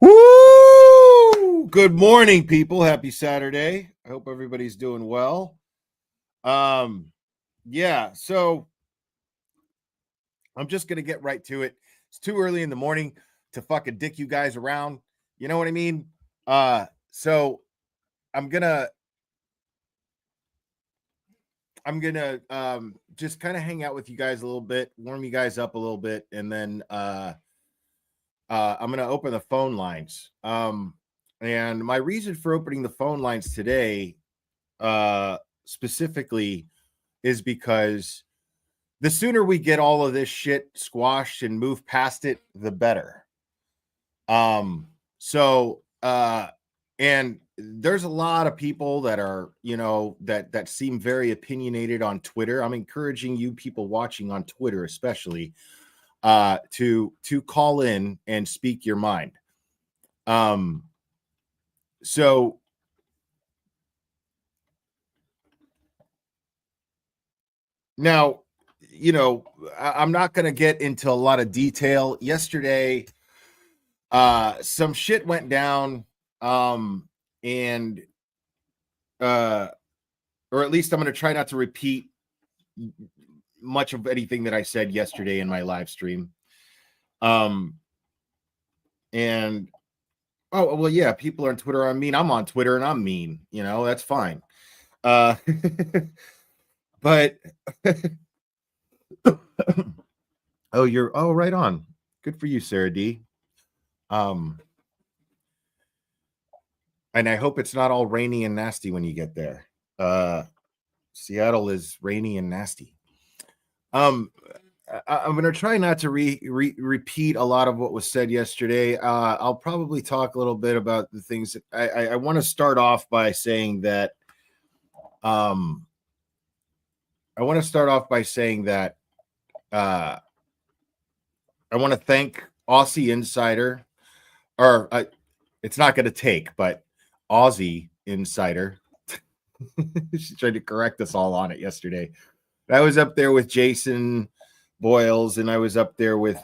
Woo! Good morning, people. Happy Saturday. I hope everybody's doing well. Yeah, so I'm just gonna get right to it. It's too early in the morning to fucking dick you guys around. You know what I mean? So I'm gonna just kind of hang out with you guys a little bit, warm you guys up a little bit, and then I'm going to open the phone lines. And my reason for opening the phone lines today, specifically, is because the sooner we get all of this shit squashed and move past it, the better. And there's a lot of people that are, that seem very opinionated on Twitter. I'm encouraging you people watching on Twitter, especially, to call in and speak your mind. So now, I'm not going to get into a lot of detail. Yesterday, some shit went down, and or at least I'm going to try not to repeat much of anything that I said yesterday in my live stream. And oh well, yeah, people are on Twitter. I mean, I'm on Twitter and I'm mean. That's fine. But right on. Good for you, Sarah D. And I hope it's not all rainy and nasty when you get there. Seattle is rainy and nasty. I'm going to try not to repeat a lot of what was said yesterday. I'll probably talk a little bit about the things that I want to start off by saying that. I want to thank Aussie Insider, or it's not going to take, but Aussie Insider. She tried to correct us all on it yesterday. I was up there with Jason Boyles, and I was up there with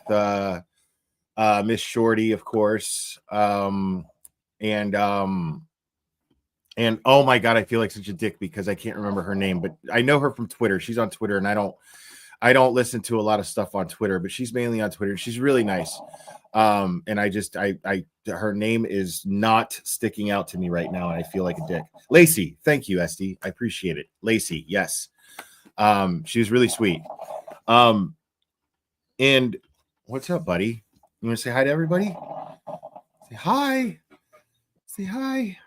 Miss Shorty, of course. And oh my God, I feel like such a dick because I can't remember her name, but I know her from Twitter. She's on Twitter, and I don't listen to a lot of stuff on Twitter, but she's mainly on Twitter. She's really nice. And her name is not sticking out to me right now, and I feel like a dick. Lacey, thank you, Esty. I appreciate it. Lacey, yes. She was really sweet. And what's up, buddy? You want to say hi to everybody? Say hi. Say hi.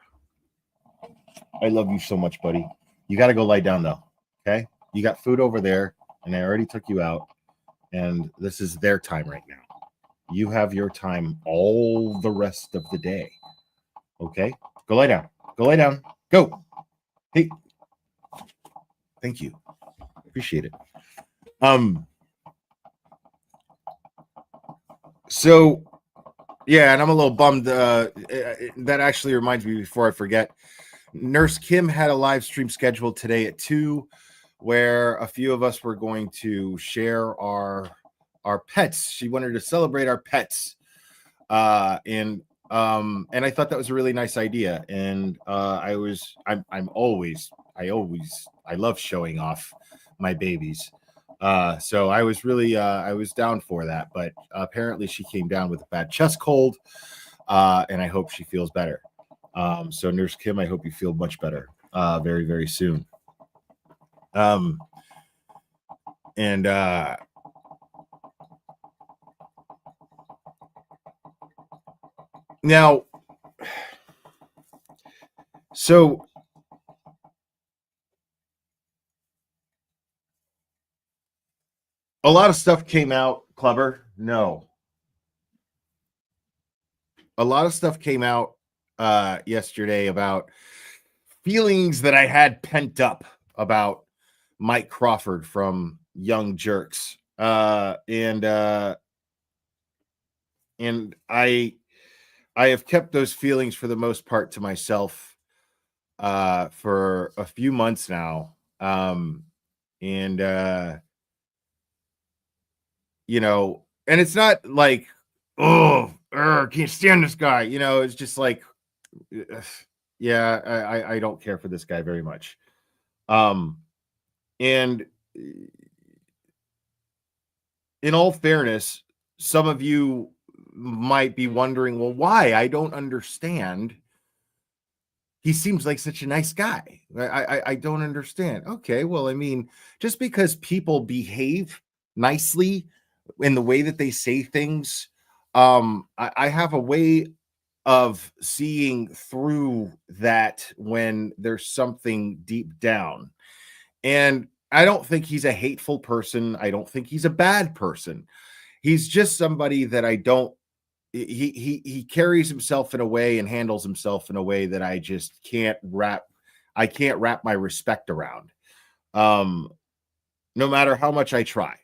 I love you so much, buddy. You got to go lie down, though. Okay? You got food over there, and I already took you out, and this is their time right now. You have your time all the rest of the day. Okay? Go lie down. Go lie down. Go. Hey. Thank you. Appreciate it. So, yeah, and I'm a little bummed. That actually reminds me, before I forget, Nurse Kim had a live stream scheduled today at 2, where a few of us were going to share our pets. She wanted to celebrate our pets, and I thought that was a really nice idea. And I love showing off my babies. So I was really I was down for that, but apparently she came down with a bad chest cold, and I hope she feels better. So Nurse Kim, I hope you feel much better very, very soon. And now, so a lot of stuff came out, Clubber. No. A lot of stuff came out yesterday about feelings that I had pent up about Mike Crawford from Young Jerks. And I have kept those feelings for the most part to myself for a few months now. You know, and it's not like, oh, can't stand this guy. You know, it's just like, yeah, I don't care for this guy very much. And in all fairness, some of you might be wondering, well, why? I don't understand. He seems like such a nice guy. I don't understand. Okay, well, I mean, just because people behave nicely in the way that they say things, I have a way of seeing through that when there's something deep down. And I don't think he's a hateful person. I don't think he's a bad person. He's just somebody that I don't he carries himself in a way and handles himself in a way that I just can't wrap my respect around. No matter how much I try.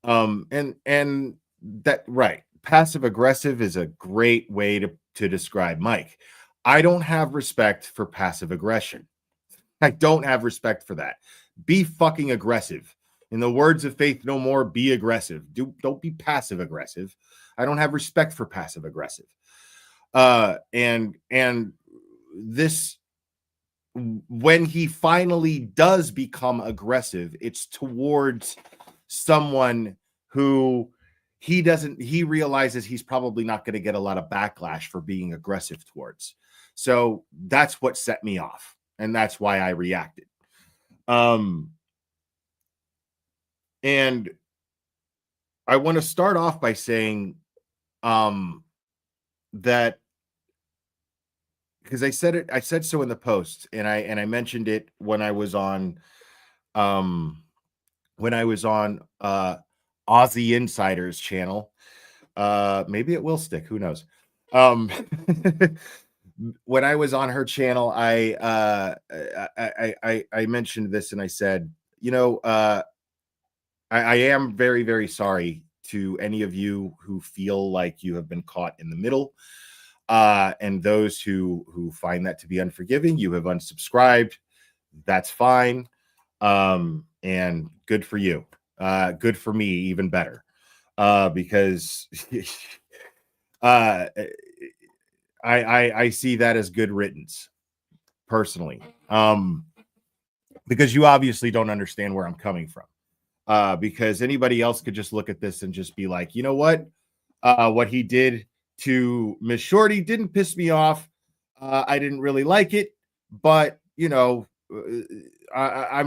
And that, right, passive aggressive is a great way to describe Mike. I don't have respect for passive aggression. I don't have respect for that. Be fucking aggressive. In the words of Faith No More, be aggressive. Don't be passive aggressive. I don't have respect for passive aggressive. And this, when he finally does become aggressive, it's towards someone who he realizes he's probably not going to get a lot of backlash for being aggressive towards. So that's what set me off, and that's why I reacted. And I want to start off by saying that, because I said so in the post, and I mentioned it when I was on Aussie Insider's channel. Maybe it will stick, who knows. When I was on her channel, I mentioned this, and I said, you know, I am very, very sorry to any of you who feel like you have been caught in the middle, and those who find that to be unforgiving. You have unsubscribed. That's fine, and good for you. Good for me, even better, because I see that as good riddance, personally, because you obviously don't understand where I'm coming from. Because anybody else could just look at this and just be like, you know what? What he did to Miss Shorty didn't piss me off. I didn't really like it, but I'm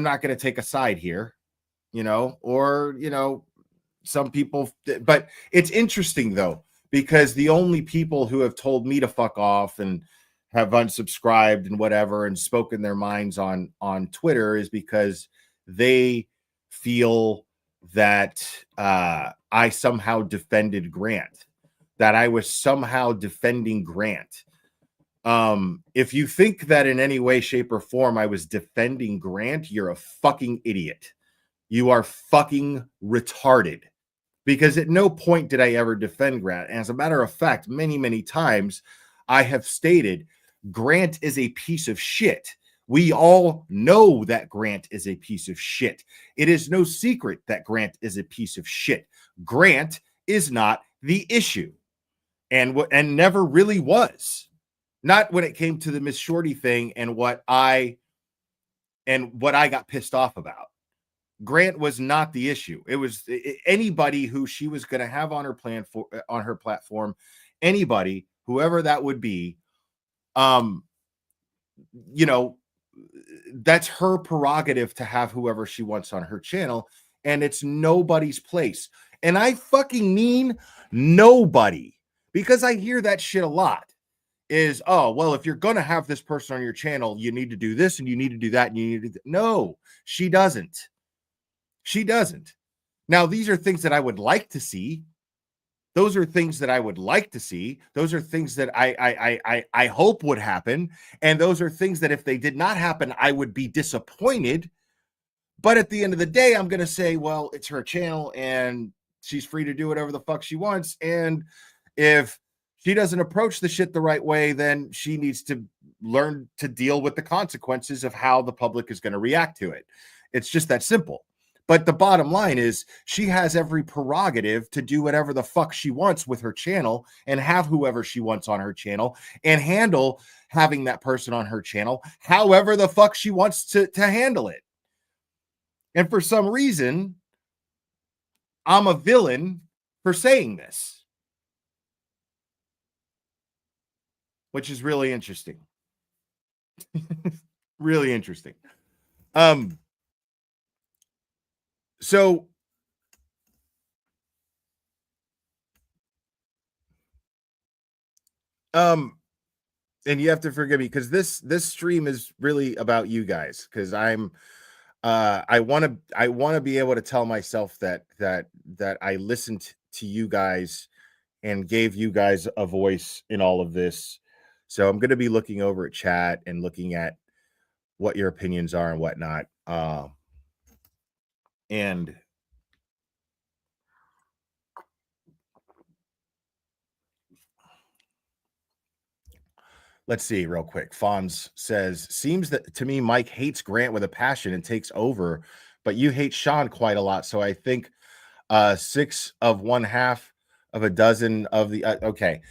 not going to take a side here, or some people. But it's interesting though, because the only people who have told me to fuck off and have unsubscribed and whatever and spoken their minds on Twitter is because they feel that I somehow defended Grant, that I was somehow defending Grant. If you think that in any way, shape, or form I was defending Grant, you're a fucking idiot. You are fucking retarded. Because at no point did I ever defend Grant. And as a matter of fact, many, many times I have stated Grant is a piece of shit. We all know that Grant is a piece of shit. It is no secret that Grant is a piece of shit. Grant is not the issue, and never really was. Not when it came to the Miss Shorty thing and what I got pissed off about. Grant was not the issue. It was anybody who she was going to have on her platform, anybody, whoever that would be. That's her prerogative to have whoever she wants on her channel, and it's nobody's place. And I fucking mean nobody, because I hear that shit a lot. Is, oh, well, if you're going to have this person on your channel, you need to do this and you need to do that and you need to no, she doesn't. She doesn't. Now, these are things that I would like to see. Those are things that I would like to see. Those are things that I hope would happen. And those are things that if they did not happen, I would be disappointed. But at the end of the day, I'm going to say, well, it's her channel and she's free to do whatever the fuck she wants. And if she doesn't approach the shit the right way, then she needs to learn to deal with the consequences of how the public is going to react to it. It's just that simple. But the bottom line is she has every prerogative to do whatever the fuck she wants with her channel and have whoever she wants on her channel and handle having that person on her channel however the fuck she wants to handle it. And for some reason, I'm a villain for saying this, which is really interesting. Really interesting. So and you have to forgive me because this stream is really about you guys, because I want to be able to tell myself that I listened to you guys and gave you guys a voice in all of this. So I'm going to be looking over at chat and looking at what your opinions are and whatnot. And let's see real quick. Fonz says, seems that to me, Mike hates Grant with a passion and takes over, but you hate Sean quite a lot. So I think 6 of 1/2 of a dozen of the, okay.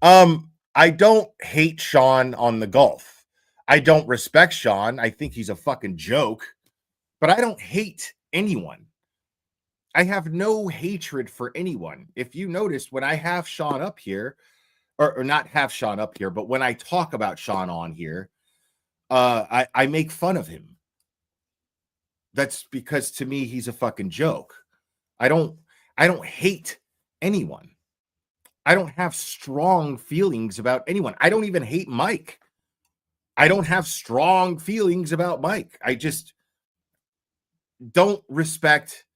I don't hate Sean on the golf. I don't respect Sean. I think he's a fucking joke, but I don't hate anyone. I have no hatred for anyone. If you notice, when I have Sean up here, or not have Sean up here, but when I talk about Sean on here, I make fun of him. That's because to me, he's a fucking joke. I don't hate anyone. I don't have strong feelings about anyone. I don't even hate Mike. I don't have strong feelings about Mike. I just don't respect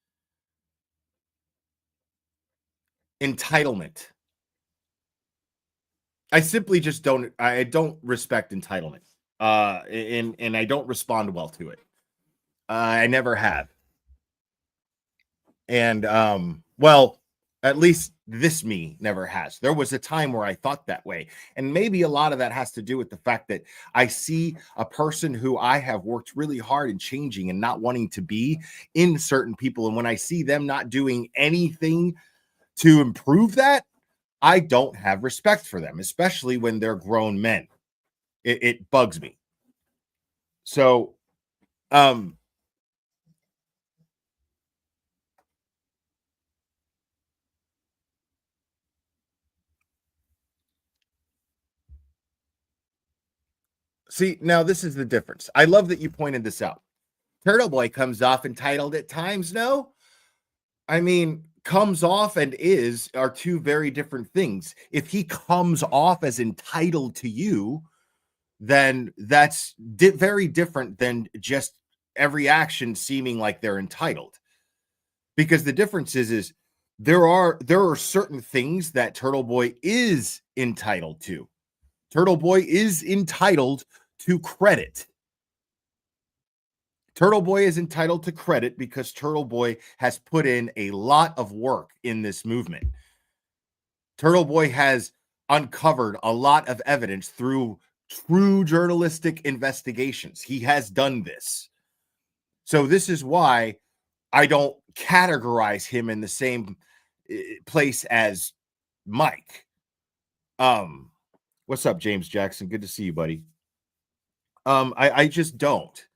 entitlement. I simply just don't. I don't respect entitlement. And I don't respond well to it. I never have. And well, at least this me never has. There was a time where I thought that way. And maybe a lot of that has to do with the fact that I see a person who I have worked really hard in changing and not wanting to be in certain people. And when I see them not doing anything to improve that, I don't have respect for them, especially when they're grown men. It bugs me. So, See, now this is the difference. I love that you pointed this out. Turtle Boy comes off entitled at times, no? I mean, comes off and is are two very different things. If he comes off as entitled to you, then that's very different than just every action seeming like they're entitled. Because the difference is there are certain things that Turtle Boy is entitled to. Turtle Boy is entitled to credit. Turtle Boy is entitled to credit because Turtle Boy has put in a lot of work in this movement. Turtle Boy has uncovered a lot of evidence through true journalistic investigations. He has done this. So this is why I don't categorize him in the same place as Mike. What's up, James Jackson? Good to see you, buddy. I just don't.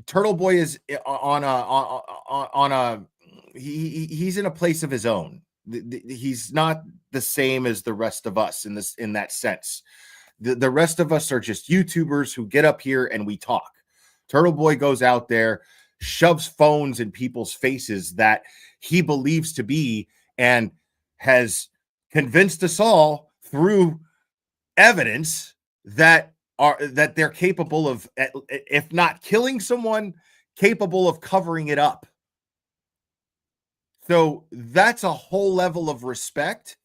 Turtle Boy is on a he's in a place of his own. He's not the same as the rest of us in that sense. The rest of us are just YouTubers who get up here and we talk. Turtle Boy goes out there, shoves phones in people's faces that he believes to be, and has convinced us all through evidence that they're capable of, if not killing someone, capable of covering it up. So that's a whole level of respect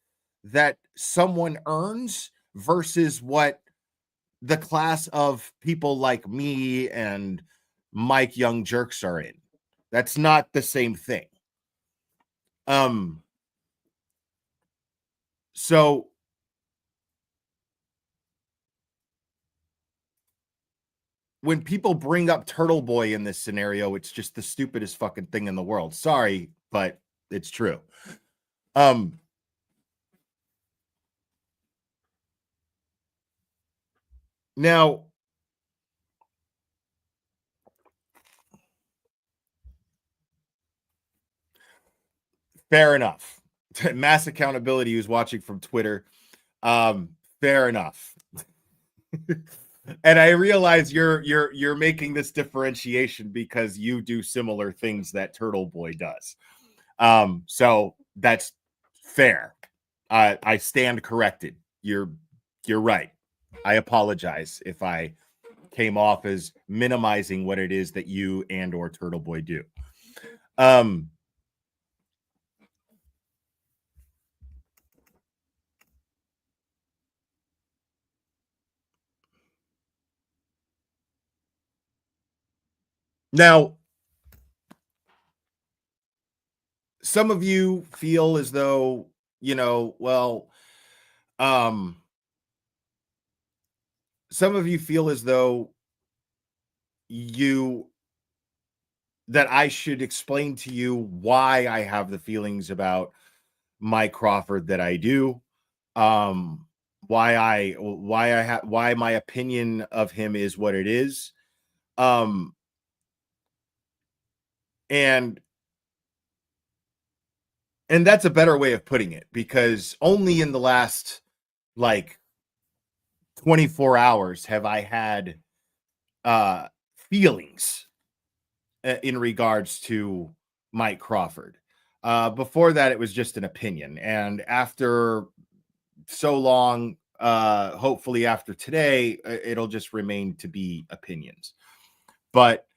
that someone earns versus what the class of people like me and Mike Young Jerks are in. That's not the same thing. So when people bring up Turtle Boy in this scenario, it's just the stupidest fucking thing in the world. Sorry, but it's true. Now, fair enough. Mass accountability who's watching from Twitter. Fair enough. And I realize you're making this differentiation because you do similar things that Turtle Boy does. So that's fair. I stand corrected. You're right. I apologize if I came off as minimizing what it is that you and or Turtle Boy do. Now, some of you feel as though, some of you feel as though that I should explain to you why I have the feelings about Mike Crawford that I do. Why my opinion of him is what it is. And that's a better way of putting it, because only in the last like 24 hours have I had feelings in regards to Mike Crawford. Before that, it was just an opinion. And after so long, hopefully after today, it'll just remain to be opinions. But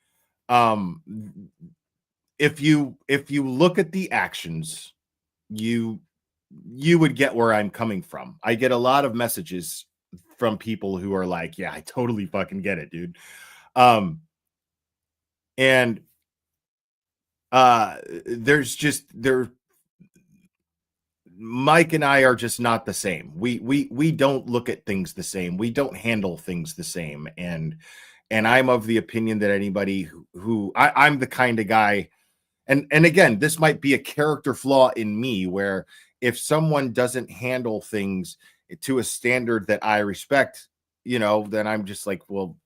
if you look at the actions, you would get where I'm coming from. I get a lot of messages from people who are like, yeah, I totally fucking get it, dude. And Mike and I are just not the same. We don't look at things the same. We don't handle things the same. And I'm of the opinion that anybody who I'm the kind of guy, and again, this might be a character flaw in me, where if someone doesn't handle things to a standard that I respect, then I'm just like, well,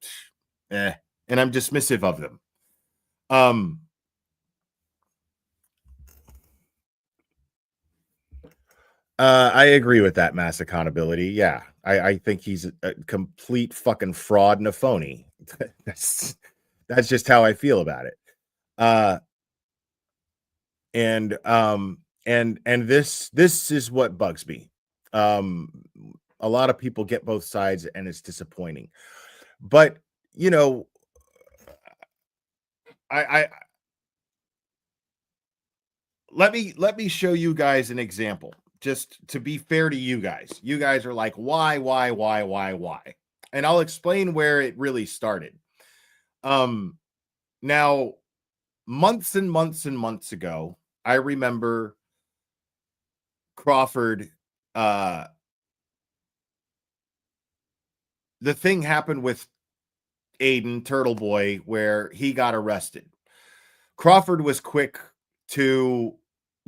and I'm dismissive of them. I agree with that mass accountability. Yeah. I think he's a complete fucking fraud and a phony. that's that's just how I feel about it. Uh and this is what bugs me. Um a lot of people get both sides and it's disappointing. But you know, I let me show you guys an example just to be fair to you guys. You guys are like, why, and I'll explain where it really started. Now, months and months and months ago, I remember Crawford. uh the thing happened with Aiden Turtle Boy where he got arrested. Crawford was quick to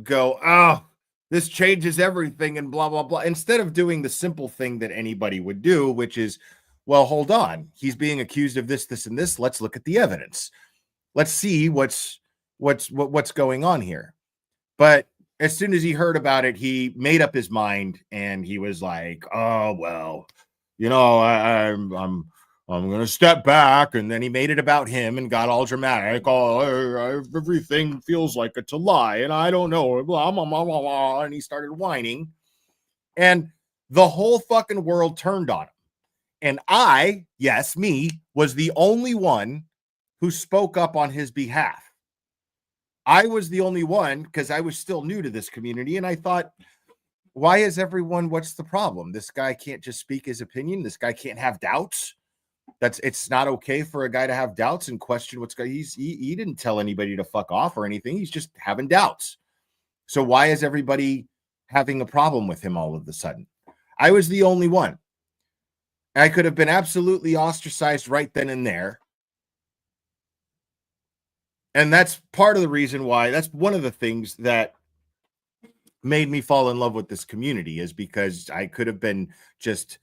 go, oh, this changes everything and blah, blah, blah. Instead of doing the simple thing that anybody would do, which is, well, hold on. He's being accused of this, this, and this. Let's look at the evidence. Let's see what's going on here. But as soon as he heard about it, he made up his mind and he was like, oh, well, I'm going to step back. And then he made it about him and got all dramatic. Oh, everything feels like it's a lie. And I don't know. Blah, blah, blah, blah, blah. And he started whining. And the whole fucking world turned on him. And I, yes, me, was the only one who spoke up on his behalf. I was the only one because I was still new to this community. And I thought, why is everyone, what's the problem? This guy can't just speak his opinion. This guy can't have doubts. It's not okay for a guy to have doubts and question what's going. He didn't tell anybody to fuck off or anything. He's just having doubts. So why is everybody having a problem with him all of a sudden? I was the only one. I could have been absolutely ostracized right then and there. And that's part of the reason why, that's one of the things that made me fall in love with this community, is because I could have been just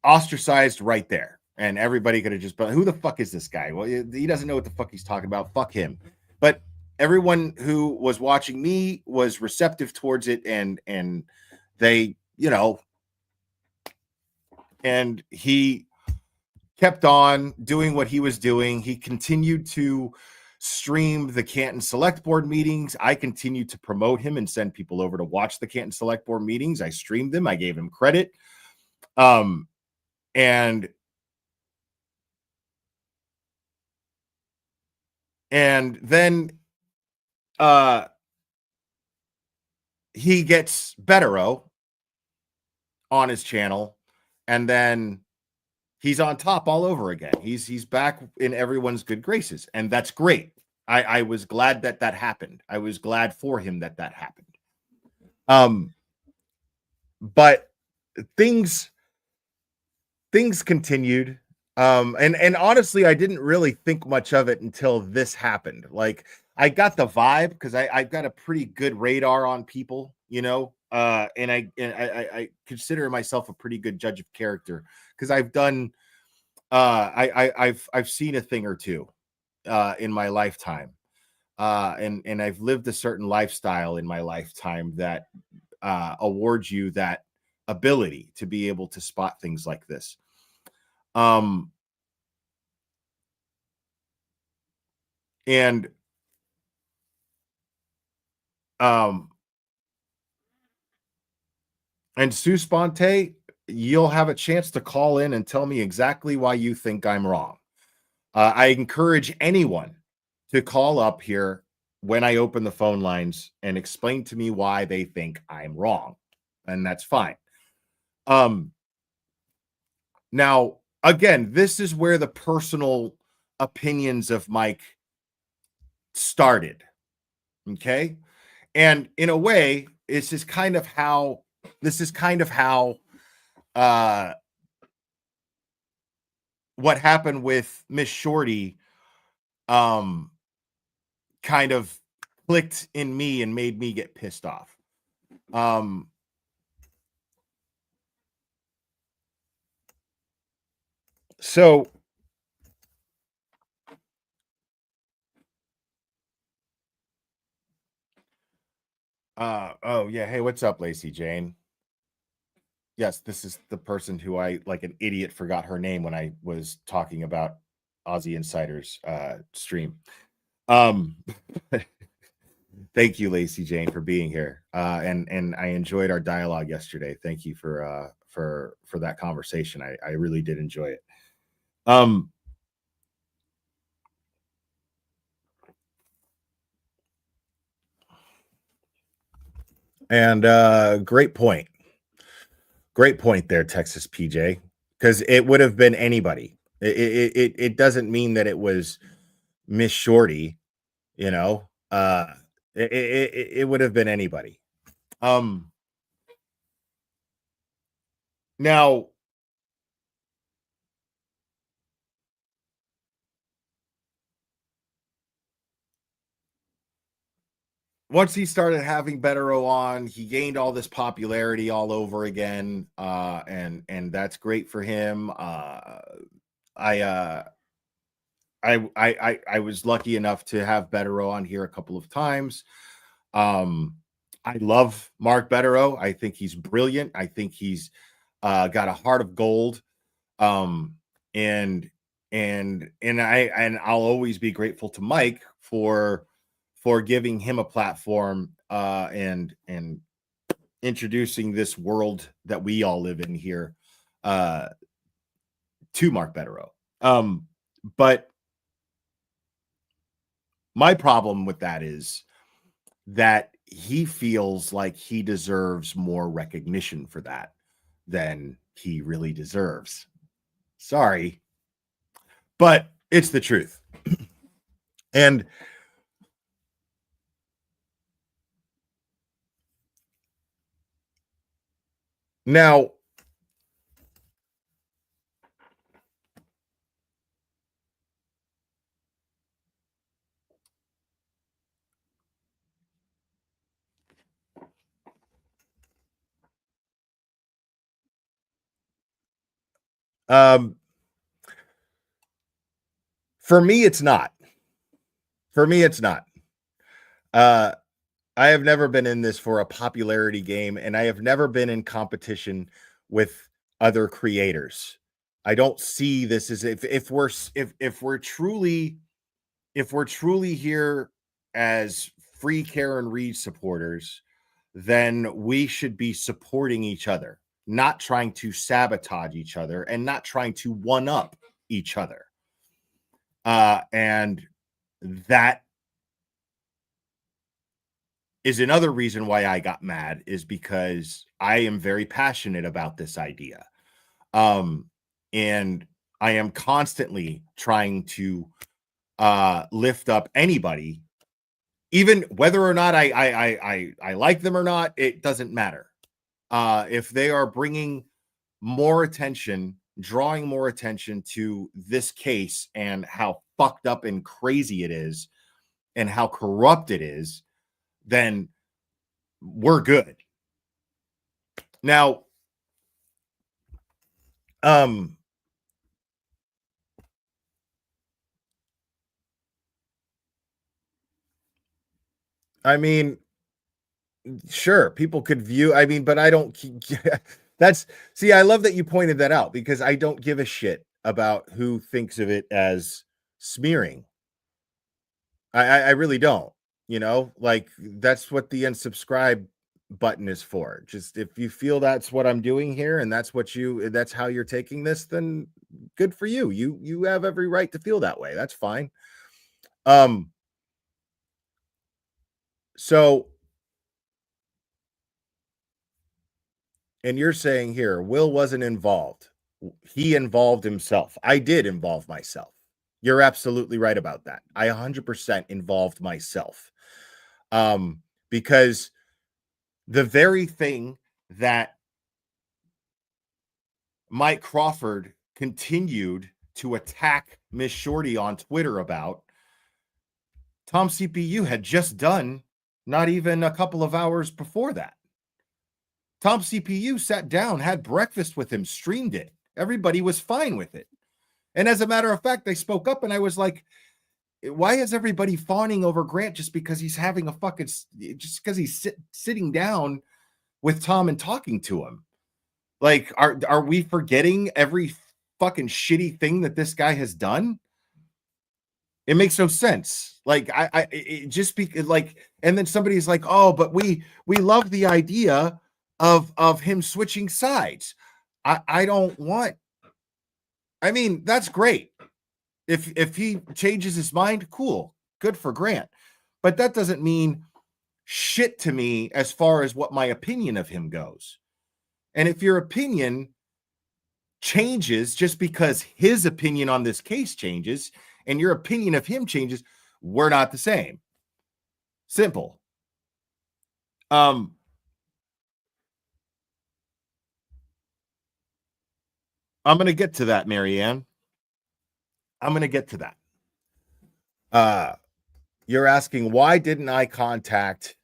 ostracized right there. And everybody could have just been, who the fuck is this guy? Well, he doesn't know what the fuck he's talking about. Fuck him. But everyone who was watching me was receptive towards it, and they, and he kept on doing what he was doing. He continued to stream the Canton Select Board meetings. I continued to promote him and send people over to watch the Canton Select Board meetings. I streamed them. I gave him credit. And then he gets Bettero on his channel, and then he's on top all over again. He's back in everyone's good graces, and that's great. I was glad that happened. I was glad for him that happened. But things continued. And honestly, I didn't really think much of it until this happened. Like, I got the vibe because I've got a pretty good radar on people, and I consider myself a pretty good judge of character because I've done I've seen a thing or two in my lifetime, and I've lived a certain lifestyle in my lifetime that awards you that ability to be able to spot things like this. And Sue Sponte, you'll have a chance to call in and tell me exactly why you think I'm wrong. I encourage anyone to call up here when I open the phone lines and explain to me why they think I'm wrong. And that's fine. Now, again, this is where the personal opinions of Mike started. Okay. And in a way, this is kind of how what happened with Miss Shorty kind of clicked in me and made me get pissed off. So Oh yeah. Hey, what's up, Lacey Jane? Yes, this is the person who I like an idiot forgot her name when I was talking about Aussie Insider's stream. Um Thank you, Lacey Jane, for being here. And I enjoyed our dialogue yesterday. Thank you for that conversation. I really did enjoy it. Um and great point. Great point there, Texas PJ, because it would have been anybody. It doesn't mean that it was Miss Shorty, you know. It would have been anybody. Um Now, once he started having Bettero on, he gained all this popularity all over again, and that's great for him. I uh, I was lucky enough to have Bettero on here a couple of times. Um, I love Mark Bettero. I think he's brilliant. I think he's got a heart of gold. Um, and I'll always be grateful to Mike for giving him a platform and introducing this world that we all live in here uh, to Mark Bettero. But my problem with that is that he feels like he deserves more recognition for that than he really deserves. Sorry, but it's the truth. And now, um, for me, it's not. For me, it's not. Uh, I have never been in this for a popularity game, and I have never been in competition with other creators. I don't see this as if we're truly here as free Karen Reed supporters, then we should be supporting each other, not trying to sabotage each other and not trying to one up each other. And that is another reason why I got mad, is because I am very passionate about this idea. And I am constantly trying to lift up anybody, even whether or not I like them or not, it doesn't matter. If they are bringing more attention, drawing more attention to this case and how fucked up and crazy it is and how corrupt it is, then we're good. Now, um, I mean, sure, people could view, I mean, but I don't, that's, see, I love that you pointed that out, because I don't give a shit about who thinks of it as smearing. I really don't, like, that's what the unsubscribe button is for. Just if you feel that's what I'm doing here and that's how you're taking this, then good for you. You have every right to feel that way. That's fine. Um, so, and you're saying here, Will wasn't involved. He involved himself. I did involve myself. You're absolutely right about that. I 100% involved myself. Because the very thing that Mike Crawford continued to attack Miss Shorty on Twitter about, Tom CPU had just done not even a couple of hours before that. Tom CPU sat down, had breakfast with him, streamed it. Everybody was fine with it. And as a matter of fact, they spoke up and I was like, why is everybody fawning over Grant just because he's having a fucking, just because he's sitting down with Tom and talking to him? Like, are we forgetting every fucking shitty thing that this guy has done? It makes no sense. Like, it just be like, and then somebody's like, oh, but we love the idea of him switching sides. I don't want. I mean, that's great. If he changes his mind, cool, good for Grant. But that doesn't mean shit to me as far as what my opinion of him goes. And if your opinion changes just because his opinion on this case changes and your opinion of him changes, we're not the same. Simple. I'm going to get to that, Marianne. I'm going to get to that. You're asking, why didn't I contact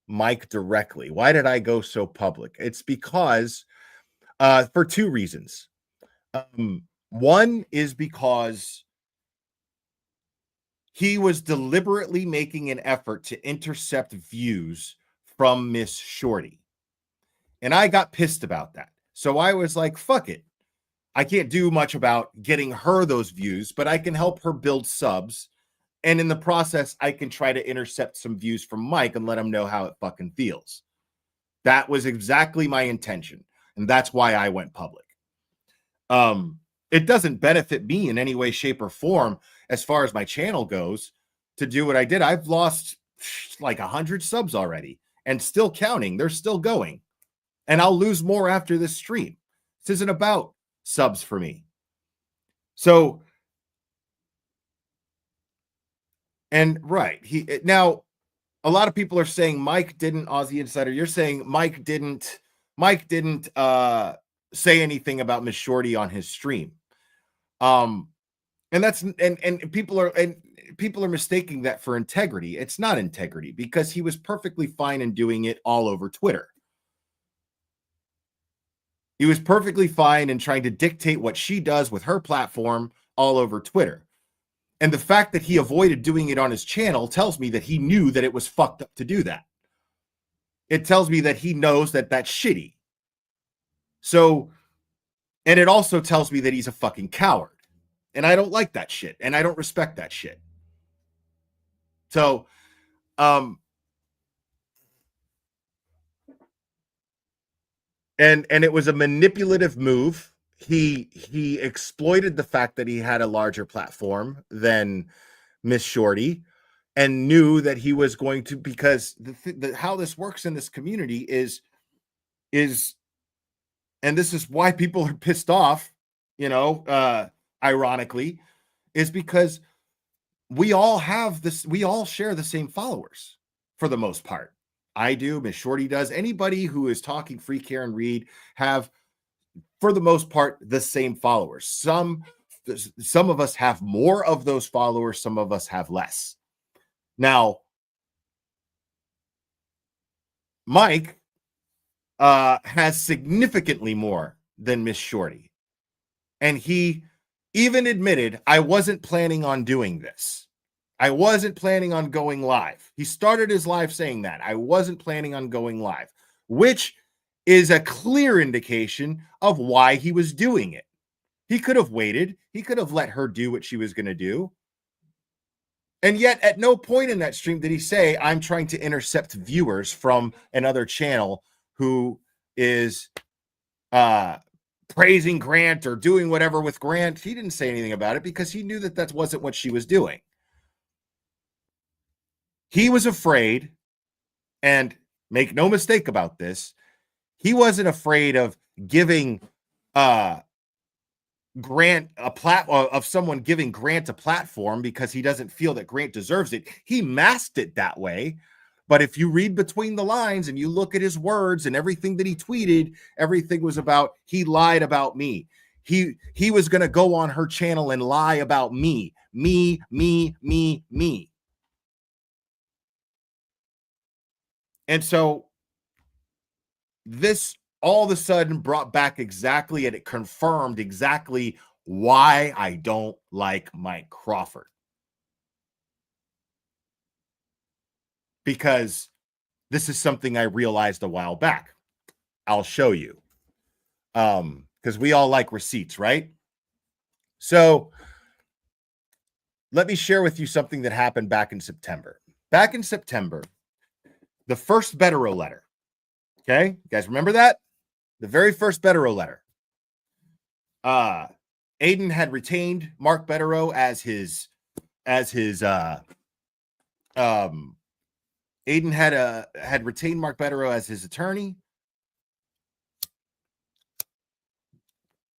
Mike directly? Why did I go so public? It's because for two reasons. One is because he was deliberately making an effort to intercept views from Miss Shorty. And I got pissed about that. So I was like, fuck it. I can't do much about getting her those views, but I can help her build subs. And in the process, I can try to intercept some views from Mike and let him know how it fucking feels. That was exactly my intention. And that's why I went public. It doesn't benefit me in any way, shape, or form as far as my channel goes to do what I did. I've lost like 100 subs already and still counting. They're still going. And I'll lose more after this stream. This isn't about subs for me. So, and right, now a lot of people are saying Mike didn't, Aussie Insider. You're saying Mike didn't say anything about Miss Shorty on his stream. And that's and people are mistaking that for integrity. It's not integrity because he was perfectly fine in doing it all over Twitter. He was perfectly fine in trying to dictate what she does with her platform all over Twitter. And the fact that he avoided doing it on his channel tells me that he knew that it was fucked up to do that. It tells me that he knows that that's shitty. So, and it also tells me that he's a fucking coward. And I don't like that shit. And I don't respect that shit. So, and it was a manipulative move. He exploited the fact that he had a larger platform than Miss Shorty and knew that he was going to, because how this works in this community is, and this is why people are pissed off, ironically, is because we all share the same followers for the most part. I do, Miss Shorty does. Anybody who is talking Free Care and Read have, for the most part, the same followers. Some of us have more of those followers, some of us have less. Now, Mike has significantly more than Miss Shorty. And he even admitted, I wasn't planning on doing this. I wasn't planning on going live. He started his live saying that. I wasn't planning on going live, which is a clear indication of why he was doing it. He could have waited. He could have let her do what she was going to do. And yet, at no point in that stream did he say, I'm trying to intercept viewers from another channel who is praising Grant or doing whatever with Grant. He didn't say anything about it because he knew that that wasn't what she was doing. He was afraid, and make no mistake about this, he wasn't afraid of giving Grant of someone giving Grant a platform because he doesn't feel that Grant deserves it. He masked it that way. But if you read between the lines and you look at his words and everything that he tweeted, everything was about, he lied about me. He was going to go on her channel and lie about me. And so this all of a sudden brought back exactly, and it confirmed exactly why I don't like Mike Crawford. because this is something I realized a while back. I'll show you. Because we all like receipts, right? So let me share with you something that happened back in September. Back in September, the first Betero letter. Okay, you guys remember that? The very first Betero letter. Aiden had retained Mark Betero as his Aiden had retained Mark Betero as his attorney.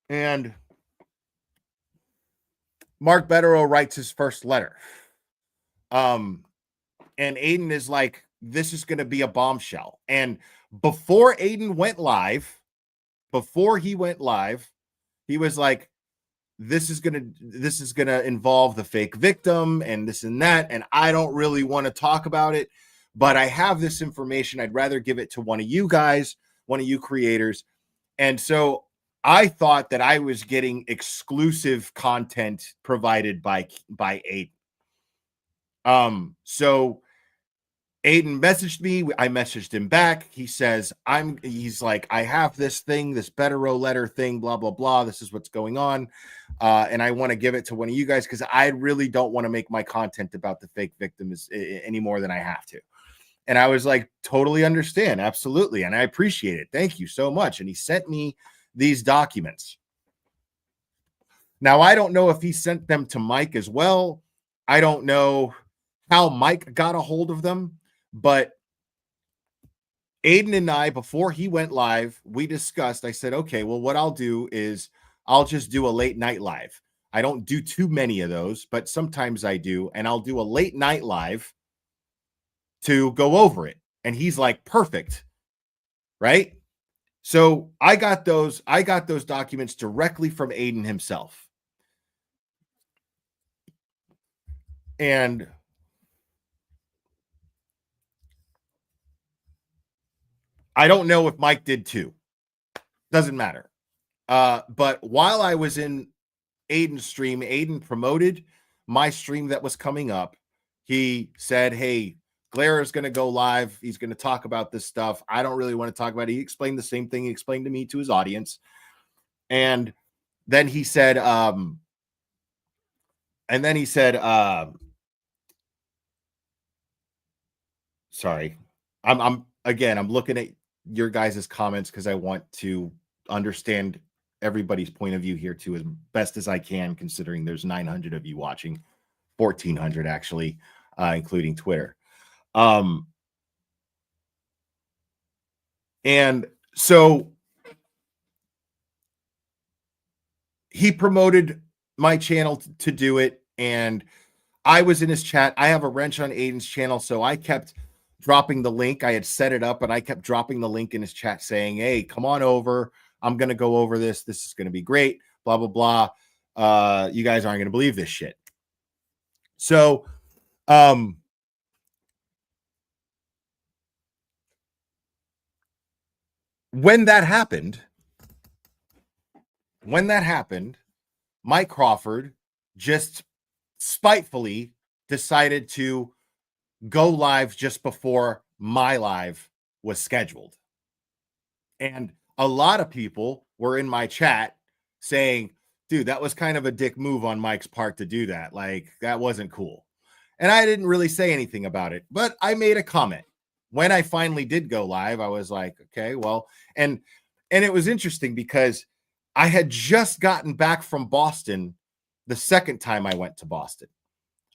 And Mark Betero writes his first letter. And Aiden is like, this is going to be a bombshell. And before Aiden went live, he was like, this is gonna involve the fake victim and this and that. And I don't really want to talk about it, but I have this information. I'd rather give it to one of you guys, one of you creators. And so I thought that I was getting exclusive content provided by Aiden. So Aiden messaged me. I messaged him back. He says, he's like, I have this thing, this Betero letter thing, blah, blah, blah. This is what's going on. And I want to give it to one of you guys because I really don't want to make my content about the fake victims any more than I have to. And I was like, totally understand. Absolutely. And I appreciate it. Thank you so much. And he sent me these documents. Now, I don't know if he sent them to Mike as well. I don't know how Mike got a hold of them. But Aiden and I, before he went live, we discussed, I said, okay, well, what I'll do is I'll just do a late night live. I don't do too many of those, but sometimes I do. And I'll do a late night live to go over it. And he's like, perfect. Right? So I got those documents directly from Aiden himself. And I don't know if Mike did too. Doesn't matter. But while I was in Aiden's stream, Aiden promoted my stream that was coming up. He said, hey, Glare is going to go live. He's going to talk about this stuff. I don't really want to talk about it. He explained the same thing he explained to me, to his audience. And then he said, sorry, I'm looking at your guys' comments because I want to understand everybody's point of view here too, as best as I can, considering there's 900 of you watching, 1,400 actually, including Twitter. And so he promoted my channel to do it, and I was in his chat. I have a wrench on Aiden's channel, so I kept dropping the link. I had set it up, and I kept dropping the link in his chat saying, hey, come on over. I'm going to go over this. This is going to be great, blah, blah, blah. You guys aren't going to believe this shit. So, when that happened, Mike Crawford just spitefully decided to go live just before my live was scheduled. And a lot of people were in my chat saying, dude, that was kind of a dick move on Mike's part to do that. Like, that wasn't cool. And I didn't really say anything about it, but I made a comment. When I finally did go live, I was like, okay, well, and it was interesting because I had just gotten back from Boston the second time I went to Boston.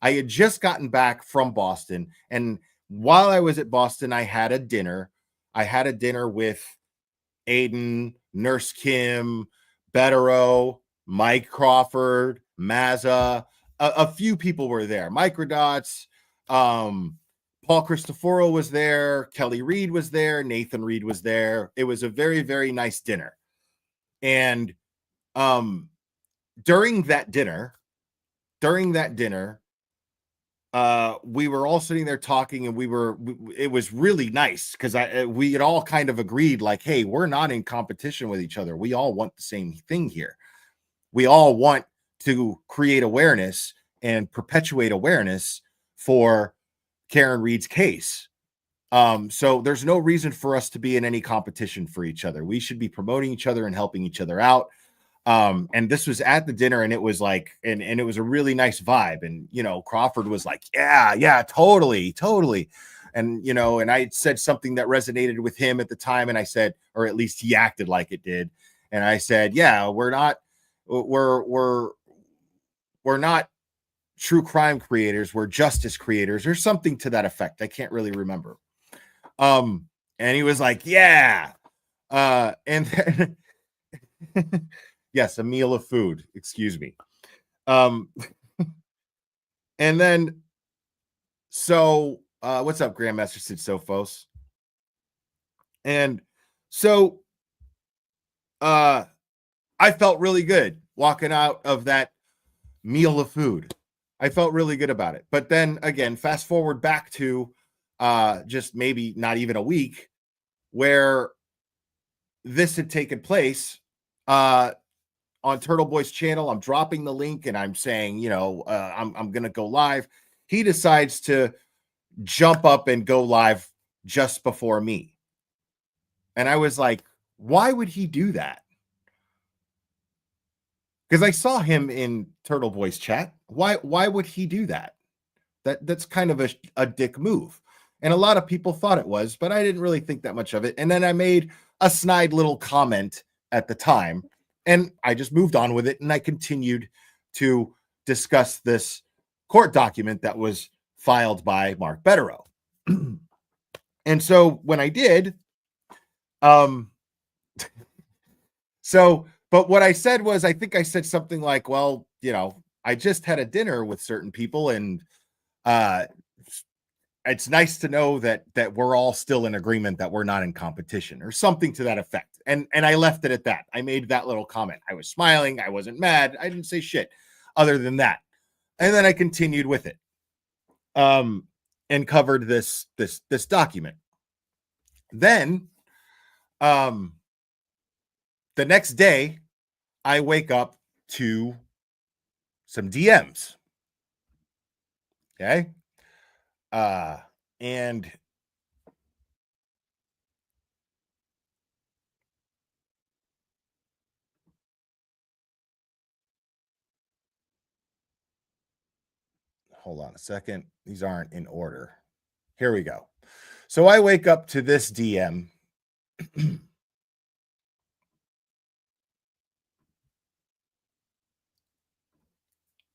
I had just gotten back from Boston, and while I was at Boston, I had a dinner. I had a dinner with Aiden, Nurse Kim, Betero, Mike Crawford, Mazza. A few people were there. Microdots, Paul Cristoforo was there. Kelly Reed was there. Nathan Reed was there. It was a very, very nice dinner. And during that dinner, we were all sitting there talking, and it was really nice because we had all kind of agreed, like, hey, we're not in competition with each other. We all want the same thing here. We all want to create awareness and perpetuate awareness for Karen Reed's case. So there's no reason for us to be in any competition for each other. We should be promoting each other and helping each other out. And this was at the dinner, and it was like, and it was a really nice vibe. And Crawford was like, yeah, totally. And and I said something that resonated with him at the time, and I said, or at least he acted like it did. And I said, yeah, we're not true crime creators, we're justice creators, or something to that effect. I can't really remember. And he was like, yeah. And then yes, a meal of food, excuse me. Um, and then what's up, Grandmaster Sid Sophos? And so I felt really good walking out of that meal of food. I felt really good about it. But then again, fast forward back to just maybe not even a week where this had taken place on Turtle Boy's channel. I'm dropping the link and I'm saying, I'm going to go live. He decides to jump up and go live just before me. And I was like, why would he do that? Because I saw him in Turtle Boy's chat. Why would he do that? That's kind of a dick move. And a lot of people thought it was, but I didn't really think that much of it. And then I made a snide little comment at the time, and I just moved on with it. And I continued to discuss this court document that was filed by Mark Betterow. And so when I did, but what I said was, I think I said something like, well, I just had a dinner with certain people, and it's nice to know that we're all still in agreement, that we're not in competition, or something to that effect. And I left it at that. I made that little comment. I was smiling. I wasn't mad. I didn't say shit other than that. And then I continued with it, and covered this document. Then, the next day, I wake up to some DMs. Okay. And hold on a second. These aren't in order. Here we go. So I wake up to this DM.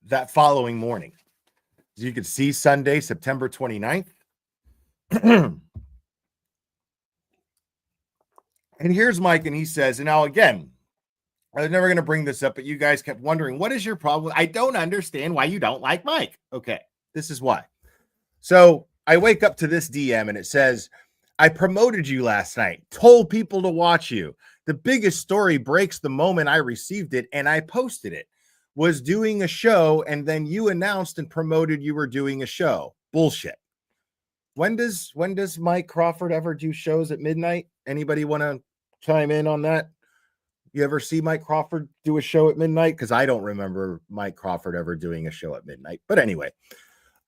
That following morning. As you can see, Sunday, September 29th. And here's Mike, and he says, and now again, I was never going to bring this up, but you guys kept wondering, what is your problem? I don't understand why you don't like Mike. Okay, this is why. So I wake up to this DM, and it says, I promoted you last night, told people to watch you. The biggest story breaks the moment I received it, and I posted it. Was doing a show, and then you announced and promoted you were doing a show. Bullshit. When does Mike Crawford ever do shows at midnight? Anybody want to chime in on that? You ever see Mike Crawford do a show at midnight? Because I don't remember Mike Crawford ever doing a show at midnight. But anyway,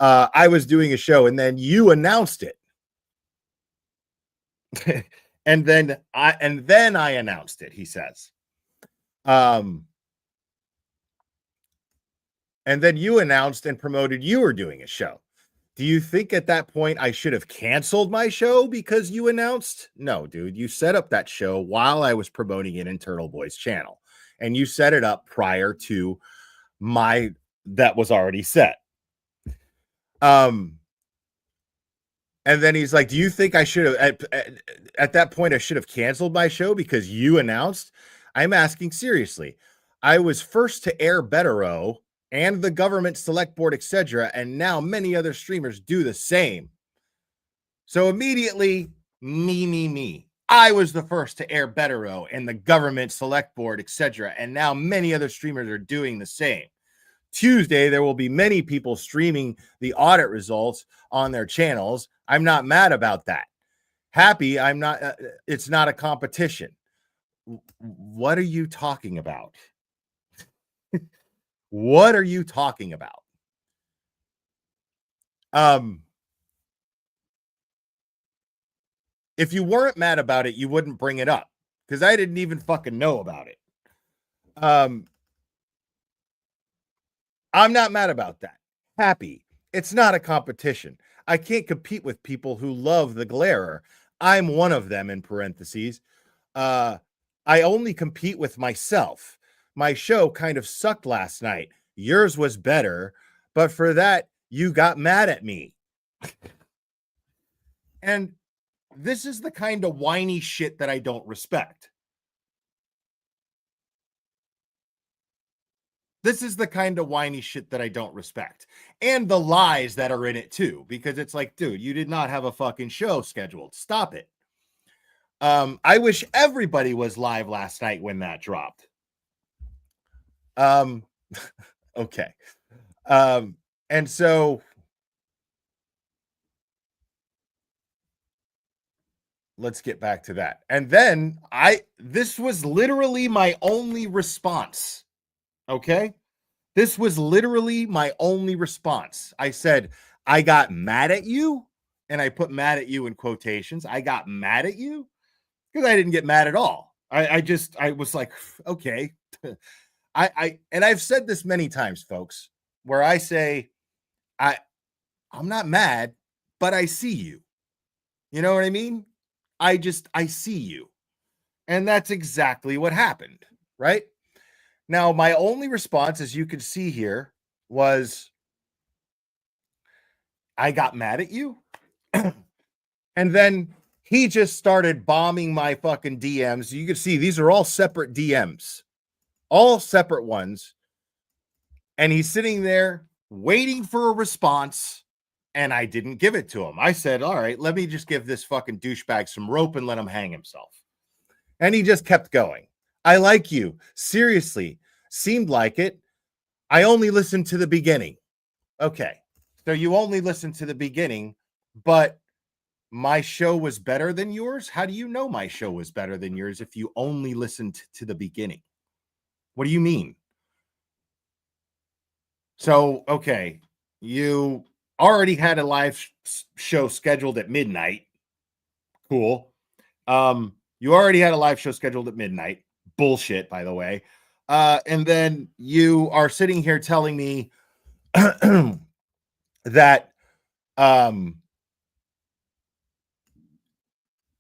I was doing a show, and then you announced it. and then I announced it, he says. And then you announced and promoted you were doing a show. Do you think at that point I should have canceled my show because you announced? No, dude, you set up that show while I was promoting it in Turtle Boy's channel, and you set it up prior to that was already set. And then he's like, do you think I should have, at that point, I should have canceled my show because you announced? I'm asking seriously. I was first to air Betterow and the government select board, etc., and now many other streamers do the same. So immediately, me. I was the first to air Betterow and the government select board, etc., and now many other streamers are doing the same. Tuesday, there will be many people streaming the audit results on their channels. I'm not mad about that. Happy, I'm not. It's not a competition. What are you talking about? What are you talking about? If you weren't mad about it, you wouldn't bring it up because I didn't even fucking know about it. I'm not mad about that. Happy. It's not a competition. I can't compete with people who love the glarer. I'm one of them, in parentheses. I only compete with myself. My show kind of sucked last night. Yours was better, but for that, you got mad at me. And this is the kind of whiny shit that I don't respect. This is the kind of whiny shit that I don't respect. And the lies that are in it too, because it's like, dude, you did not have a fucking show scheduled. Stop it. I wish everybody was live last night when that dropped. Okay. And so let's get back to that. And then this was literally my only response. Okay. This was literally my only response. I said, I got mad at you. And I put mad at you in quotations. I got mad at you because I didn't get mad at all. I was like, okay. And I've said this many times, folks, where I say, I'm not mad, but I see you. You know what I mean? I see you. And that's exactly what happened, right? Now, my only response, as you can see here, was I got mad at you. And then he just started bombing my fucking DMs. You can see these are all separate DMs, all separate ones. And he's sitting there waiting for a response. And I didn't give it to him. I said, all right, let me just give this fucking douchebag some rope and let him hang himself. And he just kept going. I like you. Seriously. Seemed like it. I only listened to the beginning. Okay. So you only listened to the beginning, but my show was better than yours? How do you know my show was better than yours if you only listened to the beginning? What do you mean? So, okay, you already had a live show scheduled at midnight. Cool. You already had a live show scheduled at midnight. Bullshit, by the way. And then you are sitting here telling me that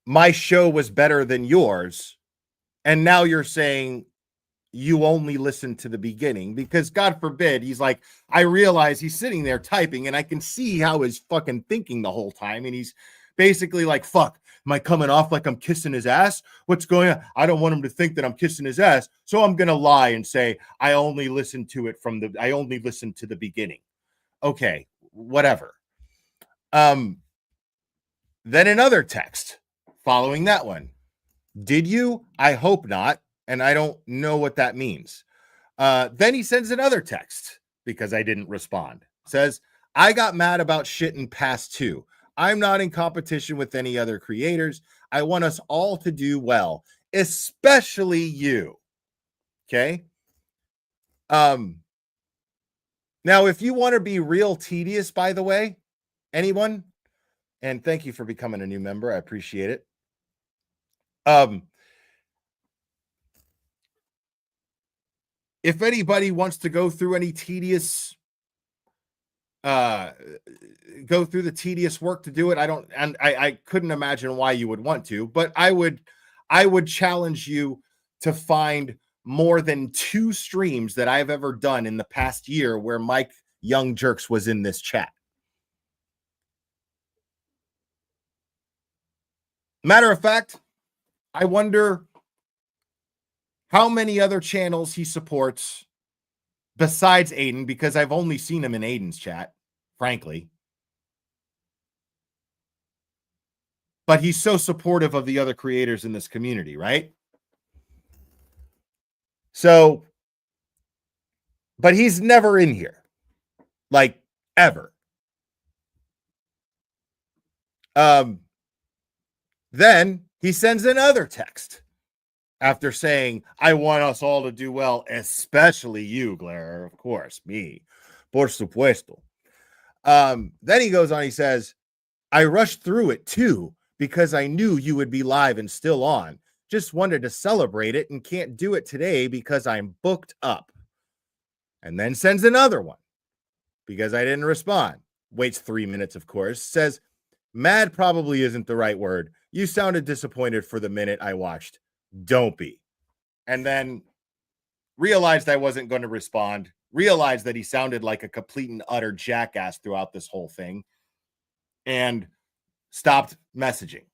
my show was better than yours. And now you're saying you only listened to the beginning because God forbid, he's like, I realize he's sitting there typing and I can see how he's fucking thinking the whole time. And he's basically like, fuck, am I coming off like I'm kissing his ass? What's going on? I don't want him to think that I'm kissing his ass. So I'm going to lie and say, I only listened to the beginning. Okay, whatever. Then another text following that one. Did you? I hope not. And I don't know what that means. Then he sends another text because I didn't respond. Says, I got mad about shit in past too. I'm not in competition with any other creators. I want us all to do well, especially you. Okay. Now, if you want to be real tedious, by the way, anyone, and thank you for becoming a new member. I appreciate it. If anybody wants to go through any tedious, go through the tedious work to do it, I couldn't imagine why you would want to, but I would challenge you to find more than 2 streams that I've ever done in the past year where Mike Young Jerks was in this chat. Matter of fact, I wonder how many other channels he supports besides Aiden, because I've only seen him in Aiden's chat, frankly. But he's so supportive of the other creators in this community, right? So, but he's never in here, like ever. Then he sends another text after saying, I want us all to do well, especially you, Glare. Of course, me. Por supuesto. Then he goes on, he says, I rushed through it too, because I knew you would be live and still on. Just wanted to celebrate it and can't do it today because I'm booked up. And then sends another one because I didn't respond. Waits 3 minutes, of course. Says, mad probably isn't the right word. You sounded disappointed for the minute I watched. Don't be. And then realized I wasn't going to respond. Realized that he sounded like a complete and utter jackass throughout this whole thing. And stopped messaging.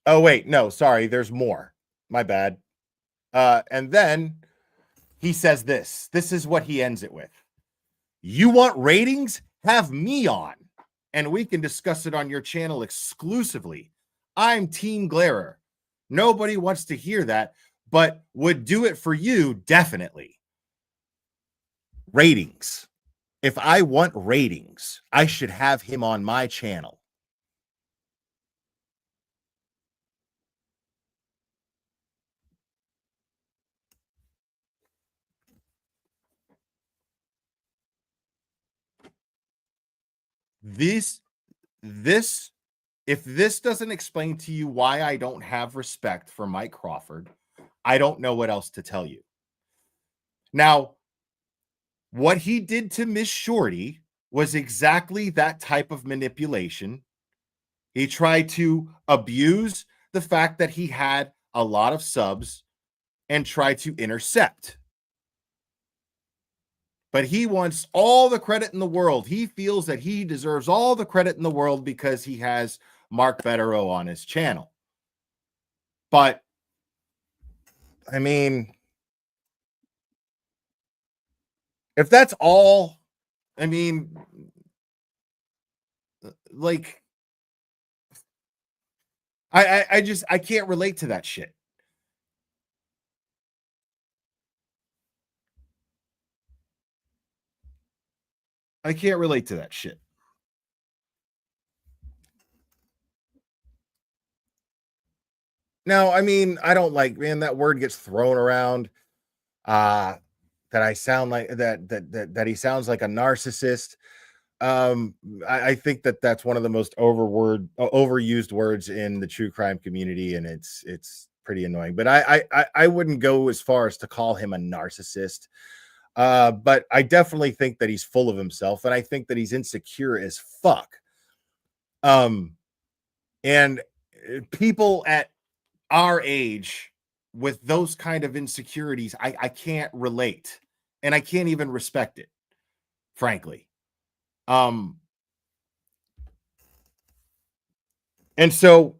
Oh, wait. No, sorry. There's more. My bad. And then he says this. This is what he ends it with. You want ratings? Have me on, and we can discuss it on your channel exclusively. I'm Team Glarer. Nobody wants to hear that, but would do it for you, definitely. Ratings. If I want ratings, I should have him on my channel. This, if this doesn't explain to you why I don't have respect for Mike Crawford, I don't know what else to tell you. Now, what he did to Miss Shorty was exactly that type of manipulation. He tried to abuse the fact that he had a lot of subs and try to intercept. But he wants all the credit in the world. He feels that he deserves all the credit in the world because he has Mark Bettero on his channel. But, I mean, if that's all, I mean, like, I can't relate to that shit. I can't relate to that shit. Now, I mean, I don't like, man, that word gets thrown around. That I sound like that he sounds like a narcissist. I think that that's one of the most overused words in the true crime community, and it's pretty annoying. But I wouldn't go as far as to call him a narcissist. But I definitely think that he's full of himself, and I think that he's insecure as fuck. And people at our age with those kind of insecurities, I can't relate, and I can't even respect it, frankly. And so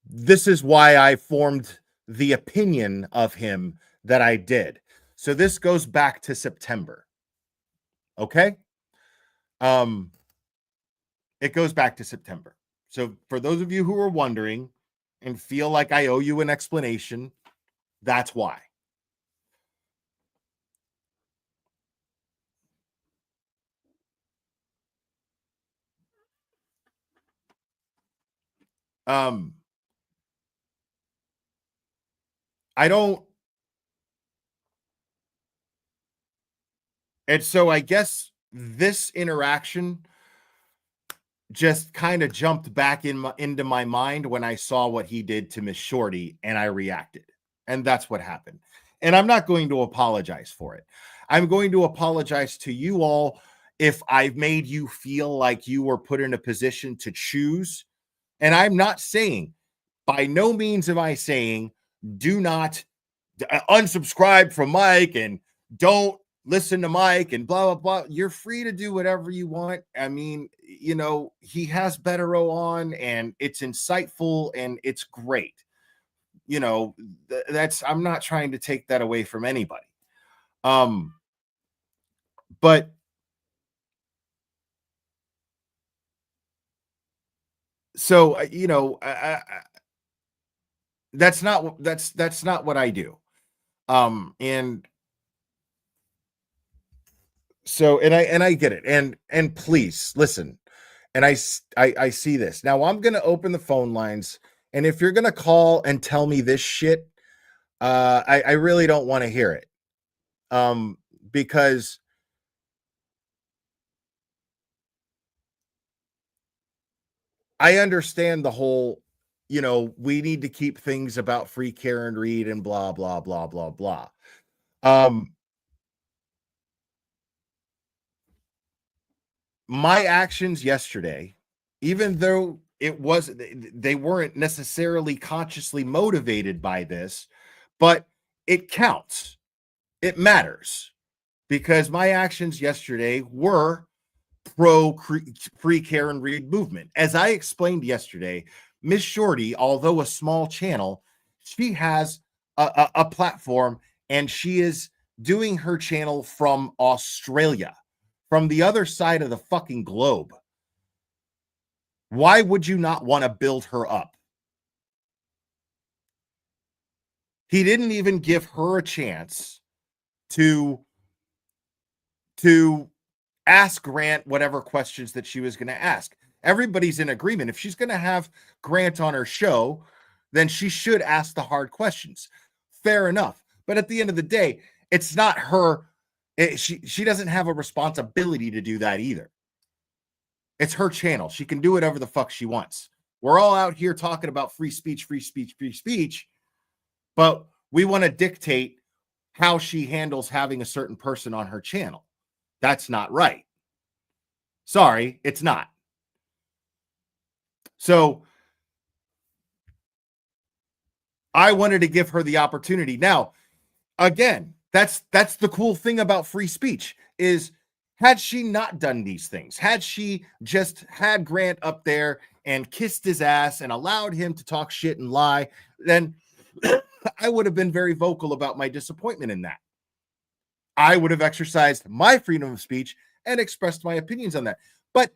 this is why I formed the opinion of him that I did. So this goes back to September. Okay? It goes back to September. So for those of you who are wondering and feel like I owe you an explanation, that's why. I don't. And so I guess this interaction just kind of jumped back into my mind when I saw what he did to Miss Shorty, and I reacted. And that's what happened. And I'm not going to apologize for it. I'm going to apologize to you all if I've made you feel like you were put in a position to choose. And I'm not saying, by no means am I saying, do not unsubscribe from Mike and don't listen to Mike and blah, blah, blah. You're free to do whatever you want. I mean, you know, he has Bettero on and it's insightful and it's great. You know, I'm not trying to take that away from anybody. But so, you know, that's not what I do. And so, and I get it. And please listen. And I see this. Now I'm going to open the phone lines. And if you're going to call and tell me this shit, I really don't want to hear it. Because I understand the whole, we need to keep things about free Karen Reed and blah, blah, blah, blah, blah. My actions yesterday, even though they weren't necessarily consciously motivated by this, but it counts. It matters because my actions yesterday were pro free Karen Reed movement. As I explained yesterday, Miss Shorty, although a small channel, she has a platform and she is doing her channel from Australia, from the other side of the fucking globe. Why would you not want to build her up? He didn't even give her a chance to ask Grant whatever questions that she was going to ask. Everybody's in agreement. If she's going to have Grant on her show, then she should ask the hard questions. Fair enough. But at the end of the day, it's not her. She doesn't have a responsibility to do that either. It's her channel. She can do whatever the fuck she wants. We're all out here talking about free speech, free speech, free speech, but we want to dictate how she handles having a certain person on her channel. That's not right. Sorry, it's not. So I wanted to give her the opportunity. Now, again, that's the cool thing about free speech is had she not done these things, had she just had Grant up there and kissed his ass and allowed him to talk shit and lie, then I would have been very vocal about my disappointment in that. I would have exercised my freedom of speech and expressed my opinions on that. But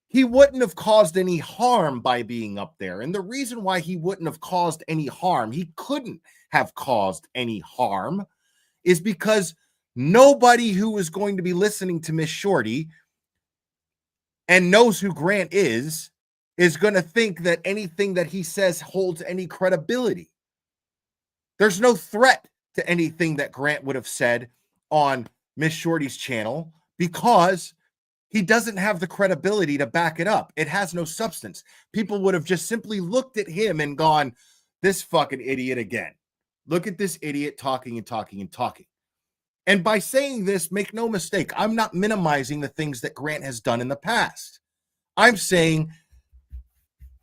he wouldn't have caused any harm by being up there. And the reason why he wouldn't have caused any harm, he couldn't have caused any harm, is because nobody who is going to be listening to Miss Shorty and knows who Grant is going to think that anything that he says holds any credibility. There's no threat to anything that Grant would have said on Miss Shorty's channel because he doesn't have the credibility to back it up. It has no substance. People would have just simply looked at him and gone, this fucking idiot again. Look at this idiot talking and talking and talking. And by saying this, make no mistake, I'm not minimizing the things that Grant has done in the past. I'm saying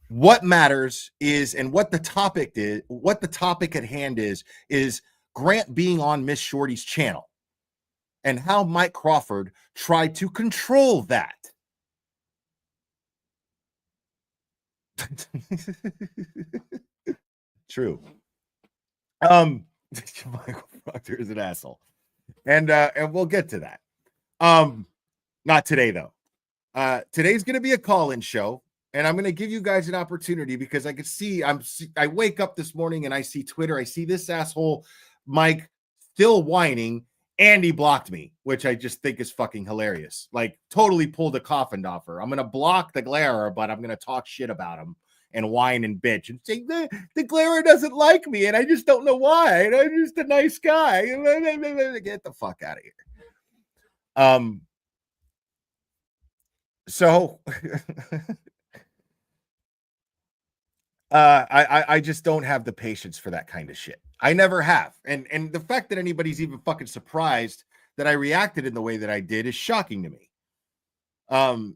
what matters is, and what the topic is, what the topic at hand is Grant being on Miss Shorty's channel and how Mike Crawford tried to control that. True. Michael Proctor is an asshole. And we'll get to that. Not today though. Today's going to be a call-in show, and I'm going to give you guys an opportunity because I can see I wake up this morning and I see Twitter. I see this asshole Mike still whining, and he blocked me, which I just think is fucking hilarious. Like totally pulled a coffin off her. I'm going to block the glarer, but I'm going to talk shit about him and whine and bitch and say the glarer doesn't like me and I just don't know why. And I'm just a nice guy. Get the fuck out of here. So I just don't have the patience for that kind of shit. I never have. And the fact that anybody's even fucking surprised that I reacted in the way that I did is shocking to me.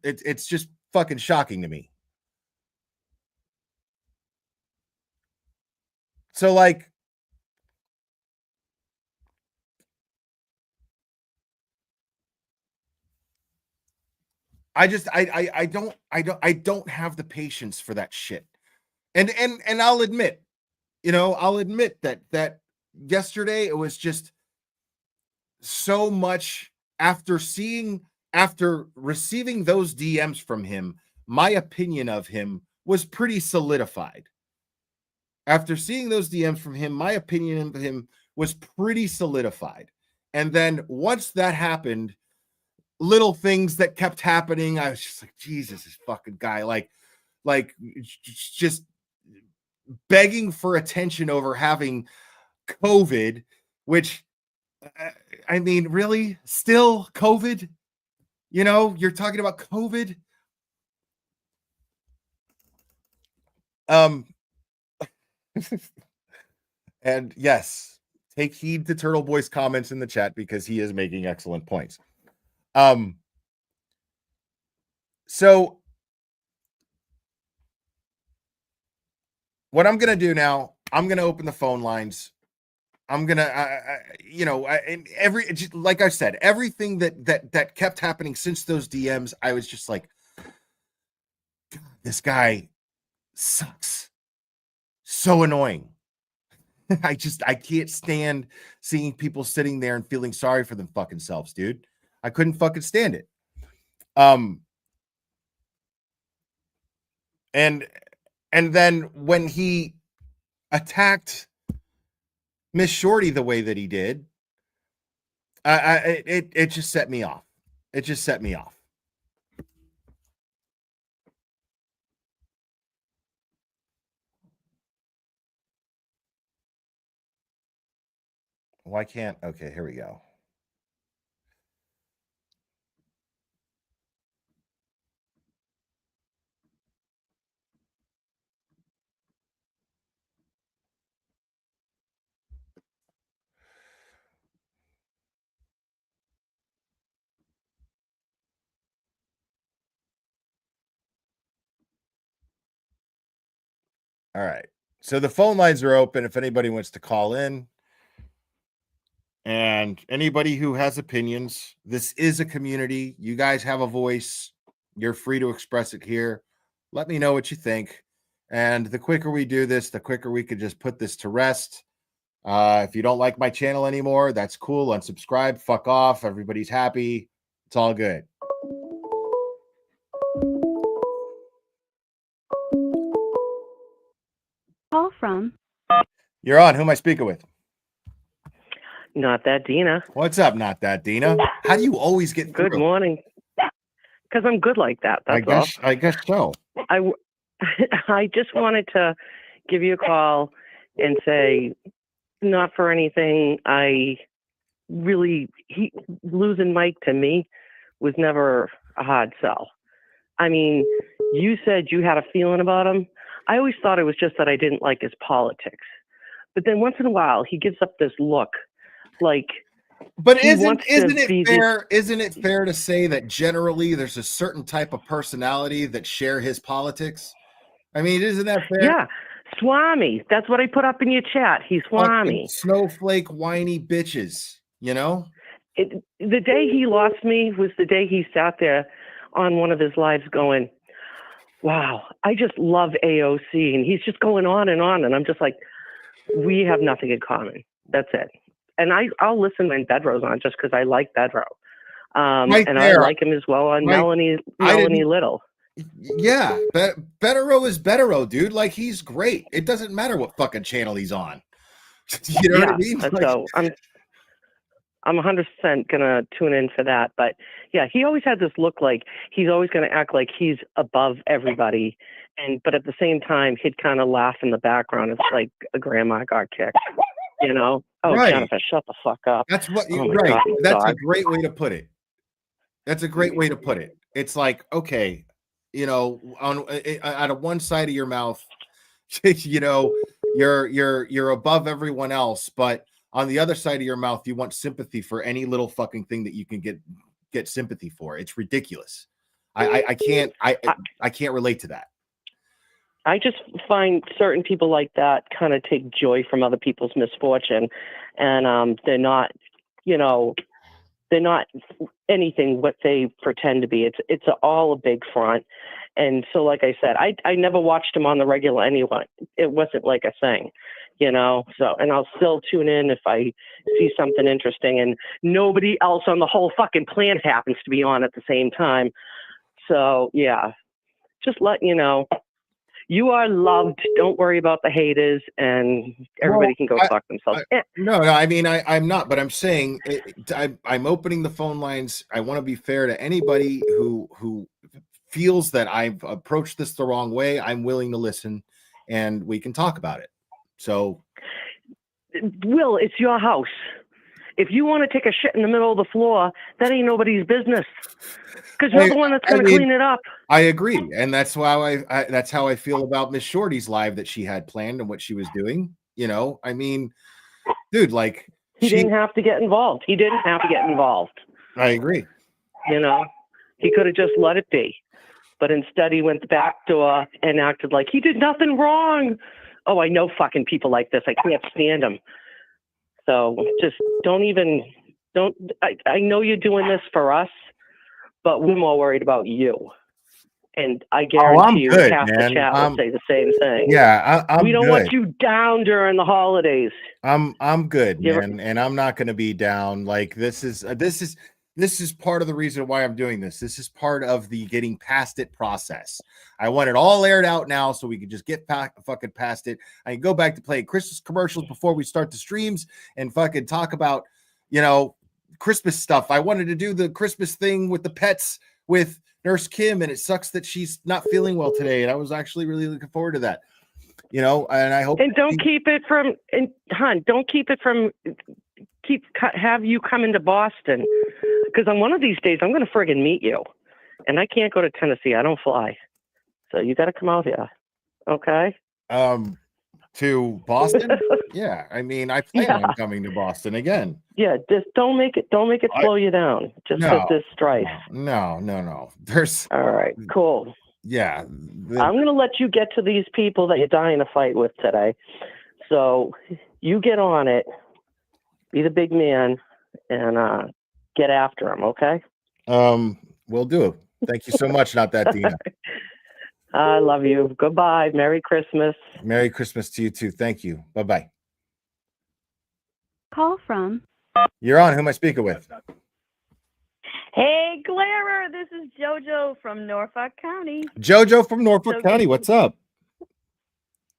It's just fucking shocking to me. So like I don't have the patience for that shit. And I'll admit, that yesterday it was just so much after receiving those DMs from him, my opinion of him was pretty solidified. After seeing those DMs from him, my opinion of him was pretty solidified. And then once that happened, little things that kept happening, I was just like, Jesus, this fucking guy, like just begging for attention over having COVID, which I mean, really, still COVID? You're talking about COVID? And yes, take heed to Turtle Boy's comments in the chat because he is making excellent points. So what I'm going to do now, I'm going to open the phone lines. I'm going to, like I said, everything that kept happening since those DMs, I was just like, God, this guy sucks. So annoying. I can't stand seeing people sitting there and feeling sorry for them fucking selves, dude. I couldn't fucking stand it. And then when he attacked Miss Shorty the way that he did, it just set me off. It just set me off. Why can't? Okay, here we go. All right. So the phone lines are open if anybody wants to call in. And anybody who has opinions, this is a community. You guys have a voice. You're free to express it here. Let me know what you think. And the quicker we do this, the quicker we could just put this to rest. If you don't like my channel anymore, that's cool. Unsubscribe, fuck off. Everybody's happy. It's all good. Call from. You're on. Who am I speaking with? Not that Dina. What's up, not that Dina? How do you always get through? Good morning. Because I'm good like that. That's I guess so. I just wanted to give you a call and say, not for anything. Losing Mike to me was never a hard sell. I mean, you said you had a feeling about him. I always thought it was just that I didn't like his politics. But then once in a while, he gives up this look like. But isn't it fair to say that generally there's a certain type of personality that share his politics? I mean, isn't that fair? Yeah, Swami. That's what I put up in your chat. He's Swami. Snowflake, whiny bitches. You know. The day he lost me was the day he sat there on one of his lives going, "Wow, I just love AOC," and he's just going on, and I'm just like, we have nothing in common. That's it. And I'll listen when Bedrow's on just because I like Bedrow. And I like him as well on Melanie Little. Yeah, Bedrow is Bedrow, dude. Like, he's great. It doesn't matter what fucking channel he's on. You know what I mean? So I'm 100% gonna tune in for that. But yeah, he always had this look like he's always gonna act like he's above everybody, but at the same time he'd kind of laugh in the background. It's like a grandma got kicked, you know. Oh, right. Jennifer, shut the fuck up. That's what. Right. God, that's a great way to put it. That's a great way to put it. It's like, okay, you know, on one side of your mouth, you know, you're above everyone else, but on the other side of your mouth, you want sympathy for any little fucking thing that you can get sympathy for. It's ridiculous. I can't relate to that. I just find certain people like that kind of take joy from other people's misfortune, and they're not anything what they pretend to be. It's all a big front. And so, like I said, I never watched him on the regular anyway. It wasn't like a thing, you know. So, and I'll still tune in if I see something interesting, and nobody else on the whole fucking planet happens to be on at the same time. So, yeah, just letting you know. You are loved. Don't worry about the haters, and everybody can go fuck themselves. No, I mean, I'm not, but I'm saying I'm opening the phone lines. I want to be fair to anybody who feels that I've approached this the wrong way. I'm willing to listen, and we can talk about it. So, Will, it's your house. If you want to take a shit in the middle of the floor, that ain't nobody's business. Because you're the one that's going to clean it up. I agree, and that's why that's how I feel about Miss Shorty's live that she had planned and what she was doing. You know, I mean, dude, like he didn't have to get involved. He didn't have to get involved. I agree. You know, he could have just let it be, but instead he went the back door and acted like he did nothing wrong. Oh, I know fucking people like this. I can't stand them. So just don't. I know you're doing this for us, but we're more worried about you. And I guarantee you good, half the chat will say the same thing. Yeah, we don't want you down during the holidays. I'm good, man, and I'm not going to be down. Like this is part of the reason why I'm doing this. This is part of the getting past it process. I want it all aired out now so we can just get fucking past it. I can go back to playing Christmas commercials before we start the streams and fucking talk about, you know, Christmas stuff. I wanted to do the Christmas thing with the pets with Nurse Kim, and it sucks that she's not feeling well today. And I was actually really looking forward to that, you know, and I hope. And don't keep it from, have you come into Boston. Because on one of these days, I'm going to friggin' meet you. And I can't go to Tennessee. I don't fly. So you got to come out here. Okay? To Boston? Yeah. I mean, I plan on coming to Boston again. Yeah. Just don't make it slow you down. Just with this strife. No. There's. All right. Cool. Yeah. I'm going to let you get to these people that you're dying to fight with today. So you get on it. Be the big man and get after him, okay? Will do. Thank you so much, Not That Dina. I love you. Goodbye. Merry Christmas. Merry Christmas to you too. Thank you. Bye-bye. Call from. You're on. Who am I speaking with? Hey, Glarer. This is JoJo from Norfolk County. JoJo from Norfolk County. What's up?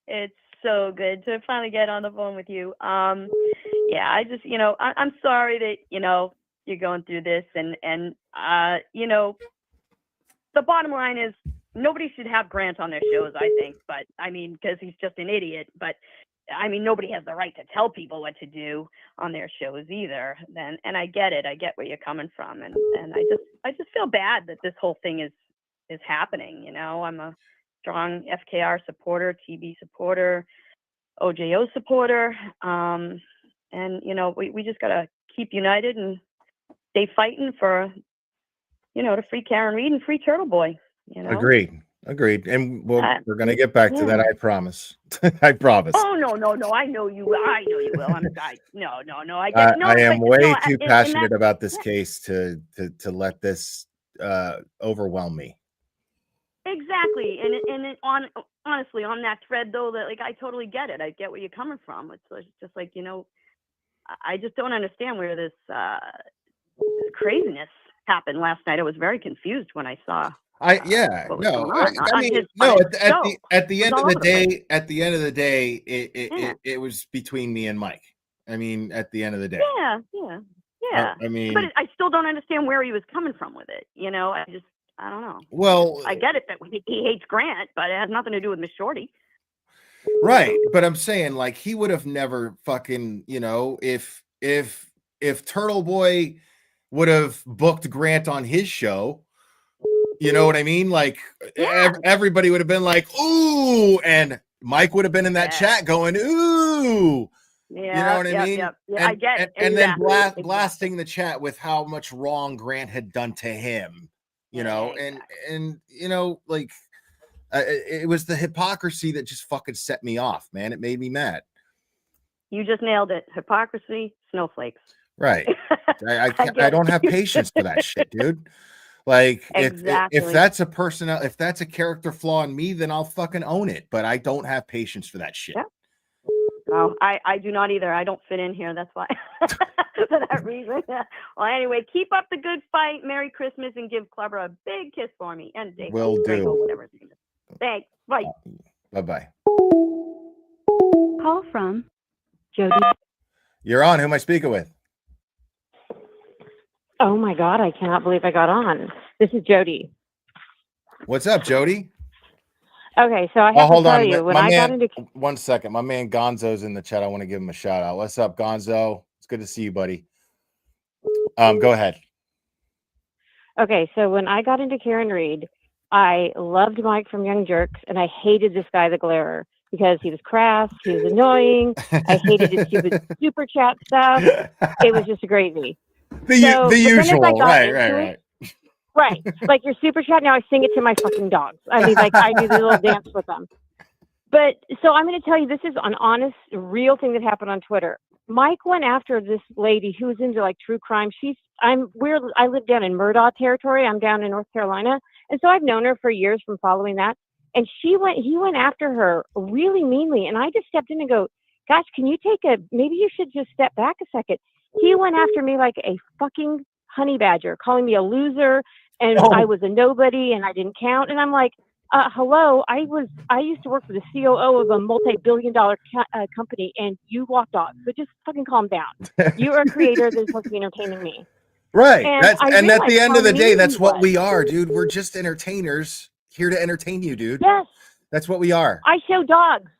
It's so good to finally get on the phone with you. Yeah, I just, I'm sorry that, you're going through this and the bottom line is nobody should have Grant on their shows, I think, but I mean, because he's just an idiot, but I mean, nobody has the right to tell people what to do on their shows either. And I get it. I get where you're coming from. And I just feel bad that this whole thing is happening. I'm a strong FKR supporter, TB supporter, OJO supporter. And we just got to keep united and stay fighting for, to free Karen Reed and free Turtle Boy. Agreed. And we're going to get back to that. I promise. I promise. Oh, no. I know you will. I am way too passionate about this case to let this overwhelm me. Exactly. And honestly, on that thread, though, that I totally get it. I get where you're coming from. It's just like, I just don't understand where this craziness happened last night. I was very confused when I saw. At the end of the day, it was between me and Mike. I mean, at the end of the day. Yeah. But I still don't understand where he was coming from with it. I don't know. Well, I get it that he hates Grant, but it has nothing to do with Miss Shorty. Right. But I'm saying, like, he would have never fucking, if Turtle Boy would have booked Grant on his show, you know what I mean? Like, everybody would have been like, ooh, and Mike would have been in that chat going, ooh. Yeah, you know what I mean? Yeah, I get it. And then blasting the chat with how much wrong Grant had done to him, and like, it was the hypocrisy that just fucking set me off, man. It made me mad. You just nailed it. Hypocrisy, snowflakes. Right. I don't have patience for that shit, dude. Like, exactly. if that's a character flaw in me, then I'll fucking own it. But I don't have patience for that shit. Yeah. No, I do not either. I don't fit in here. That's why. For that reason. Well, anyway, keep up the good fight. Merry Christmas, and give Clubber a big kiss for me. And Dave, will do. Whatever his name is. Thanks. Bye. Bye-bye. Call from Jody. You're on. Who am I speaking with? Oh my God, I cannot believe I got on. This is Jody. What's up, Jody? Okay, so I have to tell you, when I got into... 1 second. My man Gonzo's in the chat. I want to give him a shout out. What's up, Gonzo? It's good to see you, buddy. Go ahead. Okay, so when I got into Karen Reed, I loved Mike from Young Jerks, and I hated this guy, the Glarer, because he was crass, he was annoying. I hated his stupid super chat stuff. It was just a gravy. The But then as I usual, got right, into right, it, right, like your super chat, now I sing it to my fucking dogs. I mean, like I do the little dance with them. But so I'm going to tell you, this is an honest, real thing that happened on Twitter. Mike went after this lady who's into like true crime. I live down in Murdaugh territory. I'm down in North Carolina. And so I've known her for years from following that. And he went after her really meanly. And I just stepped in and go, gosh, maybe you should just step back a second. He went after me like a fucking honey badger, calling me a loser and I was a nobody and I didn't count. And I'm like, hello, I used to work for the COO of a multi-billion-dollar company, and you walk dogs. So just fucking calm down. You're a creator that's supposed to be entertaining me. Right. And At the end of the day, that's what we are, dude. We're just entertainers here to entertain you, dude. Yes. That's what we are. I show dogs.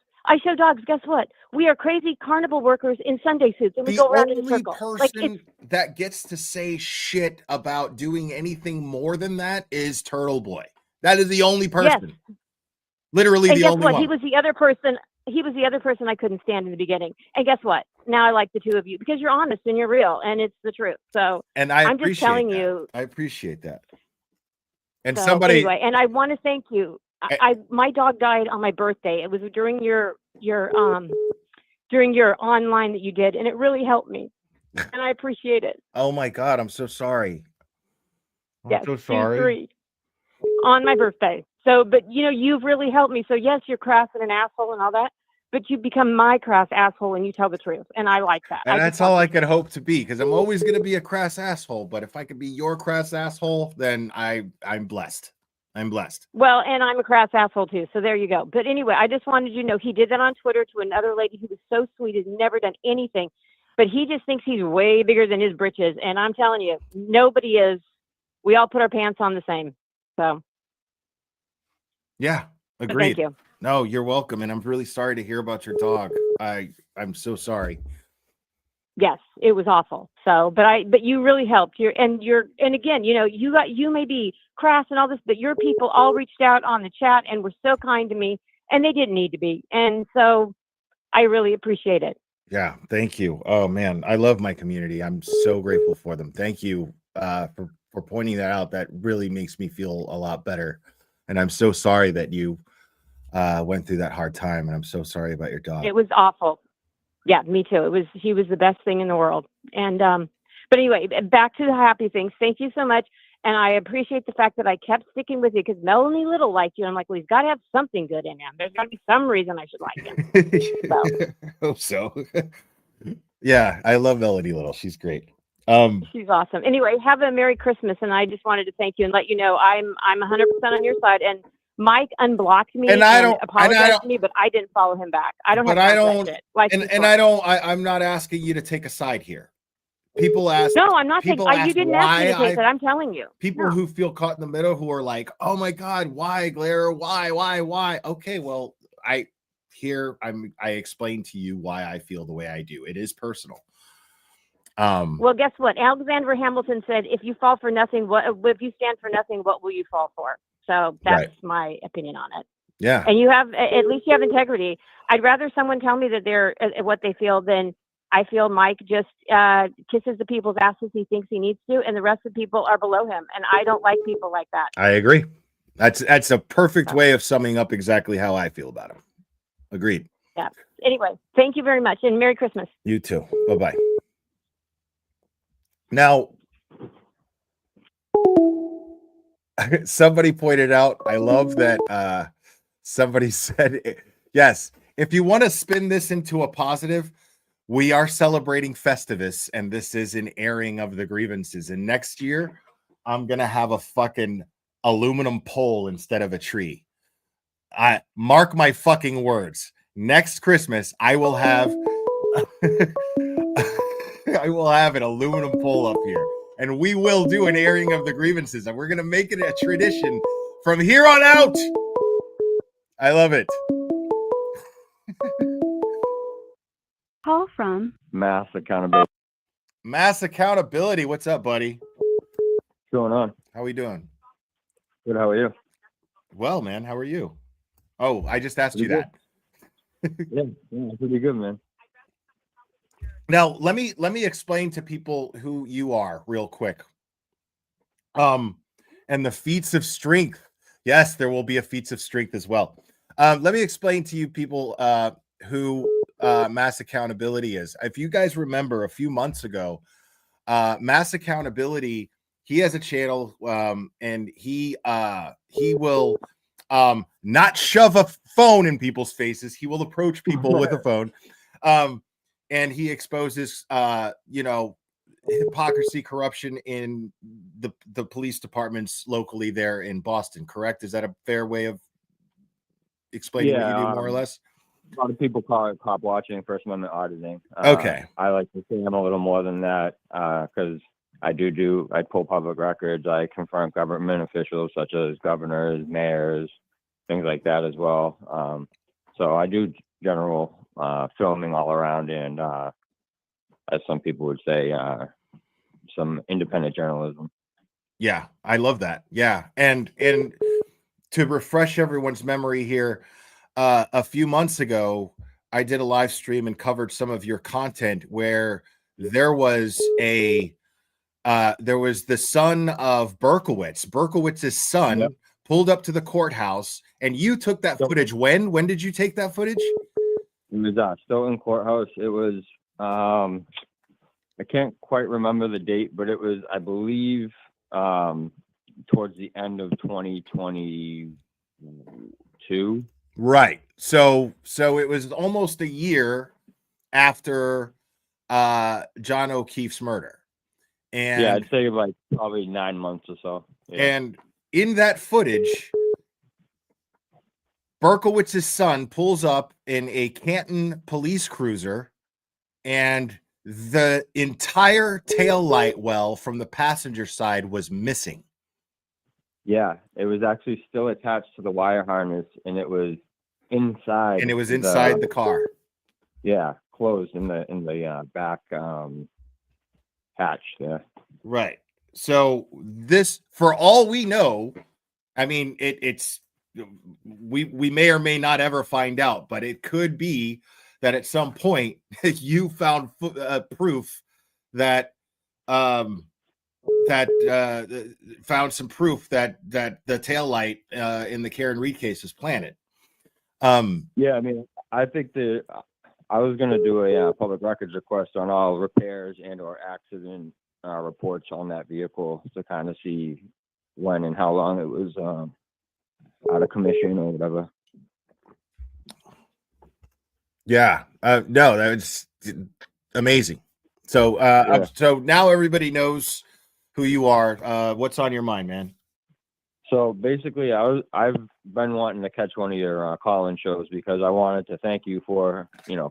Guess what? We are crazy carnival workers in Sunday suits, and we go around in a circle. The only person that gets to say shit about doing anything more than that is Turtle Boy. That is the only person. Yes. Literally the only one. He was the other person. He was the other person I couldn't stand in the beginning. And guess what? Now I like the two of you because you're honest and you're real and it's the truth. So I'm just telling you. I appreciate that. And so anyway, and I want to thank you. My dog died on my birthday. It was during your online that you did, and it really helped me. And I appreciate it. Oh my God, I'm so sorry. I'm so sorry. On my birthday. So, but you've really helped me. So yes, you're crass and an asshole and all that, but you become my crass asshole and you tell the truth. And I like that. And that's all I could hope to be, because I'm always going to be a crass asshole. But if I could be your crass asshole, then I'm blessed. I'm blessed. Well, and I'm a crass asshole too. So there you go. But anyway, I just wanted you to know he did that on Twitter to another lady who was so sweet, has never done anything, but he just thinks he's way bigger than his britches. And I'm telling you, nobody is. We all put our pants on the same. So. Yeah, agreed. Thank you. No, you're welcome. And I'm really sorry to hear about your dog. I'm so sorry. Yes, it was awful. So, but you really helped. And again, you may be crass and all this, but your people all reached out on the chat and were so kind to me, and they didn't need to be. And so I really appreciate it. Yeah, thank you. Oh man, I love my community. I'm so grateful for them. Thank you for pointing that out. That really makes me feel a lot better. And I'm so sorry that you went through that hard time. And I'm so sorry about your dog. It was awful. Yeah, me too. He was the best thing in the world. And, but anyway, back to the happy things. Thank you so much. And I appreciate the fact that I kept sticking with you because Melanie Little liked you. I'm like, well, he's got to have something good in him. There's got to be some reason I should like him. So. I hope so. Yeah, I love Melanie Little. She's great. She's awesome. Anyway, have a Merry Christmas, and I just wanted to thank you and let you know I'm 100% on your side. And Mike unblocked me and apologized to me, but I didn't follow him back. I don't have it. I'm not asking you to take a side here. People ask. No, I'm not taking. You didn't ask me to take it. I'm telling you. People who feel caught in the middle, who are like, "Oh my God, why, Glare? Why?" Okay, well, I explained to you why I feel the way I do. It is personal. Well, guess what? Alexander Hamilton said, if you fall for nothing, if you stand for nothing, what will you fall for? So that's my opinion on it. Yeah. And at least you have integrity. I'd rather someone tell me that they're what they feel than I feel Mike just kisses the people's asses he thinks he needs to, and the rest of the people are below him. And I don't like people like that. I agree. That's a perfect way of summing up exactly how I feel about him. Agreed. Yeah. Anyway, thank you very much, and Merry Christmas. You too. Bye-bye. Now, somebody pointed out, I love that somebody said, yes, if you want to spin this into a positive, we are celebrating Festivus, and this is an airing of the grievances. And next year, I'm going to have a fucking aluminum pole instead of a tree. Mark my fucking words. Next Christmas, I will have... I will have an aluminum pole up here, and we will do an airing of the grievances, and we're going to make it a tradition from here on out. I love it. Call from Mass accountability. Mass accountability. What's up, buddy? What's going on? How we doing? Good. How are you? Well, man, how are you? Oh, I just asked Pretty you good. that. Yeah, pretty good, man. Now, let me explain to people who you are real quick. And the feats of strength. Yes, there will be a feats of strength as well. Let me explain to you people who Mass Accountability is. If you guys remember a few months ago, Mass Accountability, he has a channel and he will not shove a phone in people's faces. He will approach people with a phone. And he exposes hypocrisy, corruption in the police departments locally there in Boston. Correct? Is that a fair way of explaining what you do, more or less? A lot of people call it cop watching, First Amendment auditing. Okay. I like to say I'm a little more than that because I pull public records. I confront government officials such as governors, mayors, things like that as well. So I do general filming all around, and as some people would say, some independent journalism. Yeah, I love that. Yeah, and to refresh everyone's memory here, a few months ago, I did a live stream and covered some of your content where there was the son of Berkowitz's son. Yep. Pulled up to the courthouse, and you took that footage. When did you take that footage? It was Stoughton Courthouse. It was I can't quite remember the date, but it was, I believe, towards the end of 2022. Right. So it was almost a year after John O'Keefe's murder. And yeah, I'd say like probably 9 months or so. Yeah. And in that footage, Berkowitz's son pulls up in a Canton police cruiser, and the entire tail light well from the passenger side was missing. Yeah, it was actually still attached to the wire harness, and it was inside. And it was inside the car. Yeah, closed in the back hatch there. Right. So this, for all we know, I mean, we may or may not ever find out, but it could be that at some point you found proof that found some proof that the taillight in the Karen Reed case is planted. Yeah, I mean, I think I was going to do a public records request on all repairs and or accident reports on that vehicle to kind of see when and how long it was out of commission or whatever. Yeah, no, that was amazing. So, so now everybody knows who you are. What's on your mind, man? So basically, I've been wanting to catch one of your call-in shows because I wanted to thank you for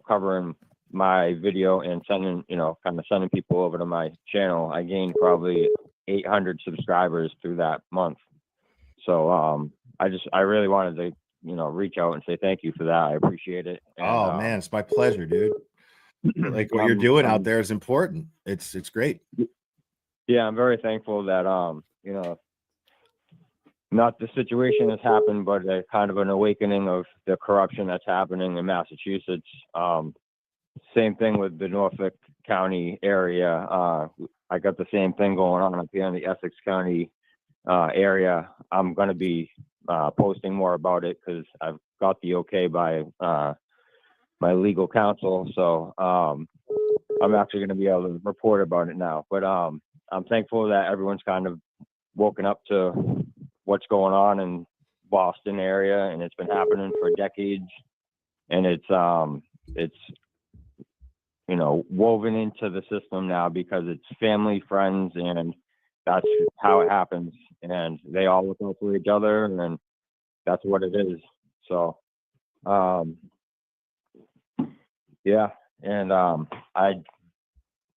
covering my video and sending sending people over to my channel. I gained probably 800 subscribers through that month. So I really wanted to reach out and say thank you for that. I appreciate it. And, man, it's my pleasure, dude. Like what you're doing out there is important. It's great. Yeah, I'm very thankful that not the situation has happened, but a kind of an awakening of the corruption that's happening in Massachusetts. Same thing with the Norfolk County area. I got the same thing going on up here in the Essex County area. I'm going to be posting more about it because I've got the okay by my legal counsel. So I'm actually going to be able to report about it now. But I'm thankful that everyone's kind of woken up to what's going on in Boston area, and it's been happening for decades. And it's woven into the system now because it's family, friends, and that's how it happens. And they all look out for each other, and that's what it is. So, yeah. And I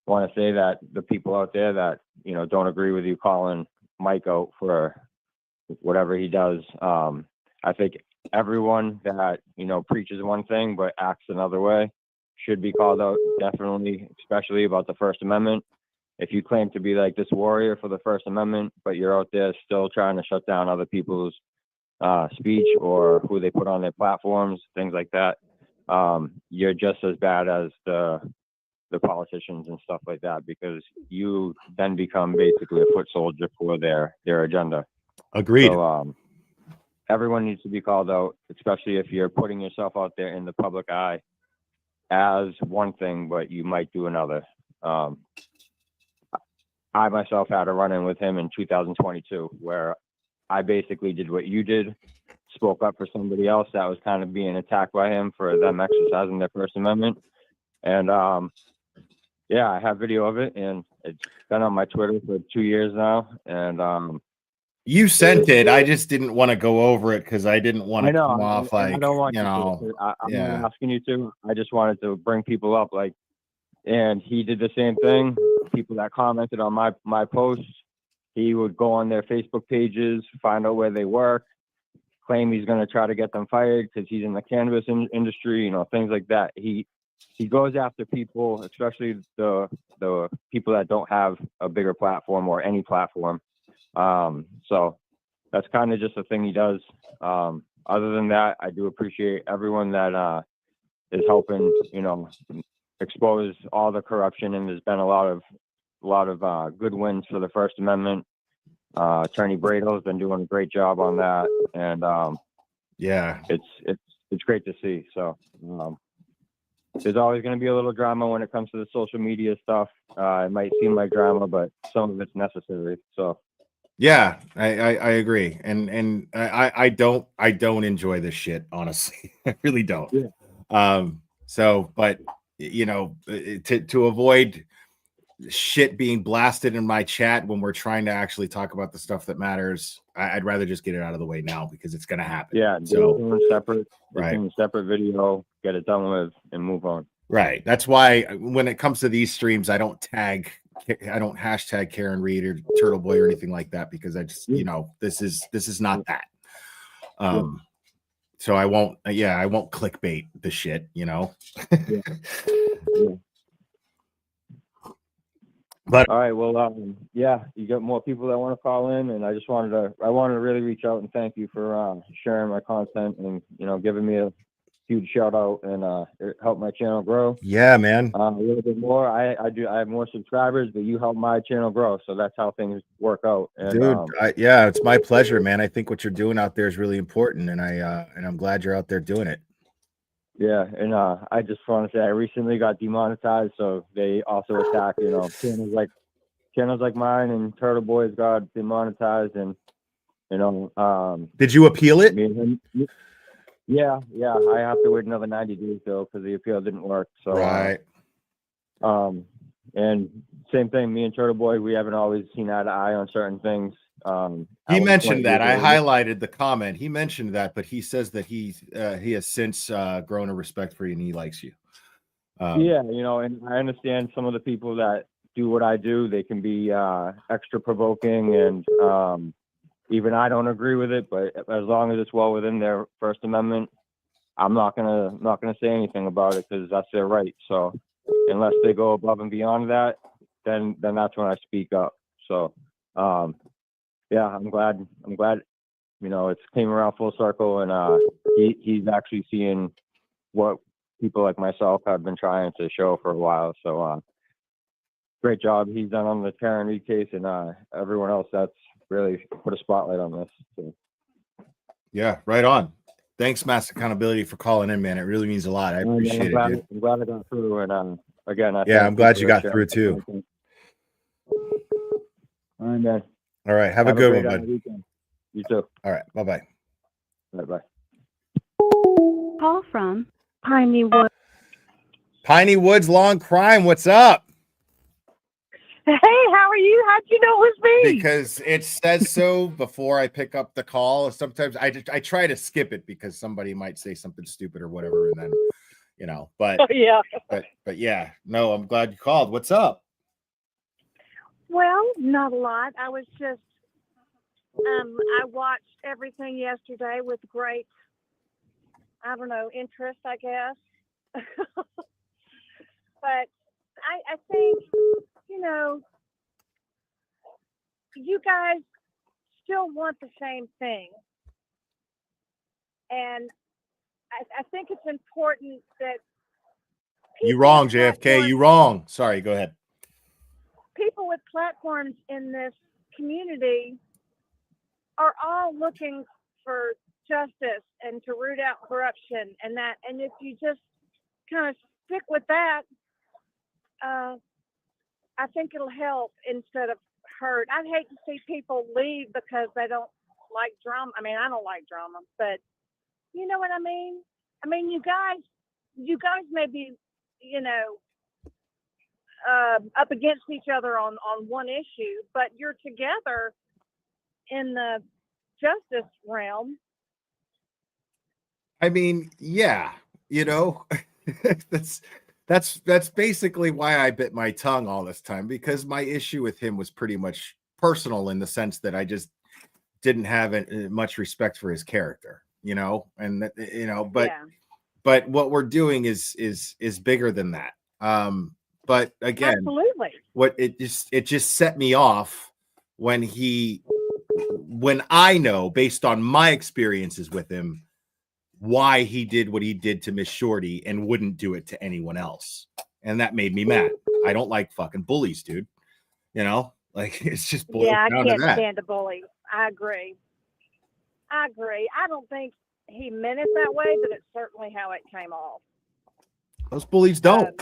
want to say that the people out there that, don't agree with you calling Mike out for whatever he does, I think everyone that, preaches one thing but acts another way should be called out, definitely, especially about the First Amendment. if you claim to be like this warrior for the First Amendment, but you're out there still trying to shut down other people's speech or who they put on their platforms, things like that, you're just as bad as the politicians and stuff like that, because you then become basically a foot soldier for their agenda. Agreed. So everyone needs to be called out, especially if you're putting yourself out there in the public eye as one thing, but you might do another. I myself had a run-in with him in 2022 where I basically did what you did, spoke up for somebody else that was kind of being attacked by him for them exercising their First Amendment. And yeah, I have video of it, and it's been on my Twitter for 2 years now. And you sent it. I just didn't want to go over it because I didn't want to come off and like, I don't want you know, I'm not asking you to. I just wanted to bring people up, like, and he did the same thing. People that commented on my posts, he would go on their Facebook pages, find out where they work, claim he's going to try to get them fired because he's in the cannabis industry, you know, things like that. He goes after people, especially the people that don't have a bigger platform or any platform. So that's kind of just a thing he does. Other than that, I do appreciate everyone that is helping, you know, expose all the corruption, and there's been a lot of good wins for the First Amendment. Attorney Brado's been doing a great job on that, and yeah, it's great to see. So there's always going to be a little drama when it comes to the social media stuff. It might seem like drama, but some of it's necessary. So yeah, I agree, and I don't enjoy this shit, honestly. I really don't. Yeah. So, but you know, to avoid shit being blasted in my chat when we're trying to actually talk about the stuff that matters, I'd rather just get it out of the way now because it's going to happen. Yeah. So separate, right. Separate video, get it done with, and move on. Right. That's why when it comes to these streams, I don't hashtag Karen Reed or Turtle Boy or anything like that, because I just, you know, this is not that. So I won't clickbait the shit, you know. Yeah. But all right, well, yeah, you got more people that want to call in, and I wanted to really reach out and thank you for sharing my content and, you know, giving me a huge shout out, and it helped my channel grow. Yeah, man. A little bit more. I have more subscribers, but you help my channel grow, so that's how things work out. And, dude, yeah, it's my pleasure, man. I think what you're doing out there is really important, and I'm glad you're out there doing it. Yeah, and I just want to say I recently got demonetized, so they also attack, you know, channels like mine, and Turtle Boy's got demonetized, and, you know, did you appeal it? Yeah, I have to wait another 90 days though because the appeal didn't work. So right. And same thing, me and Turtle Boy, we haven't always seen eye to eye on certain things. He mentioned that. I highlighted the comment. He mentioned that, but he says that he has since grown a respect for you and he likes you. Yeah, you know, and I understand some of the people that do what I do, they can be extra provoking, and even I don't agree with it, but as long as it's well within their First Amendment, I'm not gonna say anything about it because that's their right. So unless they go above and beyond that, then that's when I speak up. So yeah, I'm glad, you know, it's came around full circle, and he's actually seeing what people like myself have been trying to show for a while. So great job he's done on the Karen Reed case, and everyone else that's really put a spotlight on this. So. Yeah, right on. Thanks, Mass Accountability, for calling in, man. It really means a lot. I appreciate it, dude. I'm glad I got through, and again, I'm glad you got through too. All right, man. All right, have a good one, bud. Weekend. You too. All right, bye-bye. Bye-bye. Call from Piney Woods. Piney Woods Long Crime, what's up? Hey, how are you? How'd you know it was me? Because it says so before I pick up the call. Sometimes I try to skip it because somebody might say something stupid or whatever, and then, you know, but yeah. But yeah, no, I'm glad you called. What's up? Well, not a lot. I was just I watched everything yesterday with great, I don't know, interest, I guess. But I think, you know, you guys still want the same thing. And I think it's important that You people wrong, with JFK. platforms- You wrong. Sorry, go ahead. People with platforms in this community are all looking for justice and to root out corruption and that. And if you just kind of stick with that, I think it'll help instead of hurt. I'd hate to see people leave because they don't like drama. I mean, I don't like drama, but you know what I mean? I mean, you guys may be, up against each other on one issue, but you're together in the justice realm. I mean, yeah, that's basically why I bit my tongue all this time, because my issue with him was pretty much personal in the sense that I just didn't have much respect for his character, but what we're doing is bigger than that. But again, Absolutely. what it just set me off when I know, based on my experiences with him, why he did what he did to Miss Shorty and wouldn't do it to anyone else. And that made me mad. I don't like fucking bullies, dude. It's just boiled I down to can't that. stand a bully. I agree. I don't think he meant it that way, but it's certainly how it came off. Those bullies don't.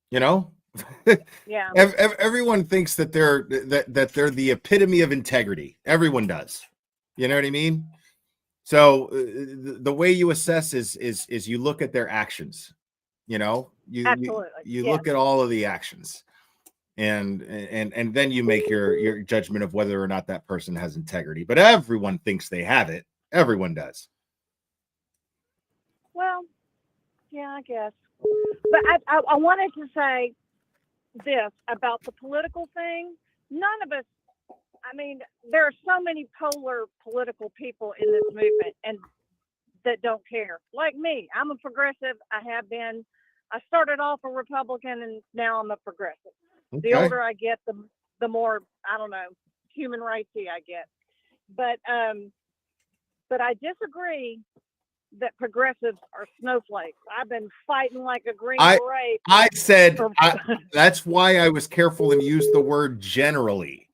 Yeah. Everyone thinks that they're the epitome of integrity. Everyone does. You know what I mean? So the way you assess is you look at their actions. Absolutely. You look at all of the actions, and then you make your judgment of whether or not that person has integrity. But everyone thinks they have it. Everyone does. Well, yeah, I guess. But I wanted to say this about the political thing. None of us, I mean, there are so many polar political people in this movement and that don't care. Like me, I'm a progressive. I have been. I started off a Republican and now I'm a progressive. Okay. The older I get, the more, I don't know, human rightsy I get. But I disagree that progressives are snowflakes. I've been fighting like a green beret. I said that's why I was careful and used the word generally.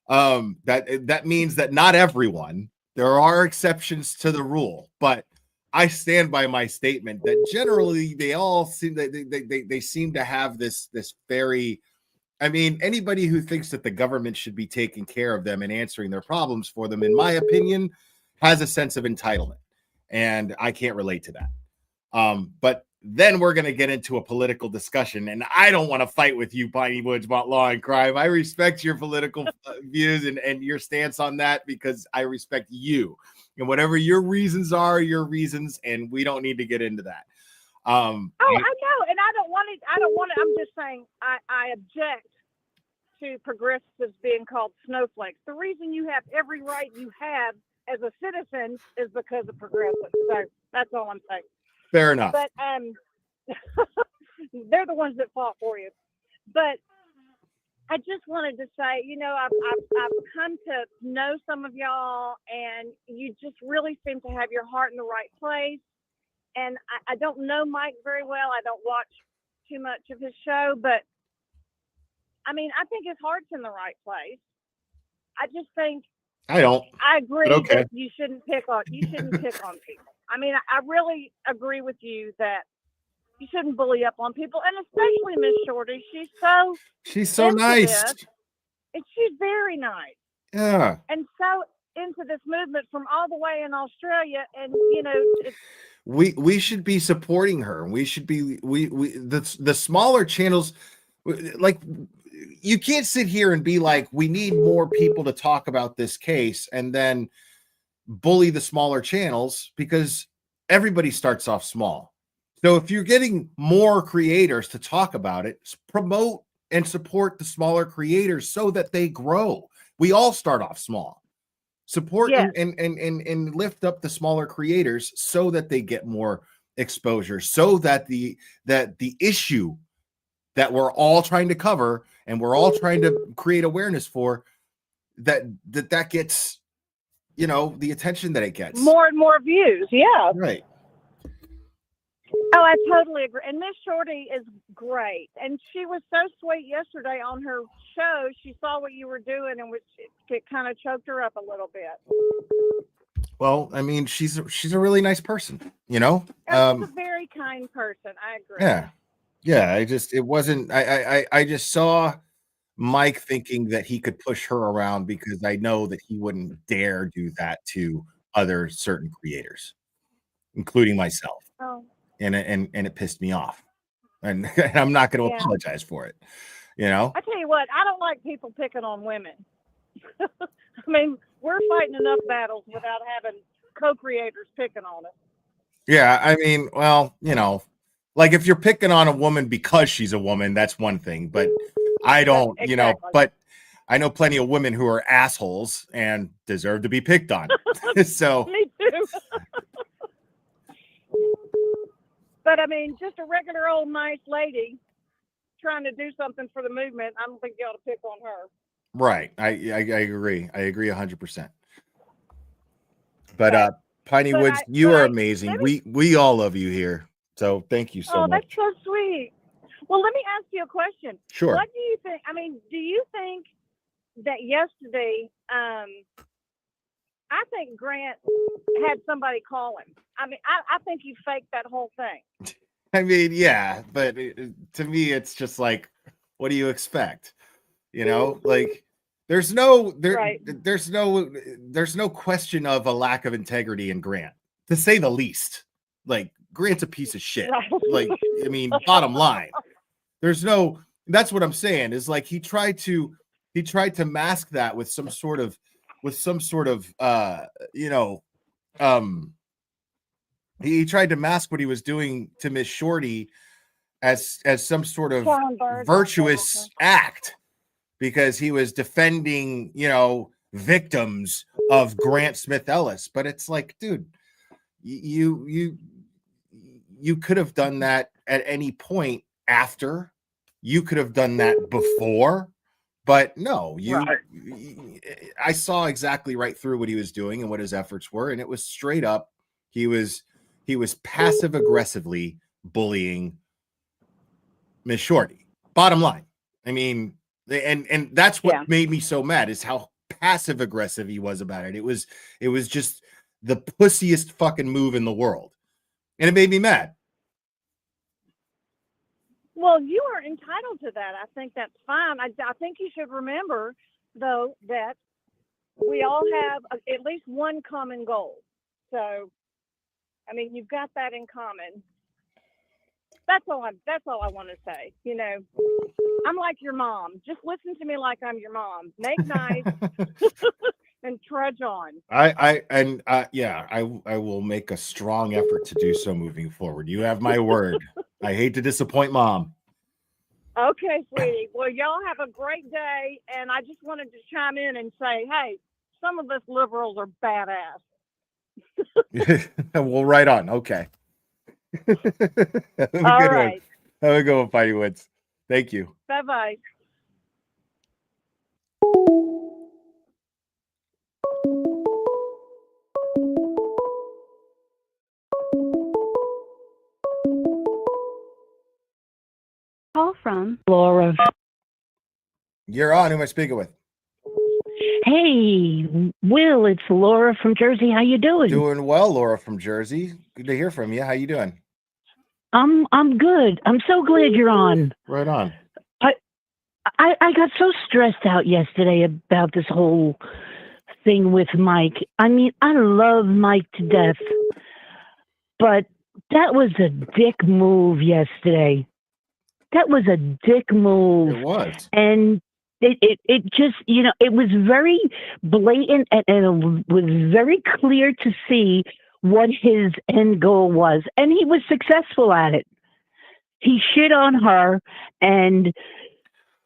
That means that not everyone. There are exceptions to the rule, but I stand by my statement that generally they all seem they seem to have this very. I mean, anybody who thinks that the government should be taking care of them and answering their problems for them, in my opinion, has a sense of entitlement. And I can't relate to that. But then we're going to get into a political discussion, and I don't want to fight with you, Piney Woods, about law and crime. I respect your political views and your stance on that, because I respect you and whatever your reasons are, your reasons, and we don't need to get into that. I know, and I don't want it. I'm just saying I object to progressives being called snowflakes. The reason you have every right you have as a citizen is because of progressives. So that's all I'm saying. Fair enough. But they're the ones that fought for you. But I just wanted to say, I've come to know some of y'all, and you just really seem to have your heart in the right place. And I don't know Mike very well. I don't watch too much of his show, but I mean, I think his heart's in the right place. I just think I agree that you shouldn't pick on people. I mean, I really agree with you that you shouldn't bully up on people, and especially Miss Shorty. She's so nice. And she's very nice. Yeah. And so into this movement from all the way in Australia, and we should be supporting her. We should be the smaller channels, like, you can't sit here and be like, we need more people to talk about this case and then bully the smaller channels, because everybody starts off small. So if you're getting more creators to talk about it, promote and support the smaller creators so that they grow. We all start off small. Support and lift up the smaller creators so that they get more exposure, so that the issue that we're all trying to cover and we're all trying to create awareness for that gets, you know, the attention that it gets. More and more views. Yeah. Right. Oh, I totally agree. And Miss Shorty is great. And she was so sweet yesterday on her show. She saw what you were doing, and it kind of choked her up a little bit. Well, I mean, she's a really nice person, you know. She's a very kind person. I agree. Yeah. I just saw Mike thinking that he could push her around, because I know that he wouldn't dare do that to other certain creators, including myself. Oh. And it pissed me off, and I'm not going to apologize for it. You know, I tell you what, I don't like people picking on women. I mean, we're fighting enough battles without having co-creators picking on us. Yeah, I mean, well, you know, like if you're picking on a woman because she's a woman, that's one thing. But I don't, Exactly. you know, but I know plenty of women who are assholes and deserve to be picked on. So Me too. But I mean, just a regular old nice lady trying to do something for the movement, I don't think you ought to pick on her. right. I agree. I agree 100%. But Piney Woods, you are amazing. We all love you here. So thank you so much. Oh, that's so sweet. Well, let me ask you a question. Sure. What do you think? I mean, do you think that yesterday, I think Grant had somebody call him. I mean, I think he faked that whole thing. I mean, yeah, but to me, it's just like, what do you expect? You know, like there's no question of a lack of integrity in Grant, to say the least. Like Grant's a piece of shit. Right. Like, I mean, bottom line, that's what I'm saying, is like he tried to mask that with some sort of he tried to mask what he was doing to Miss Shorty as some sort of virtuous act, because he was defending, you know, victims of Grant Smith Ellis. But it's like, dude, you could have done that at any point after. You could have done that before. But no, I saw exactly right through what he was doing and what his efforts were, and it was straight up. He was passive aggressively bullying Miss Shorty. Bottom line, I mean, and that's what made me so mad, is how passive aggressive he was about it. It was just the pussiest fucking move in the world, and it made me mad. Well, you are entitled to that. I think that's fine. I think you should remember, though, that we all have at least one common goal. So, I mean, you've got that in common. That's all I want to say. You know, I'm like your mom. Just listen to me like I'm your mom. Make nice and trudge on. I will make a strong effort to do so moving forward. You have my word. I hate to disappoint Mom. Okay, sweetie. Well, y'all have a great day, and I just wanted to chime in and say, hey, some of us liberals are badass. Well, right on. Okay. Have a good one. Have a good one, Fighty Woods. Thank you. Bye-bye. Call from Laura. You're on. Who am I speaking with? Hey, Will, it's Laura from Jersey. How you doing? Doing well, Laura from Jersey. Good to hear from you. How you doing? I'm good. I'm so glad you're on. Right on. I got so stressed out yesterday about this whole thing with Mike. I mean, I love Mike to death, but that was a dick move yesterday. That was a dick move. It was. And it just, you know, it was very blatant, and it was very clear to see what his end goal was. And he was successful at it. He shit on her, and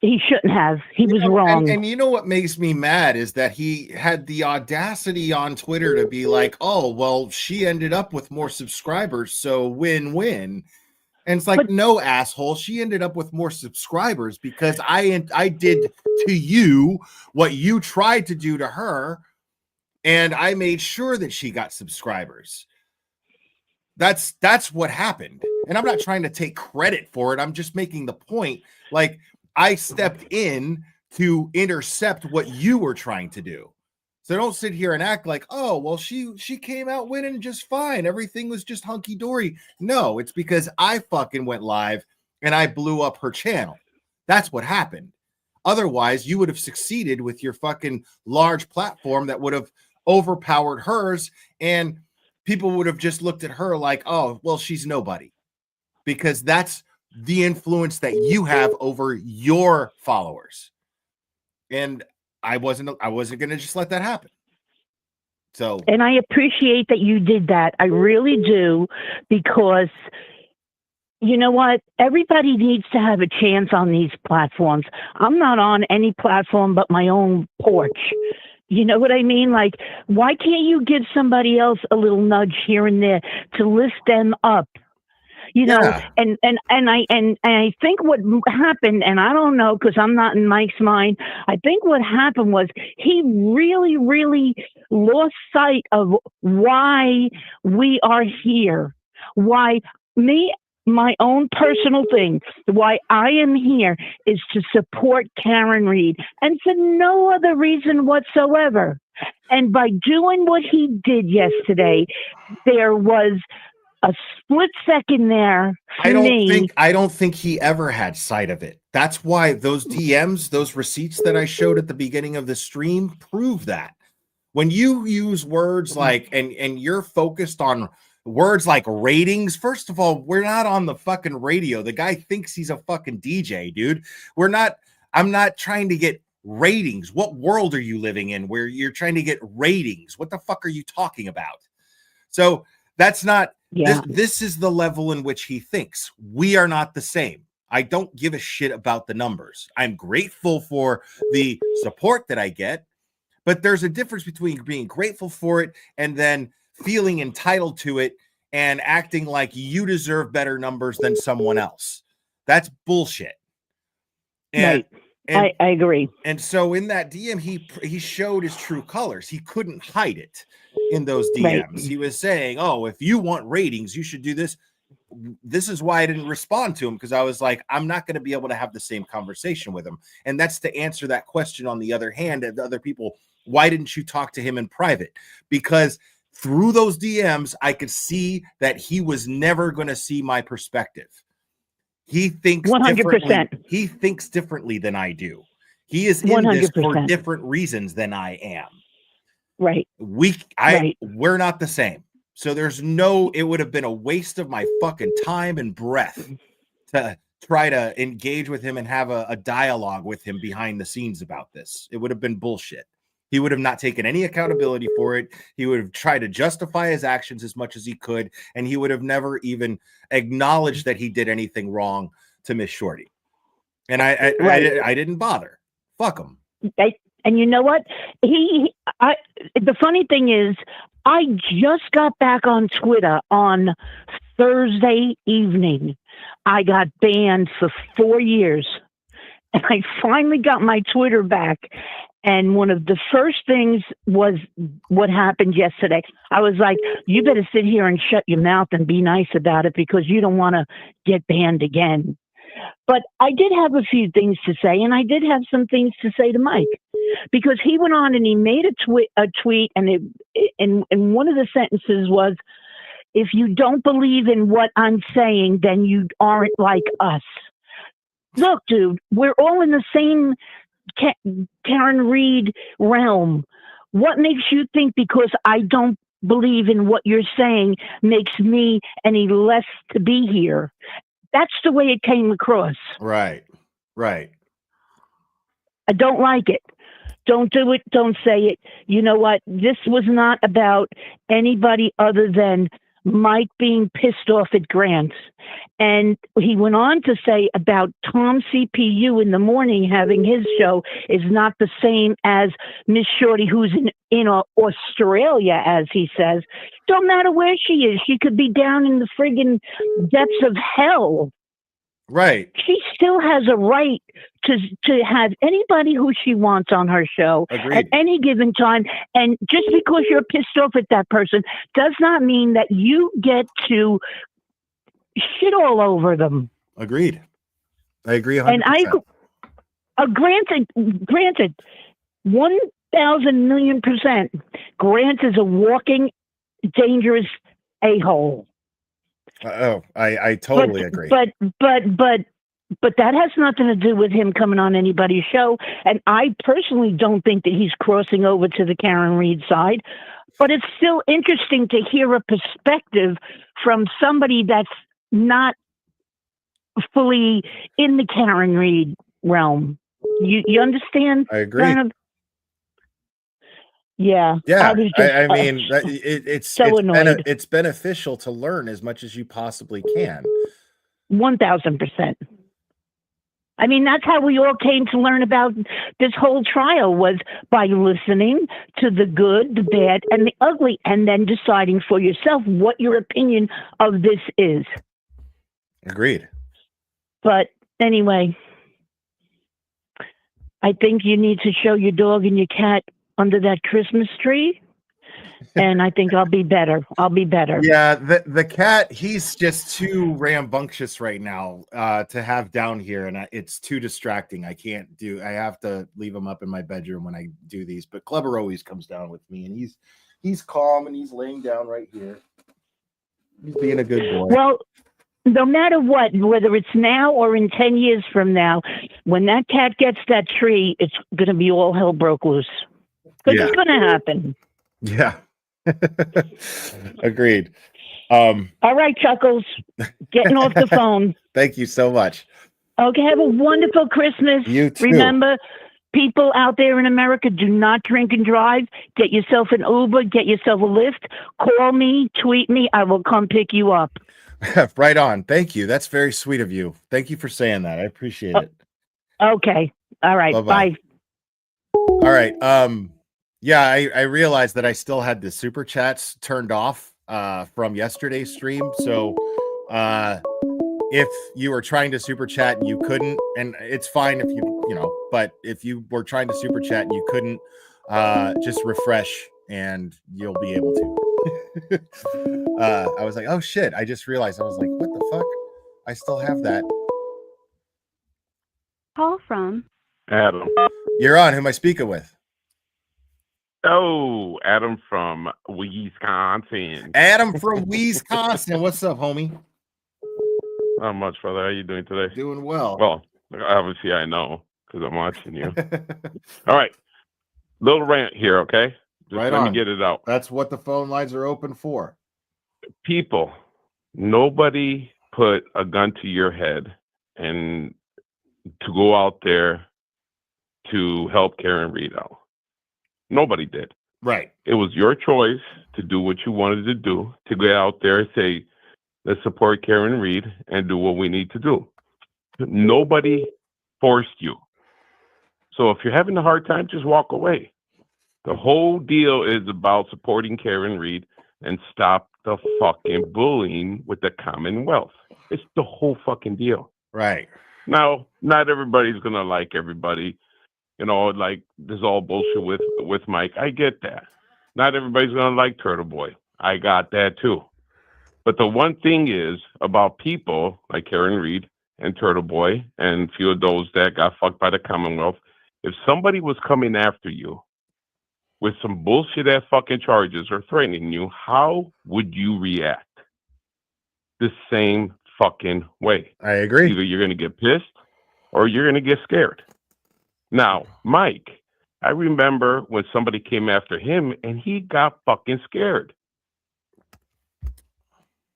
he shouldn't have. He was wrong. And you know what makes me mad is that he had the audacity on Twitter to be like, oh, well, she ended up with more subscribers, so win-win. And it's like, no, asshole. She ended up with more subscribers because I did to you what you tried to do to her, and I made sure that she got subscribers. That's what happened. And I'm not trying to take credit for it. I'm just making the point. Like, I stepped in to intercept what you were trying to do. So don't sit here and act like, oh, well, she came out winning just fine. Everything was just hunky-dory. No, it's because I fucking went live and I blew up her channel. That's what happened. Otherwise, you would have succeeded with your fucking large platform that would have overpowered hers, and people would have just looked at her like, oh, well, she's nobody. Because that's the influence that you have over your followers. And I wasn't going to just let that happen. So, and I appreciate that you did that. I really do, because you know what? Everybody needs to have a chance on these platforms. I'm not on any platform but my own porch. You know what I mean? Like, why can't you give somebody else a little nudge here and there to lift them up? You know, and I think what happened, and I don't know because I'm not in Mike's mind, I think what happened was he really, really lost sight of why we are here. Why my own personal thing, why I am here is to support Karen Reed, and for no other reason whatsoever. And by doing what he did yesterday, there was a split second there. I don't think he ever had sight of it. That's why those DMs, those receipts that I showed at the beginning of the stream prove that. When you use words like, and you're focused on words like ratings, first of all, we're not on the fucking radio. The guy thinks he's a fucking DJ, dude. I'm not trying to get ratings. What world are you living in where you're trying to get ratings? What the fuck are you talking about? So that's not, this is the level in which he thinks. We are not the same. I don't give a shit about the numbers. I'm grateful for the support that I get, but there's a difference between being grateful for it and then feeling entitled to it and acting like you deserve better numbers than someone else. That's bullshit. And, right. I agree. And so in that DM, he showed his true colors. He couldn't hide it in those DMs. Right. He was saying, oh, if you want ratings, you should do this. This is why I didn't respond to him, because I was like, I'm not going to be able to have the same conversation with him. And that's to answer that question on the other hand of the other people. Why didn't you talk to him in private? Because through those DMs, I could see that he was never going to see my perspective. He thinks 100%. He thinks differently than I do. He is in 100%. This for different reasons than I am. Right. We're not the same. So it would have been a waste of my fucking time and breath to try to engage with him and have a dialogue with him behind the scenes about this. It would have been bullshit. He would have not taken any accountability for it. He would have tried to justify his actions as much as he could, and he would have never even acknowledged that he did anything wrong to Miss Shorty. And I didn't bother. Fuck him. And you know what? The funny thing is, I just got back on Twitter on Thursday evening. I got banned for 4 years, and I finally got my Twitter back. And one of the first things was what happened yesterday. I was like, you better sit here and shut your mouth and be nice about it, because you don't want to get banned again. But I did have a few things to say, and I did have some things to say to Mike, because he went on and he made a tweet, and one of the sentences was, if you don't believe in what I'm saying, then you aren't like us. Look, dude, we're all in the same Karen Reed realm. What makes you think because I don't believe in what you're saying makes me any less to be here? That's the way it came across. Right. I don't like it. Don't do it. Don't say it. You know what? This was not about anybody other than Mike being pissed off at Grant. And he went on to say about Tom CPU in the morning having his show is not the same as Miss Shorty, who's in Australia, as he says. Don't matter where she is. She could be down in the friggin' depths of hell. Right. She still has a right to have anybody who she wants on her show Agreed. at any given time. And just because you're pissed off at that person does not mean that you get to shit all over them. Agreed. I agree 100%. And granted, 1,000 million %, Grant is a walking dangerous a-hole. I totally agree. But that has nothing to do with him coming on anybody's show. And I personally don't think that he's crossing over to the Karen Reed side. But it's still interesting to hear a perspective from somebody that's not fully in the Karen Reed realm. You understand? I agree. Kind of? Yeah. Yeah, I mean, it's so annoyed. It's beneficial to learn as much as you possibly can. 1,000%. I mean, that's how we all came to learn about this whole trial, was by listening to the good, the bad, and the ugly, and then deciding for yourself what your opinion of this is. Agreed. But anyway, I think you need to show your dog and your cat under that Christmas tree, and I think I'll be better. Yeah, the cat, he's just too rambunctious right now to have down here, and it's too distracting. I have to leave him up in my bedroom when I do these. But Clubber always comes down with me, and he's calm, and he's laying down right here. He's being a good boy. Well, no matter what, whether it's now or in 10 years from now, when that cat gets that tree, it's going to be all hell broke loose. Because it's going to happen. Yeah. Agreed. All right, Chuckles. Getting off the phone. Thank you so much. Okay, have a wonderful Christmas. You too. Remember, people out there in America, do not drink and drive. Get yourself an Uber. Get yourself a Lyft. Call me. Tweet me. I will come pick you up. Right on. Thank you. That's very sweet of you. Thank you for saying that. I appreciate it. Okay. All right. Bye-bye. Bye. All right. Yeah, I realized that I still had the super chats turned off from yesterday's stream. So if you were trying to super chat and you couldn't, and it's fine if but if you were trying to super chat and you couldn't, just refresh and you'll be able to. I was like, oh shit, I just realized. I was like, what the fuck? I still have that. Call from Adam. You're on. Who am I speaking with? Oh, Adam from Wisconsin. Adam from Wisconsin. What's up, homie? Not much, brother. How you doing today? Doing well. Well, obviously I know because I'm watching you. All right. Little rant here, okay? Just right let on. me get it out. That's what the phone lines are open for. People, nobody put a gun to your head and to go out there to help Karen Reed out. Nobody did. Right. It was your choice to do what you wanted to do, to go out there and say, let's support Karen Reed and do what we need to do. Nobody forced you. So if you're having a hard time, just walk away. The whole deal is about supporting Karen Reed and stop the fucking bullying with the Commonwealth. It's the whole fucking deal. Right. Now, not everybody's going to like everybody. Like this all bullshit with Mike. I get that. Not everybody's going to like Turtle Boy. I got that too. But the one thing is about people like Karen Reed and Turtle Boy and a few of those that got fucked by the Commonwealth, if somebody was coming after you with some bullshit ass fucking charges or threatening you, how would you react? The same fucking way. I agree. Either you're going to get pissed or you're going to get scared. Now, Mike, I remember when somebody came after him and he got fucking scared.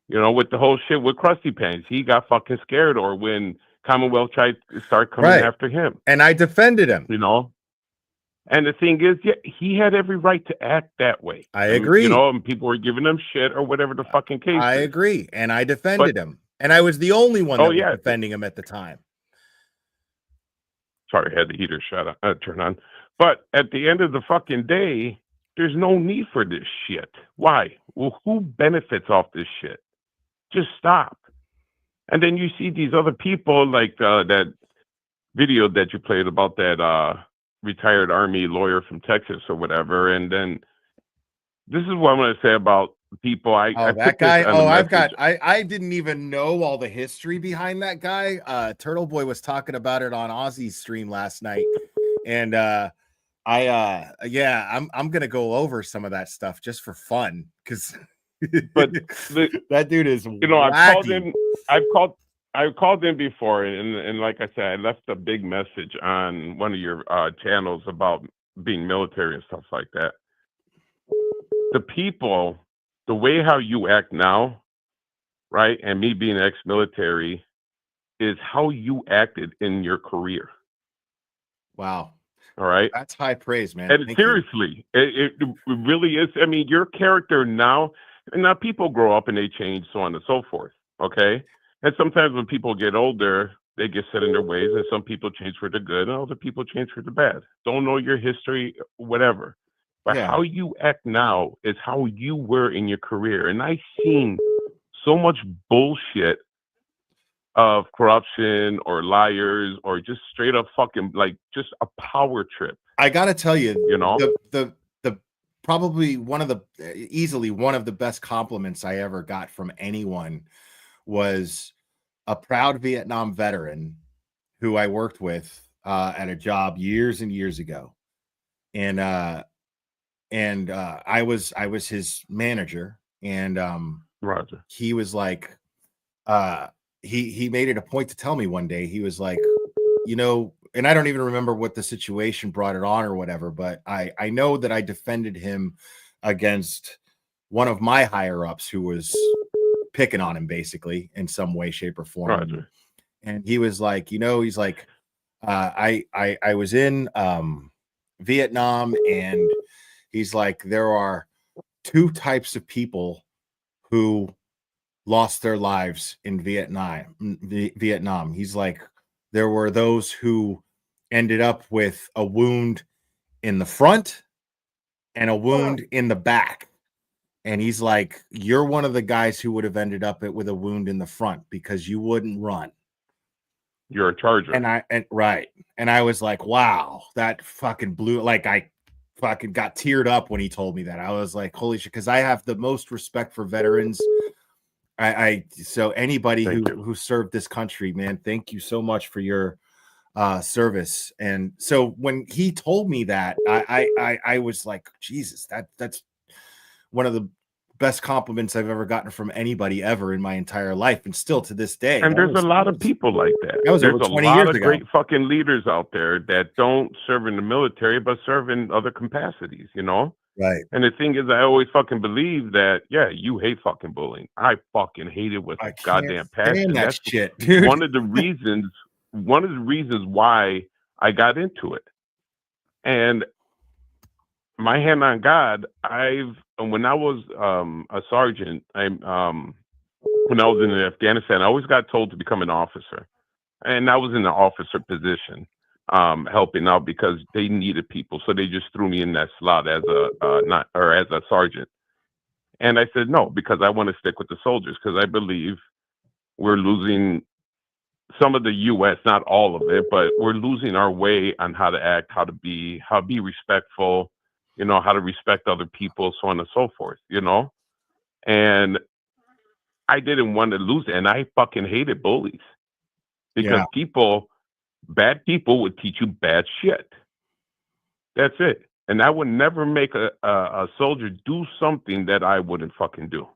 With the whole shit with Krusty Pants, he got fucking scared. Or when Commonwealth tried to start coming after him. And I defended him. And the thing is, yeah, he had every right to act that way. I agree. You know, and people were giving him shit or whatever the fucking case I is. agree. And I defended him. And I was the only one that was defending him at the time. Sorry, I had the heater turn on. But at the end of the fucking day, there's no need for this shit. Why? Well, who benefits off this shit? Just stop. And then you see these other people like that video that you played about that retired Army lawyer from Texas or whatever. And then this is what I'm going to say about people. I didn't even know all the history behind that guy. Turtle Boy was talking about it on Ozzy's stream last night. And I'm going to go over some of that stuff just for fun. Because but that dude is, wacky. I've called in before, and like I said, I left a big message on one of your channels about being military and stuff like that. The people, the way how you act now, right, and me being ex-military, is how you acted in your career. Wow. All right. That's high praise, man. And seriously, it really is. I mean, your character now, and now people grow up and they change, so on and so forth. Okay. And sometimes when people get older, they get set in their ways, and some people change for the good, and other people change for the bad. Don't know your history, whatever. But how you act now is how you were in your career. And I've seen so much bullshit of corruption or liars or just straight up fucking like just a power trip. I gotta tell you, the probably easily one of the best compliments I ever got from anyone was a proud Vietnam veteran who I worked with at a job years and years ago. And I was his manager, and Roger. He was like, he made it a point to tell me one day, he was like, and I don't even remember what the situation brought it on or whatever, but I know that I defended him against one of my higher ups who was picking on him basically in some way, shape, or form. Roger. And he was like, he's like, I was in Vietnam, and he's like, there are two types of people who lost their lives in Vietnam. He's like, there were those who ended up with a wound in the front and a wound in the back. And he's like, you're one of the guys who would have ended up with a wound in the front because you wouldn't run. You're a charger. Right. And I was like, wow, that fucking blew, like I fucking got teared up when he told me that. I was like, holy shit, because I have the most respect for veterans. So anybody who served this country, man, thank you so much for your service. And so when he told me that, I was like, Jesus, that's one of the best compliments I've ever gotten from anybody ever in my entire life, and still to this day. And there's a lot of people like that. There's a lot of great fucking leaders out there that don't serve in the military, but serve in other capacities, Right. And the thing is, I always fucking believe that, you hate fucking bullying. I fucking hate it with goddamn passion. That's shit, dude. One of the reasons why I got into it. And my hand on God, when I was a sergeant, when I was in Afghanistan, I always got told to become an officer. And I was in the officer position, helping out because they needed people. So they just threw me in that slot as a sergeant. And I said no, because I want to stick with the soldiers, because I believe we're losing some of the U.S., not all of it, but we're losing our way on how to act, how to be respectful, how to respect other people, so on and so forth, And I didn't want to lose it, and I fucking hated bullies because bad people would teach you bad shit. That's it. And I would never make a soldier do something that I wouldn't fucking do.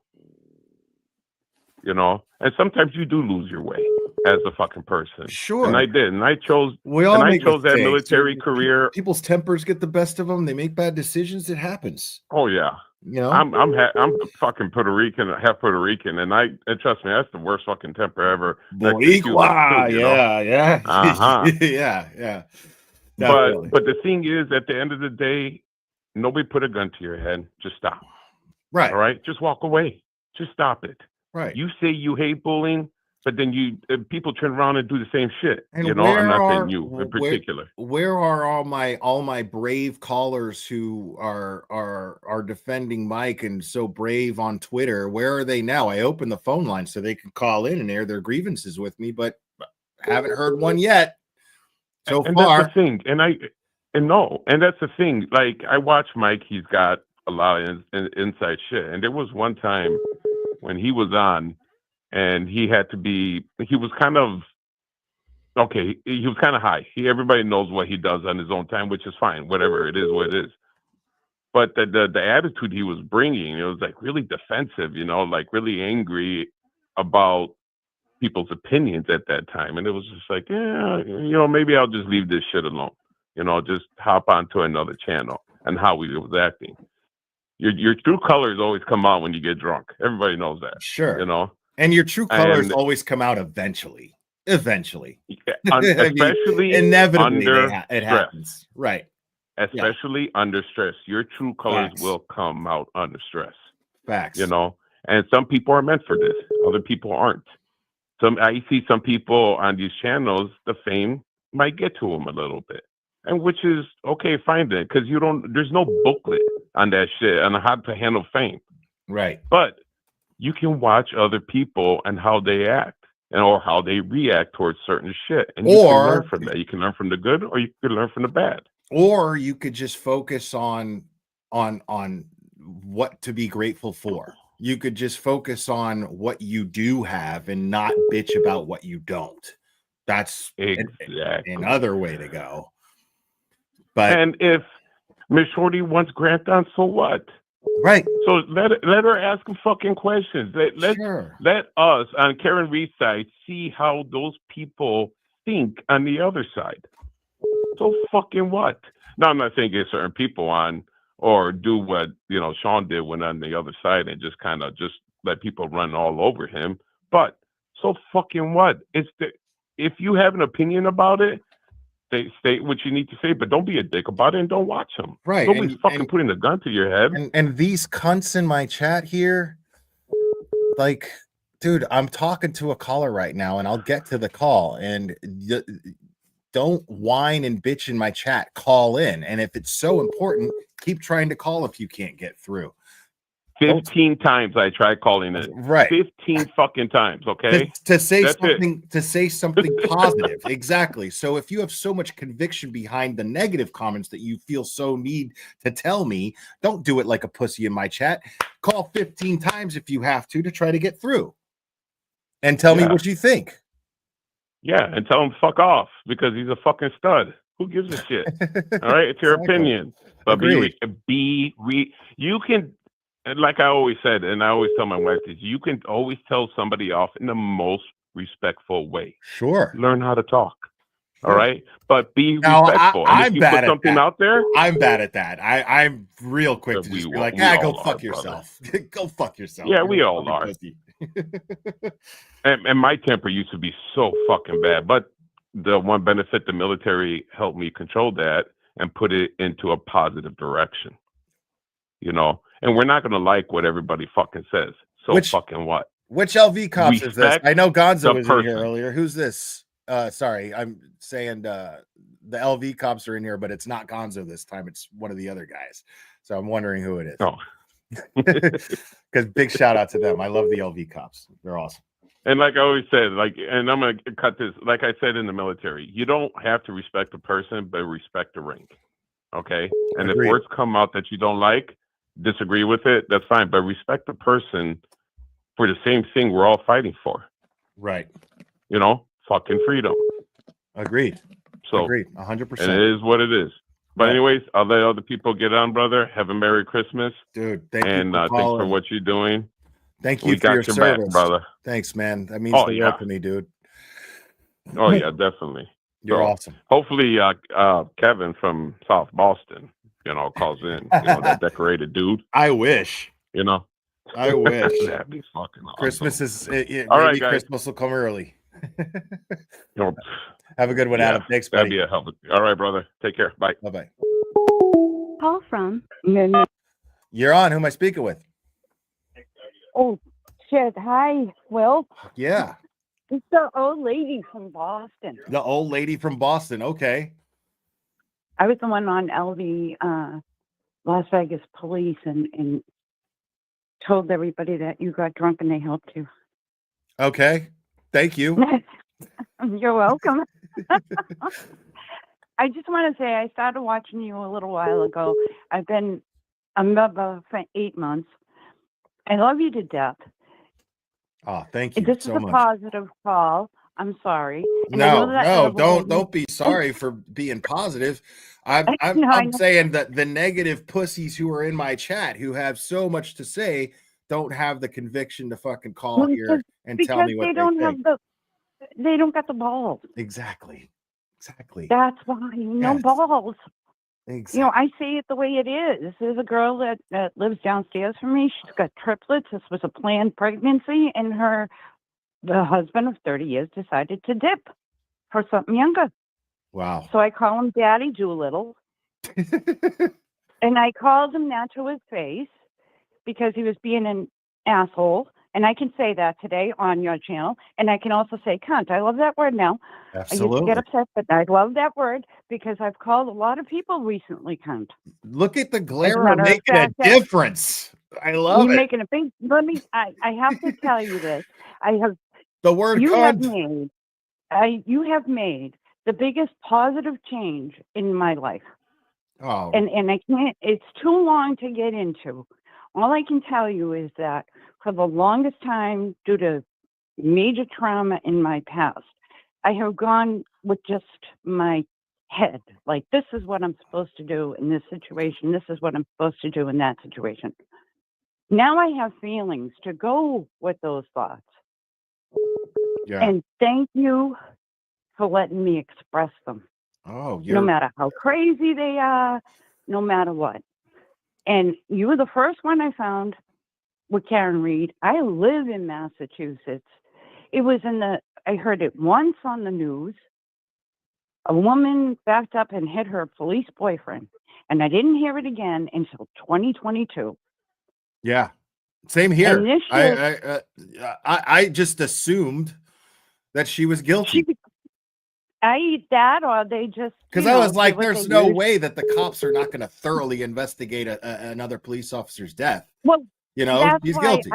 And sometimes you do lose your way as a fucking person. Sure. And I did. And I chose that military career. People's tempers get the best of them. They make bad decisions. It happens. Oh yeah. I'm fucking Puerto Rican, half Puerto Rican, and trust me, that's the worst fucking temper ever. Boricua, yeah. Uh-huh. yeah. Definitely. But the thing is, at the end of the day, nobody put a gun to your head. Just stop. Right. All right? Just walk away. Just stop it. Right. You say you hate bullying, but then people turn around and do the same shit. And I'm not saying you in particular. Where are all my brave callers who are defending Mike and so brave on Twitter? Where are they now? I opened the phone line so they can call in and air their grievances with me, but haven't heard one yet. So and far. That's the thing. And that's the thing. Like, I watch Mike. He's got a lot of inside shit. And there was one time when he was on, and he was kind of high. Everybody knows what he does on his own time, which is fine. Whatever it is, what it is. But the attitude he was bringing, it was like really defensive, like really angry about people's opinions at that time. And it was just like, maybe I'll just leave this shit alone. Just hop onto another channel. And how he was acting. Your true colors always come out when you get drunk. Everybody knows that. Sure. And your true colors always come out eventually. Especially inevitably it happens. Right. Especially under stress. Your true colors will come out under stress. Facts. And some people are meant for this. Other people aren't. I see some people on these channels, the fame might get to them a little bit. And which is okay, fine then, because there's no booklet on that shit on how to handle fame. Right. But you can watch other people and how they act or how they react towards certain shit. And you can learn from that. You can learn from the good or you can learn from the bad. Or you could just focus on what to be grateful for. You could just focus on what you do have and not bitch about what you don't. That's another way to go. And if Miss Shorty wants Grant on, so what? Right. So let her ask him fucking questions. Let us on Karen Reed's side see how those people think on the other side. So fucking what? Now, I'm not saying get certain people on or do what Sean did when on the other side and just kind of just let people run all over him. But so fucking what? If you have an opinion about it, state what you need to say, but don't be a dick about it and don't watch them. Right. Nobody's fucking putting a gun to your head. And these cunts in my chat here, like, dude, I'm talking to a caller right now and I'll get to the call and don't whine and bitch in my chat. Call in. And if it's so important, keep trying to call if you can't get through. 15 times I tried calling it. Right. 15 fucking times, okay? To say something positive. Exactly. So if you have so much conviction behind the negative comments that you feel so need to tell me, don't do it like a pussy in my chat. Call 15 times if you have to try to get through. And tell me what you think. Yeah, and tell him fuck off because he's a fucking stud. Who gives a shit? All right, it's your opinion. But you can. And like I always said, and I always tell my wife this, you can always tell somebody off in the most respectful way. Sure. Learn how to talk. All right? But be respectful. I'm if you bad put something out there. I'm bad at that. I'm real quick to just be like, go fuck yourself. Go fuck yourself. Yeah, we all are. and my temper used to be so fucking bad. But the one benefit the military helped me control that and put it into a positive direction. And we're not going to like what everybody fucking says. So fucking what? Which LV cops is this? I know Gonzo was in here earlier. Who's this? Sorry, I'm saying the LV cops are in here, but it's not Gonzo this time. It's one of the other guys. So I'm wondering who it is. Oh. Because big shout out to them. I love the LV cops. They're awesome. And like I always said, and I'm going to cut this. Like I said in the military, you don't have to respect a person, but respect the rank. Okay? And if words come out that you don't like, disagree with it, that's fine, but respect the person for the same thing we're all fighting for. Right. Fucking freedom. Agreed. So agreed 100%. And it is what it is. But anyways, I'll let other people get on, brother. Have a Merry Christmas. Dude, thank you. And thanks for what you're doing. Thank you for your service, back, brother. Thanks, man. That means the world to me, dude. Oh yeah, definitely. You're awesome. Hopefully Kevin from South Boston calls in, that decorated dude. I wish. I wish. That'd be fucking awesome. Christmas is all right, guys. Christmas will come early. Have a good one, Adam. Thanks, That'd buddy. be a help. All right, brother. Take care. Bye. Bye-bye. Call from. You're on. Who am I speaking with? Oh, shit. Hi, Will. Yeah. It's the old lady from Boston. The old lady from Boston. Okay. I was the one on LV Las Vegas police and told everybody that you got drunk and they helped you. Okay. Thank you. You're welcome. I just want to say I started watching you a little while ago. I've been a member for 8 months. I love you to death. Oh, thank you This so is a much. positive call. I'm sorry. And I know that No, other lady- don't be sorry for being positive. I'm No, I I'm know. saying that the negative pussies who are in my chat who have so much to say don't have the conviction to fucking call Well, here and tell because me what they they don't think. they don't got the balls. Exactly. That's why no Yes. balls. Exactly. You know, I say it the way it is. This is a girl that lives downstairs from me. She's got triplets. This was a planned pregnancy, and the husband of 30 years decided to dip for something younger. Wow. So I call him Daddy Doolittle. And I called him that to his face because he was being an asshole. And I can say that today on your channel. And I can also say cunt. I love that word now. Absolutely. I used to get upset, but I love that word because I've called a lot of people recently cunt. Look at the As a glare matter of making a fact, difference. I love you're it. making a big. I have to tell you this. The word You cunt. you have made the biggest positive change in my life. Oh. And I can't. It's too long to get into. All I can tell you is that for the longest time, due to major trauma in my past, I have gone with just my head. Like, this is what I'm supposed to do in this situation. This is what I'm supposed to do in that situation. Now I have feelings to go with those thoughts. Yeah. And thank you for letting me express them. Oh, No matter how crazy they are, no matter what. And you were the first one I found with Karen Reed. I live in Massachusetts. It was I heard it once on the news. A woman backed up and hit her police boyfriend. And I didn't hear it again until 2022. Yeah. Same here. And this shit, I just assumed that she was guilty. I eat that, or they just Because I was like, there's no way that the cops are not going to thoroughly investigate another police officer's death. Well, that's he's why guilty.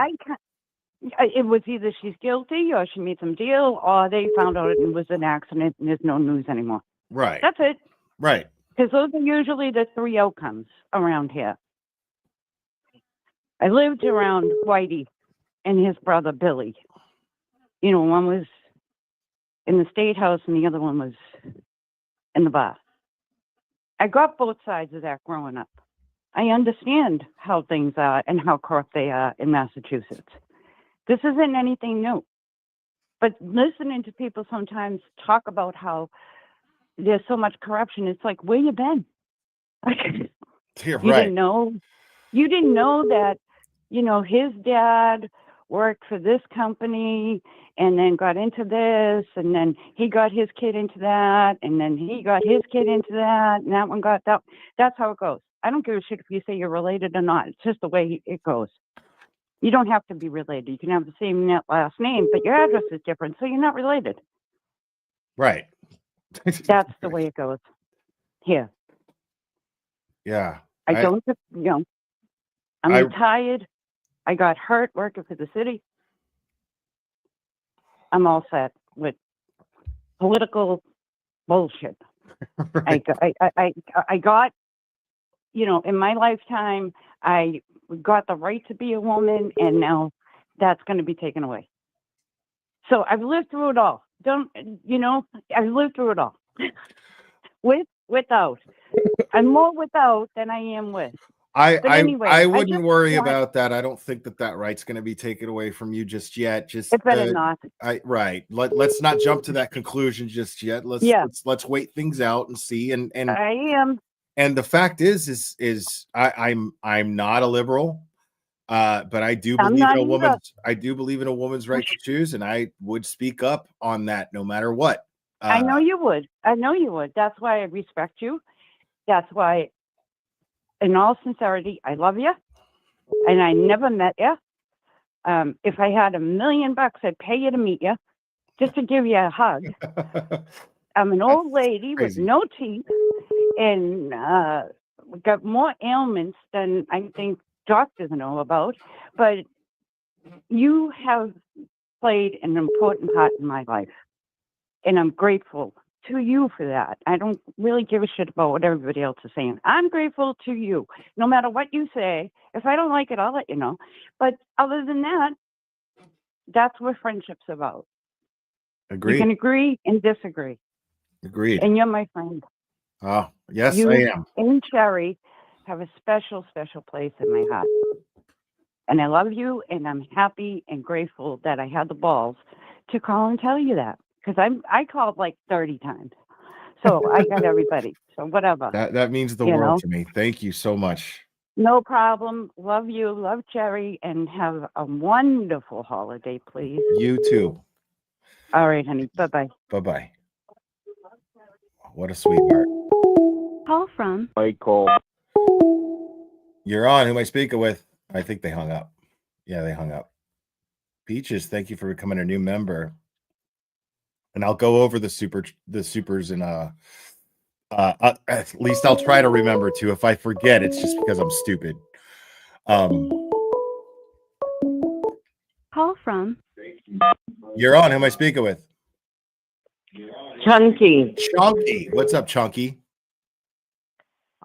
it was either she's guilty or she made some deal, or they found out it was an accident and there's no news anymore. Right. That's it. Right. Because those are usually the three outcomes around here. I lived around Whitey and his brother Billy. You know, one was in the state house and the other one was in the bar. I got both sides of that growing up. I understand how things are and how corrupt they are in Massachusetts. This isn't anything new. But listening to people sometimes talk about how there's so much corruption, it's like, where you been? You're You right. didn't know. You didn't know that, you know, his dad worked for this company and then got into this, and then he got his kid into that, and then he got his kid into that, and that one got that. That's how it goes. I don't give a shit if you say you're related or not. It's just the way it goes. You don't have to be related. You can have the same last name, but your address is different, so you're not related. Right. That's the way it goes here. Yeah. I don't, you know, I'm I- retired. I got hurt working for the city. I'm all set with political bullshit. Right. I got, you know, in my lifetime, I got the right to be a woman, and now that's going to be taken away. So I've lived through it all. I've lived through it all. Without. I'm more without than I am with. But anyway, I wouldn't just worry want- about that. I don't think that right's going to be taken away from you just yet. Just It better not. Right. Let's not jump to that conclusion just yet. Let's wait things out and see. And I am. And the fact is I'm not a liberal, but I do I'm believe not in a either. woman's right to choose, and I would speak up on that no matter what. I know you would. I know you would. That's why I respect you. That's why, in all sincerity, I love you. And I never met you. If I had $1 million, I'd pay you to meet you, just to give you a hug. I'm an old lady with no teeth and got more ailments than I think doctors know about. But you have played an important part in my life, and I'm grateful to you for that. I don't really give a shit about what everybody else is saying. I'm grateful to you. No matter what you say, if I don't like it, I'll let you know. But other than that, that's what friendship's about. Agreed. You can agree and disagree. Agreed. And you're my friend. Oh, yes, You I am. and Sherry have a special, special place in my heart. And I love you, and I'm happy and grateful that I had the balls to call and tell you that. Because I called like 30 times. So I got everybody. So whatever. That means the You world know? to me. Thank you so much. No problem. Love you. Love Cherry. And have a wonderful holiday, please. You too. All right, honey. Bye-bye. Bye-bye. What a sweetheart. Call from Michael. You're on. Who am I speaking with? I think they hung up. Yeah, they hung up. Peaches, thank you for becoming a new member. And I'll go over the supers and at least I'll try to remember to. If I forget, it's just because I'm stupid. Call from You're on. Who am I speaking with? Chunky, Chunky. What's up, Chunky?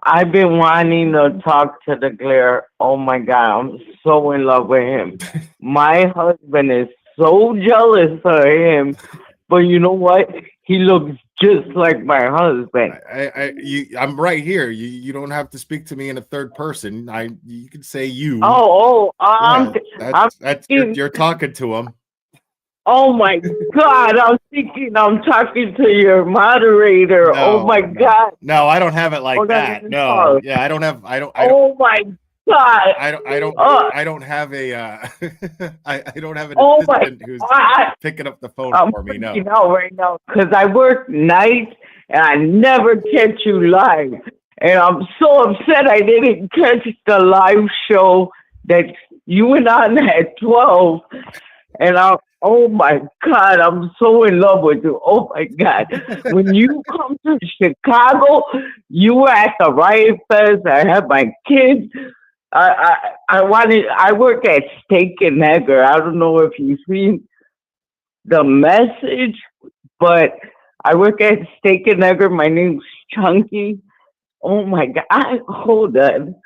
I've been wanting to talk to the Glare. Oh my God, I'm so in love with him. My husband is so jealous of him, but you know what? He looks just like my husband. I'm right here. You don't have to speak to me in a third person. You can say you. You're talking to him. Oh my God, I'm thinking I'm talking to your moderator. God. No, I don't have it like that. No. Yeah, I don't have Oh my God. I don't have a I don't have an assistant who's picking up the phone for me. No. Right now, because I work nights and I never catch you live. And I'm so upset I didn't catch the live show that you went on at 12. And oh my God, I'm so in love with you. Oh my God. When you come to Chicago, you were at the Riot Fest. I have my kids. I work at Steak and Egger. I don't know if you've seen the message, but I work at Steak and Egger. My name's Chunky. Oh my God. Hold on.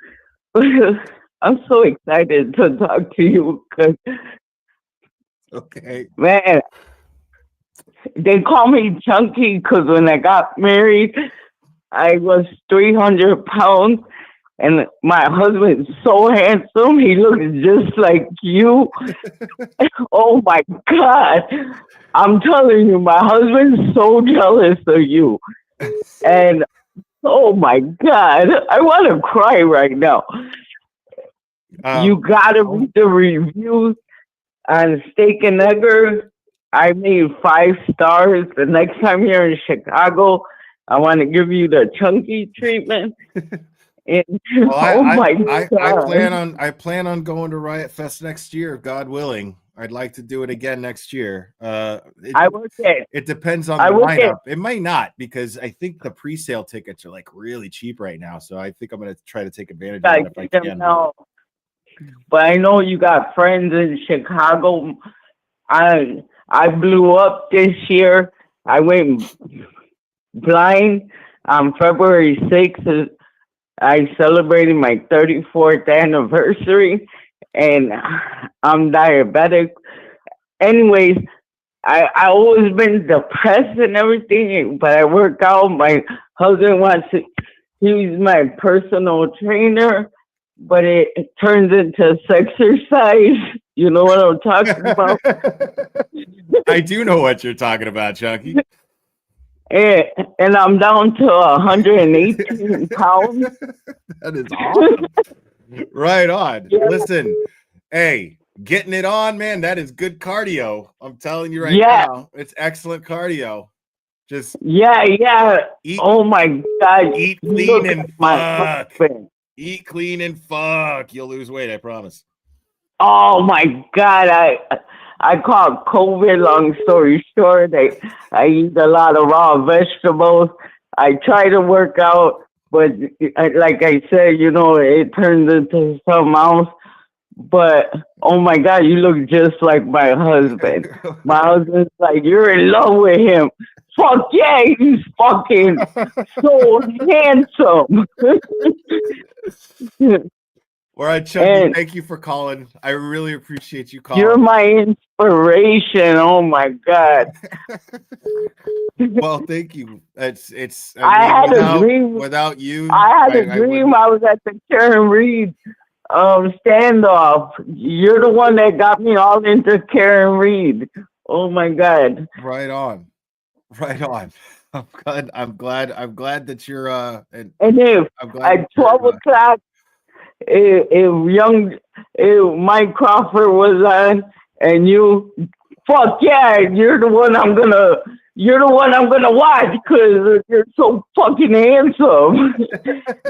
I'm so excited to talk to you because okay, man, they call me Chunky because when I got married, I was 300 pounds, and my husband's so handsome. He looks just like you. Oh my God. I'm telling you, my husband's so jealous of you. And oh my God, I want to cry right now. You got to read the reviews on Steak and Egger. I made 5 stars. The next time you're in Chicago, I want to give you the Chunky treatment. And, I plan on going to Riot Fest next year, God willing. I'd like to do it again next year. It depends on the lineup. It might not, because I think the pre-sale tickets are like really cheap right now. So I think I'm going to try to take advantage of it if I can. Know. But I know you got friends in Chicago. I blew up this year. I went blind on February 6th. I celebrated my 34th anniversary, and I'm diabetic. Anyways, I always been depressed and everything, but I work out. My husband he's my personal trainer, but it turns into exercise. You know what I'm talking about? I do know what you're talking about, Chunky. And I'm down to 118 pounds. That is awesome. Right on. Yeah. Listen, hey, getting it on, man. That is good cardio. I'm telling you right now. It's excellent cardio. Just Yeah. eat, Oh my God. eat You clean look and at my fuck. husband. Eat clean and fuck. You'll lose weight, I promise. Oh my God. I caught COVID. Long story short, I eat a lot of raw vegetables. I try to work out, but like I said, it turns into something else. But oh my God, you look just like my husband. My husband's like, you're in love with him. Fuck yeah, he's fucking so handsome. All right, Chucky, And thank you for calling. I really appreciate you you're calling. my inspiration. Oh my God. Well, thank you. It's. I had a without dream. without you, I had a I dream. wouldn't. I was at the Karen Reed standoff. You're the one that got me all into Karen Reed. Oh my God. Right on. Right on. I'm glad that you're and And if I'm glad that at 12 you're o'clock, if Mike Crawford was on, and fuck yeah, you're the one I'm gonna watch because you're so fucking handsome.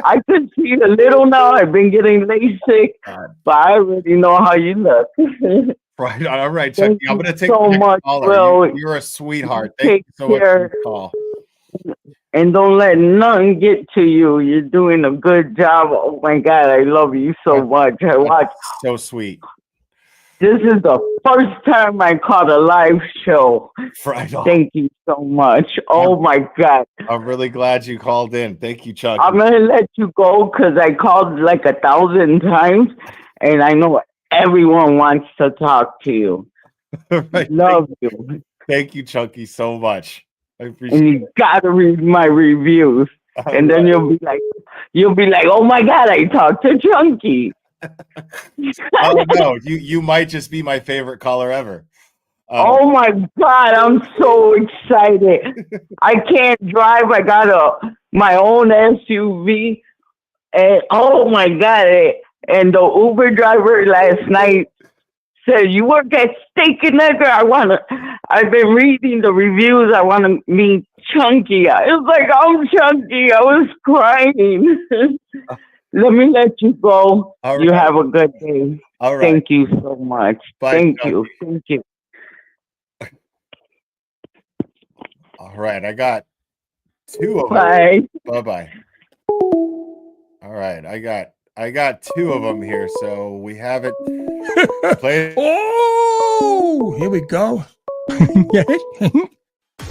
I can see a little now. I've been getting LASIK, but I already know how you look. right on. All right, Chucky. Thank I'm you gonna take so the next much, caller. Will. You're a sweetheart. Thank Take you so much for care. your call. And don't let nothing get to you. You're doing a good job. Oh my God, I love you so much. I watch. So sweet. This is the first time I caught a live show. Right on. Thank you so much. Oh my God. I'm really glad you called in. Thank you, Chucky. I'm going to let you go because I called like 1,000 times and I know everyone wants to talk to you. Right. Love you. Thank you, Chucky, so much. I appreciate And you got to read my reviews. All And then right. you'll be like, oh my God, I talked to Chunky. Oh no, you might just be my favorite caller ever. Oh my God, I'm so excited. I can't drive. I got my own SUV. And oh my God. And the Uber driver last night said, you work at Steak and Egger. I've been reading the reviews. I want to meet Chunky. I was like, I'm Chunky. I was crying. Let me let you go. All You right. have a good day. All right. Thank you so much. Bye, Thank Chunky. you. Thank you. All right, I got two of them. Bye. Bye-bye. All right, I got two of them here, so we have it. Play. Oh, here we go. I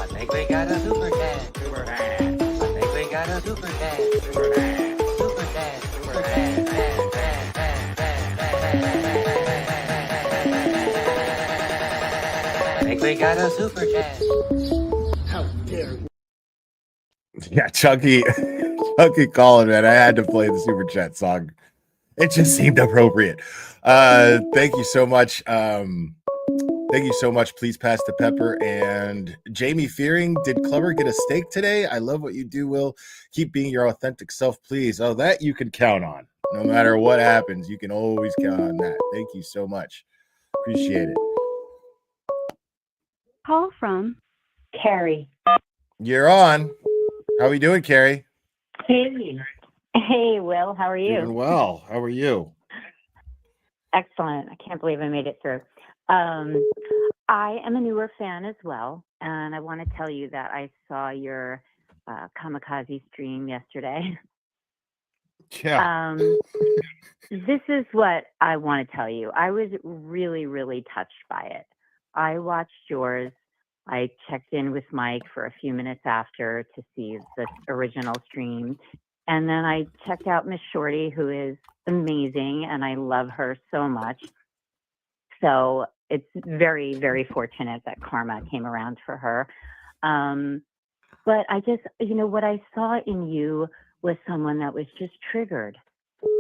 think we got a super cat. Super cat. I think we got a super cat. Super cat. Super cat. Super cat. I think we got a super cat. How dare you? Yeah, Chucky calling, man. I had to play the super chat song. It just seemed appropriate. Thank you so much. Thank you so much. Please pass the pepper. And Jamie Fearing, did Clever get a steak today? I love what you do, Will. Keep being your authentic self, please. Oh, that you can count on. No matter what happens, you can always count on that. Thank you so much. Appreciate it. Call from Carrie. You're on. How are we doing, Carrie? Hey. Hey, Will. How are you? Doing well. How are you? Excellent. I can't believe I made it through. I am a newer fan as well, and I want to tell you that I saw your kamikaze stream yesterday. Yeah. This is what I want to tell you. I was really, really touched by it. I watched yours. I checked in with Mike for a few minutes after to see the original stream. And then I checked out Miss Shorty, who is amazing, and I love her so much. So it's very, very fortunate that karma came around for her. But I just, what I saw in you was someone that was just triggered.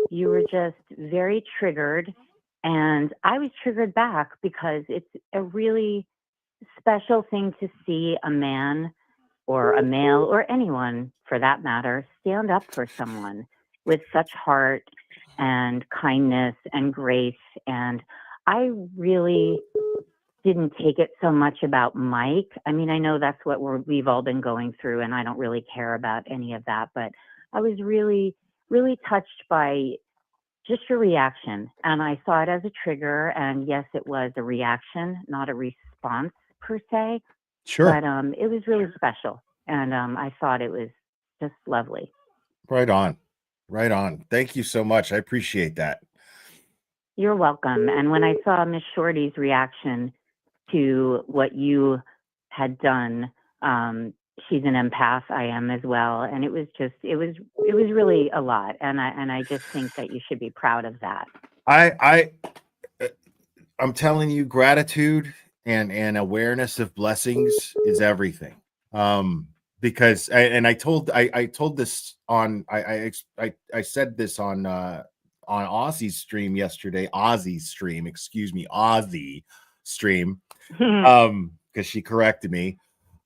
You were just very triggered, and I was triggered back because it's a really special thing to see a man or a male or anyone for that matter stand up for someone with such heart and kindness and grace. And I really didn't take it so much about Mike. I mean, I know that's what we've all been going through, and I don't really care about any of that, but I was really, really touched by just your reaction. And I saw it as a trigger. And yes, it was a reaction, not a response per se, Sure. but it was really special. And I thought it was just lovely. Right on. Right on. Thank you so much. I appreciate that. You're welcome. And when I saw Miss Shorty's reaction to what you had done, she's an empath. I am as well, and it was really a lot. And I just think that you should be proud of that. I'm telling you, gratitude and awareness of blessings is everything. Because I told this on I said this on Ozzy's stream yesterday. Ozzy's stream, because she corrected me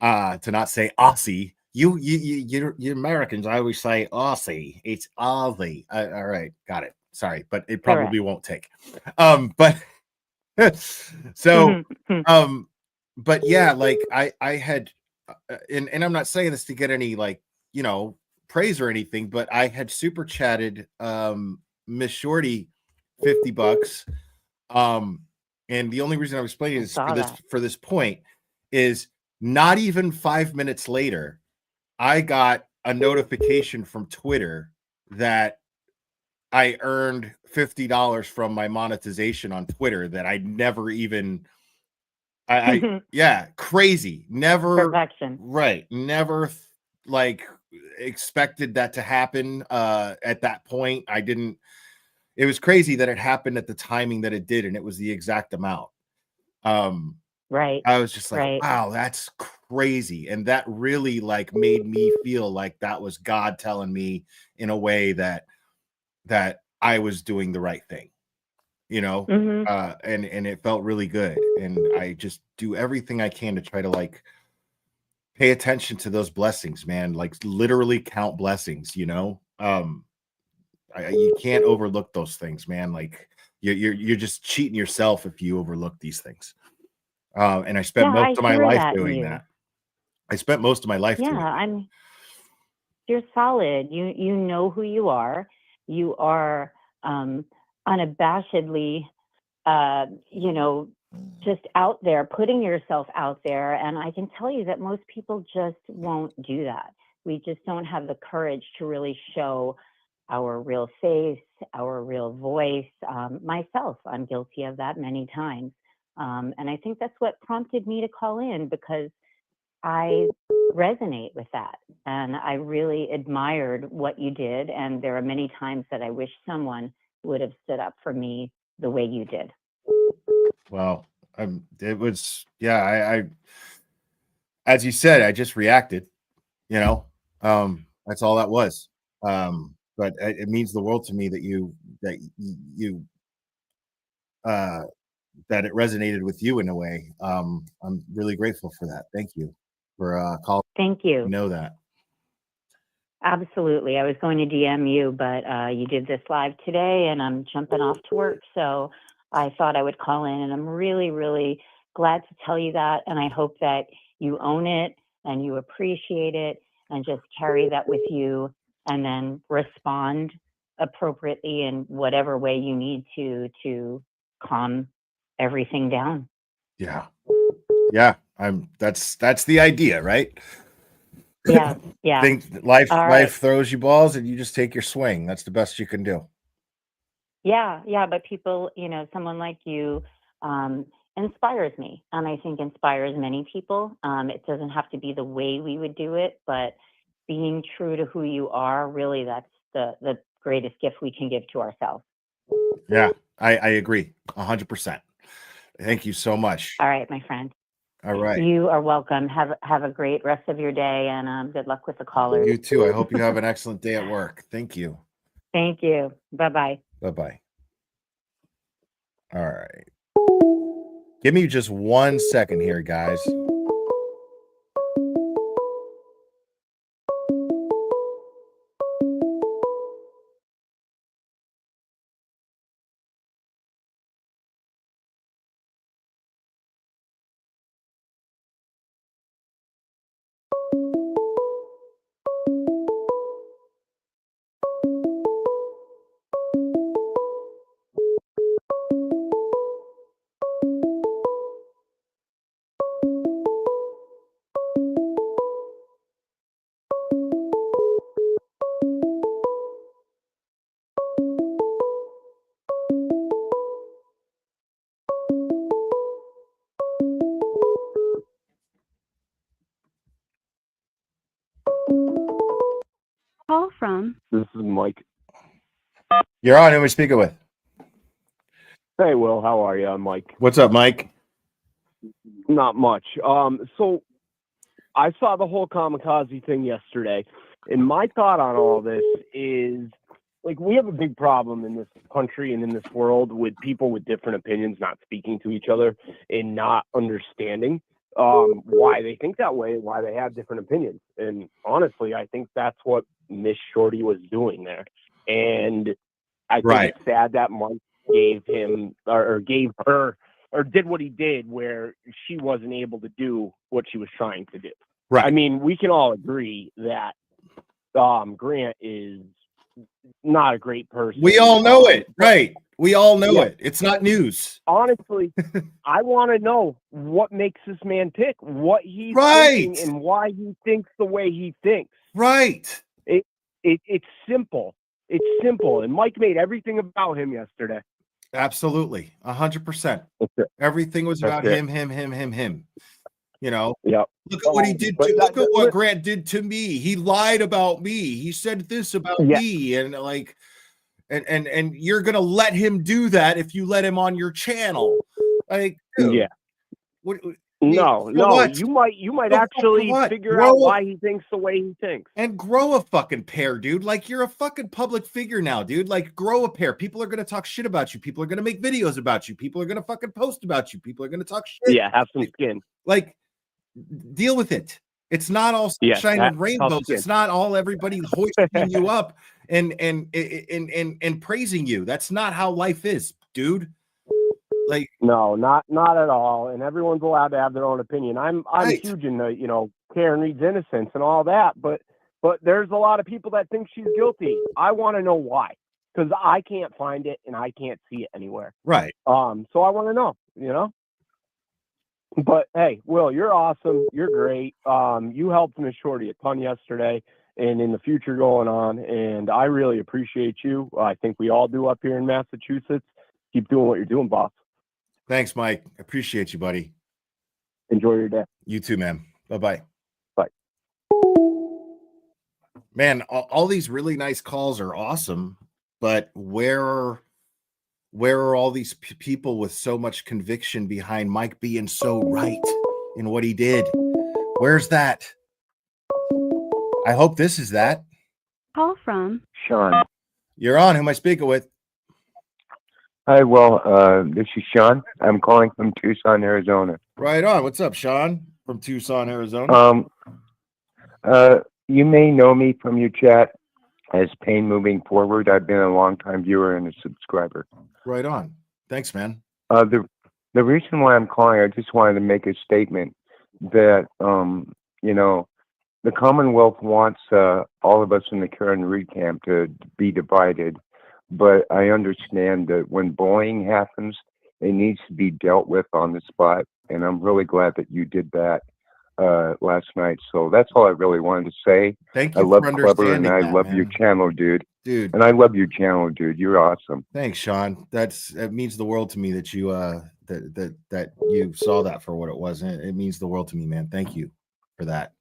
to not say Aussie. You Americans, I always say Aussie. It's Ozzy. All right, got it. Sorry, but it probably won't take. But so but yeah, like I had and I'm not saying this to get any praise or anything, but I had super chatted Miss Shorty $50. And the only reason I'm explaining this for this point is not even 5 minutes later, I got a notification from Twitter that I earned $50 from my monetization on Twitter that I never even crazy. Never perfection. Right. Never expected that to happen at that point. It was crazy that it happened at the timing that it did, and it was the exact amount. Right. I was just like, wow, that's crazy. And that really made me feel like that was God telling me in a way that I was doing the right thing, and it felt really good. And I just do everything I can to try to pay attention to those blessings, man, literally count blessings, you can't overlook those things, man. You're just cheating yourself if you overlook these things. And I spent most of my life doing that. I spent most of my life doing that. You're solid. You know who you are. You are unabashedly, just out there, putting yourself out there. And I can tell you that most people just won't do that. We just don't have the courage to really show our real face, our real voice. Myself, I'm guilty of that many times. And I think that's what prompted me to call in, because I resonate with that. And I really admired what you did. And there are many times that I wish someone would have stood up for me the way you did. Well, it was, I as you said, I just reacted, that's all that was. But it means the world to me that you that it resonated with you in a way. I'm really grateful for that. Thank you for calling. Thank you. Know that. Absolutely. I was going to DM you, but you did this live today and I'm jumping off to work. So I thought I would call in, and I'm really, really glad to tell you that. And I hope that you own it and you appreciate it and just carry that with you, and then respond appropriately in whatever way you need to calm everything down. Yeah. That's the idea, right? Yeah. Life throws you balls and you just take your swing. That's the best you can do. Yeah, but people, someone like you inspires me, and I think inspires many people. It doesn't have to be the way we would do it, but being true to who you are, really, that's the greatest gift we can give to ourselves. Yeah, I agree 100%. Thank you so much. All right, my friend. All right. You are welcome. Have a great rest of your day, and good luck with the callers. You too. I hope you have an excellent day at work. Thank you. Thank you. Bye-bye. Bye-bye. All right. Give me just 1 second here, guys. from? This is Mike. You're on. Who am I speaking with? Hey, Will. How are you? I'm Mike. What's up, Mike? Not much. So I saw the whole kamikaze thing yesterday, and my thought on all this is, like, we have a big problem in this country and in this world with people with different opinions not speaking to each other and not understanding why they think that way and why they have different opinions. And honestly, I think that's what Miss Shorty was doing there. And I think Right. it's sad that Mike gave him or gave her or did what he did where she wasn't able to do what she was trying to do. Right. I mean, we can all agree that Grant is not a great person. We all know it. Right. We all know Yeah. it. It's not news. Honestly, I want to know what makes this man tick, what he's Right. thinking, and why he thinks the way he thinks. Right. It's simple. It's simple. And Mike made everything about him yesterday. Absolutely. 100%. That's it. Everything was That's about it. him. You know, Yep. look at what he did. But Look at what Grant did to me. He lied about me. He said this about Yeah. me, and like, and you're gonna let him do that if you let him on your channel. Like, dude, Yeah. what, No, for no. what? You might For actually what? figure Grow out up why he thinks the way he thinks. and grow a fucking pair, dude. Like, you're a fucking public figure now, dude. Like, grow a pair. People are gonna talk shit about you. People are gonna make videos about you. People are gonna fucking post about you. People are gonna talk shit. Yeah, have some skin. Like, deal with it. It's not all Yeah, sunshine and tough rainbows. skin. It's not all everybody hoisting you up and praising you. That's not how life is, dude. Like, No, not at all. And everyone's allowed to have their own opinion. I'm Right. huge in the, Karen Reed's innocence and all that, but there's a lot of people that think she's guilty. I want to know why, because I can't find it and I can't see it anywhere. right. So I want to know. But hey, Will, you're awesome. You're great. You helped Miss Shorty a ton yesterday and in the future going on, and I really appreciate you. I think we all do up here in Massachusetts. Keep doing what you're doing, boss. Thanks, Mike. Appreciate you, buddy. Enjoy your day. You too, man. Bye-bye. Bye. Man, all these really nice calls are awesome, but where are all these people with so much conviction behind Mike being so right in what he did? Where's that? I hope this is that. Call from? Sean. You're on. Who am I speaking with? Hi, well, this is Sean. I'm calling from Tucson, Arizona. Right on. What's up, Sean from Tucson, Arizona? You may know me from your chat as Pain Moving Forward. I've been a longtime viewer and a subscriber. Right on. Thanks, man. The reason why I'm calling, I just wanted to make a statement that the Commonwealth wants all of us in the Karen Reed camp to be divided, but I understand that when bullying happens, it needs to be dealt with on the spot, and I'm really glad that you did that last night. So that's all I really wanted to say. Thank you I love for Clever, and understanding I that, love man. your channel, dude. Dude. And I love your channel, dude. You're awesome. Thanks, Sean. That means the world to me that you that you saw that for what it was. It means the world to me, man. Thank you for that.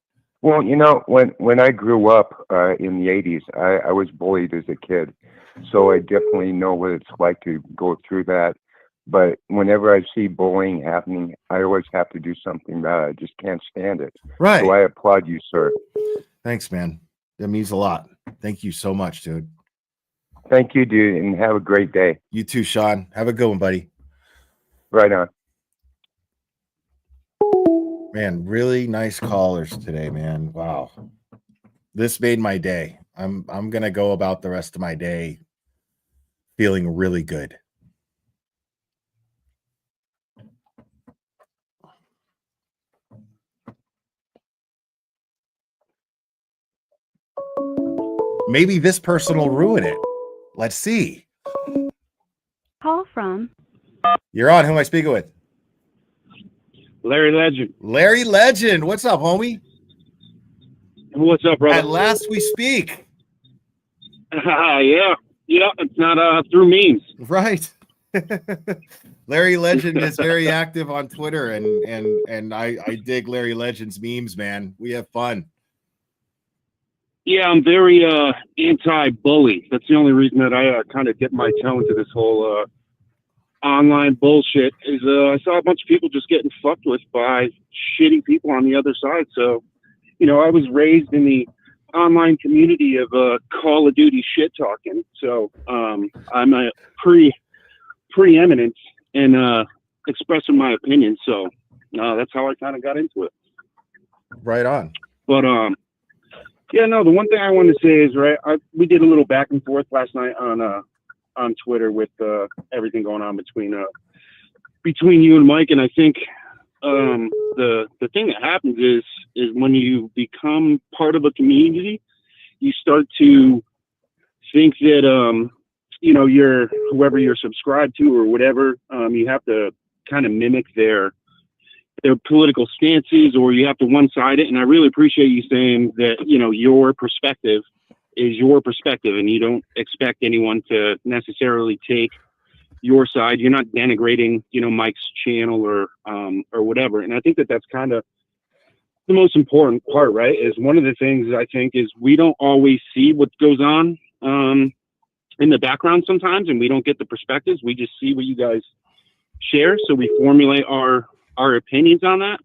Well, when I grew up in the 80s, I was bullied as a kid. So I definitely know what it's like to go through that. But whenever I see bullying happening, I always have to do something about it. I just can't stand it. Right. So I applaud you, sir. Thanks, man. That means a lot. Thank you so much, dude. Thank you, dude, and have a great day. You too, Sean. Have a good one, buddy. Right on. Man, really nice callers today, man. Wow. This made my day. I'm gonna go about the rest of my day feeling really good. Maybe this person will ruin it. Let's see. Call from? You're on. Who am I speaking with? Larry Legend. Larry Legend. What's up, homie? What's up, brother? At last we speak. Yeah. It's not through memes. Right. Larry Legend is very active on Twitter, and I dig Larry Legend's memes, man. We have fun. Yeah, I'm very anti-bully. That's the only reason that I kind of dip my toe into this whole online bullshit. Is I saw a bunch of people just getting fucked with by shitty people on the other side. So, I was raised in the online community of Call of Duty shit talking. So I'm a preeminent in expressing my opinion. So that's how I kind of got into it. Right on. But yeah, no. The one thing I wanted to say is we did a little back and forth last night on Twitter with everything going on between you and Mike, and I think the thing that happens is when you become part of a community, you start to think that you're whoever you're subscribed to or whatever, you have to kind of mimic their political stances, or you have to one-side it. And I really appreciate you saying that your perspective is your perspective, and you don't expect anyone to necessarily take your side. You're not denigrating Mike's channel or whatever. And I think that that's kind of the most important part, right? Is one of the things I think is we don't always see what goes on in the background sometimes, and we don't get the perspectives. We just see what you guys share, so we formulate our opinions on that.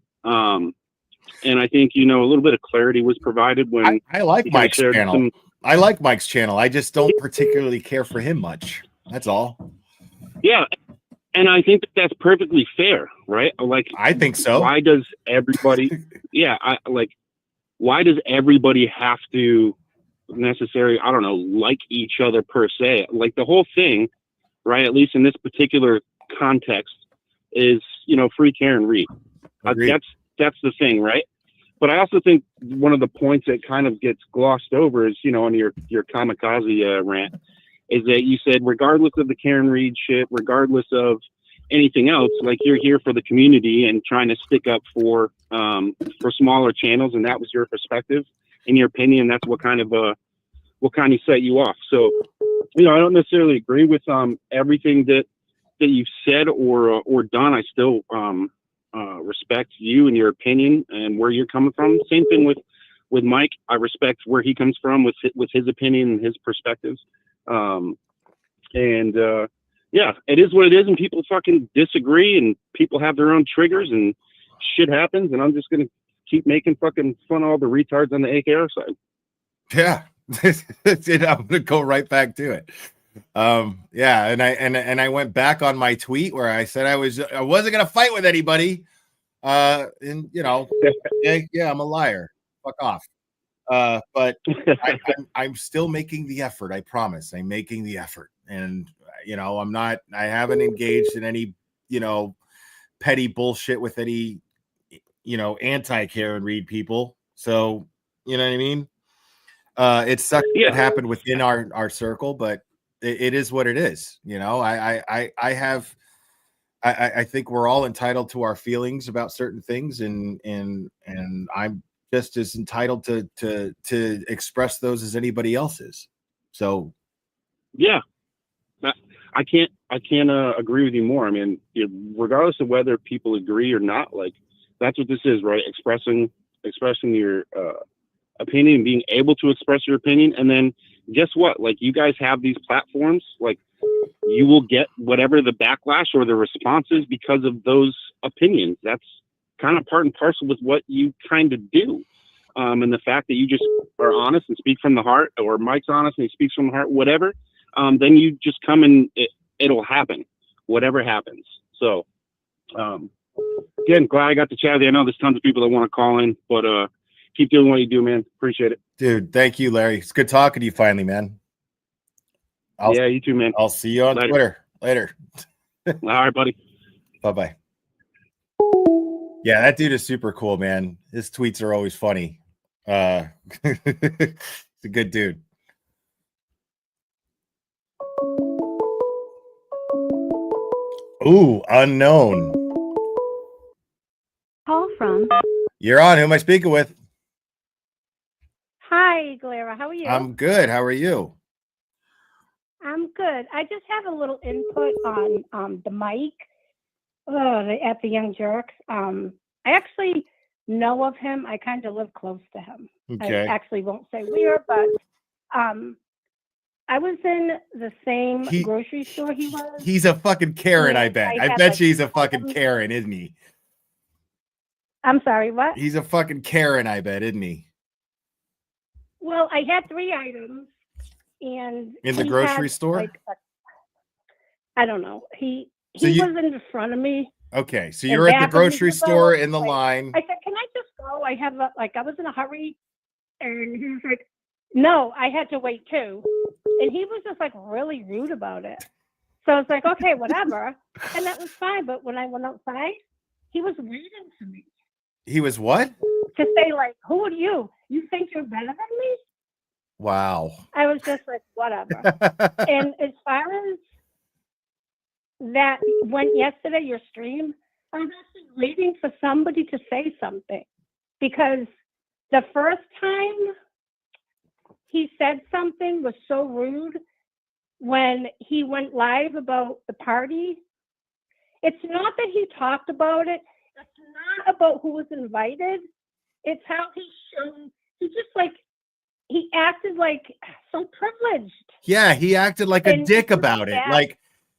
And I think a little bit of clarity was provided when I like Mike's channel. I like Mike's channel. I just don't particularly care for him much. That's all. Yeah, and I think that that's perfectly fair, right? Like, I think so. Why does everybody? Why does everybody have to necessarily, I don't know, like each other per se? Like, the whole thing, right? At least in this particular context, is free Karen Reed. That's the thing, right? But I also think one of the points that kind of gets glossed over is, on your kamikaze rant, is that you said, regardless of the Karen Reed shit, regardless of anything else, like, you're here for the community and trying to stick up for smaller channels, and that was your perspective. In your opinion, that's what kind of set you off. So, I don't necessarily agree with everything that you've said or done. I still respect you and your opinion and where you're coming from. Same thing with Mike. I respect where he comes from with his opinion and his perspectives. Yeah, it is what it is, and people fucking disagree, and people have their own triggers, and shit happens, and I'm just gonna keep making fucking fun of all the retards on the AKR side. Yeah. I'm gonna go right back to it. Yeah, and I went back on my tweet where I said I wasn't gonna fight with anybody. And yeah, I'm a liar. Fuck off. But I'm still making the effort. I promise. I'm making the effort, and I haven't engaged in any petty bullshit with any anti-Karen Reed people. So you know what I mean. It sucks what happened within our circle, but it is what it is. I think we're all entitled to our feelings about certain things, and I'm just as entitled to express those as anybody else is. So yeah, I can't agree with you more. I mean, regardless of whether people agree or not, like, that's what this is, right? Expressing your opinion, being able to express your opinion. And then guess what? Like, you guys have these platforms, like, you will get whatever the backlash or the responses because of those opinions. That's kind of part and parcel with what you kind of do. And the fact that you just are honest and speak from the heart, or Mike's honest and he speaks from the heart, whatever, then you just come and it'll happen, whatever happens. So, again, glad I got to chat with you. I know there's tons of people that want to call in, but keep doing what you do, man. Appreciate it. Dude, thank you, Larry. It's good talking to you finally, man. Yeah, you too, man. I'll see you on Twitter later. All right, buddy. Bye-bye. Yeah, that dude is super cool, man. His tweets are always funny. He's a good dude. Ooh, unknown. Call from. You're on. Who am I speaking with? Hi, Galera. How are you? I'm good. How are you? I'm good. I just have a little input on the Mike at the Young Jerks. I actually know of him. I kind of live close to him. Okay. I actually won't say where, but I was in the same grocery store he was. He's a fucking Karen, I and bet. I had, bet like, she's a fucking items- Karen, isn't he? I'm sorry, what? He's a fucking Karen, I bet, isn't he? Well, I had 3 items, and In the he grocery had, store? like, I don't know. He So you- was in front of me. Okay, so and you're at the back of me, grocery just so store I in the was like- line. I said, "Can I just go? I have I was in a hurry," and he was like, "No, I had to wait too," and he was just like really rude about it. So I was like, "Okay, whatever," and that was fine. But when I went outside, he was waiting for me He was what? to say like, "Who are you? You think you're better than me?" Wow. I was just like, whatever. And as far as that went yesterday, your stream, I was actually waiting for somebody to say something, because the first time he said something was so rude when he went live about the party. It's not that he talked about it. It's not about who was invited. It's how he just like, he acted like so privileged. Yeah, he acted like a And dick it was about it. bad. Like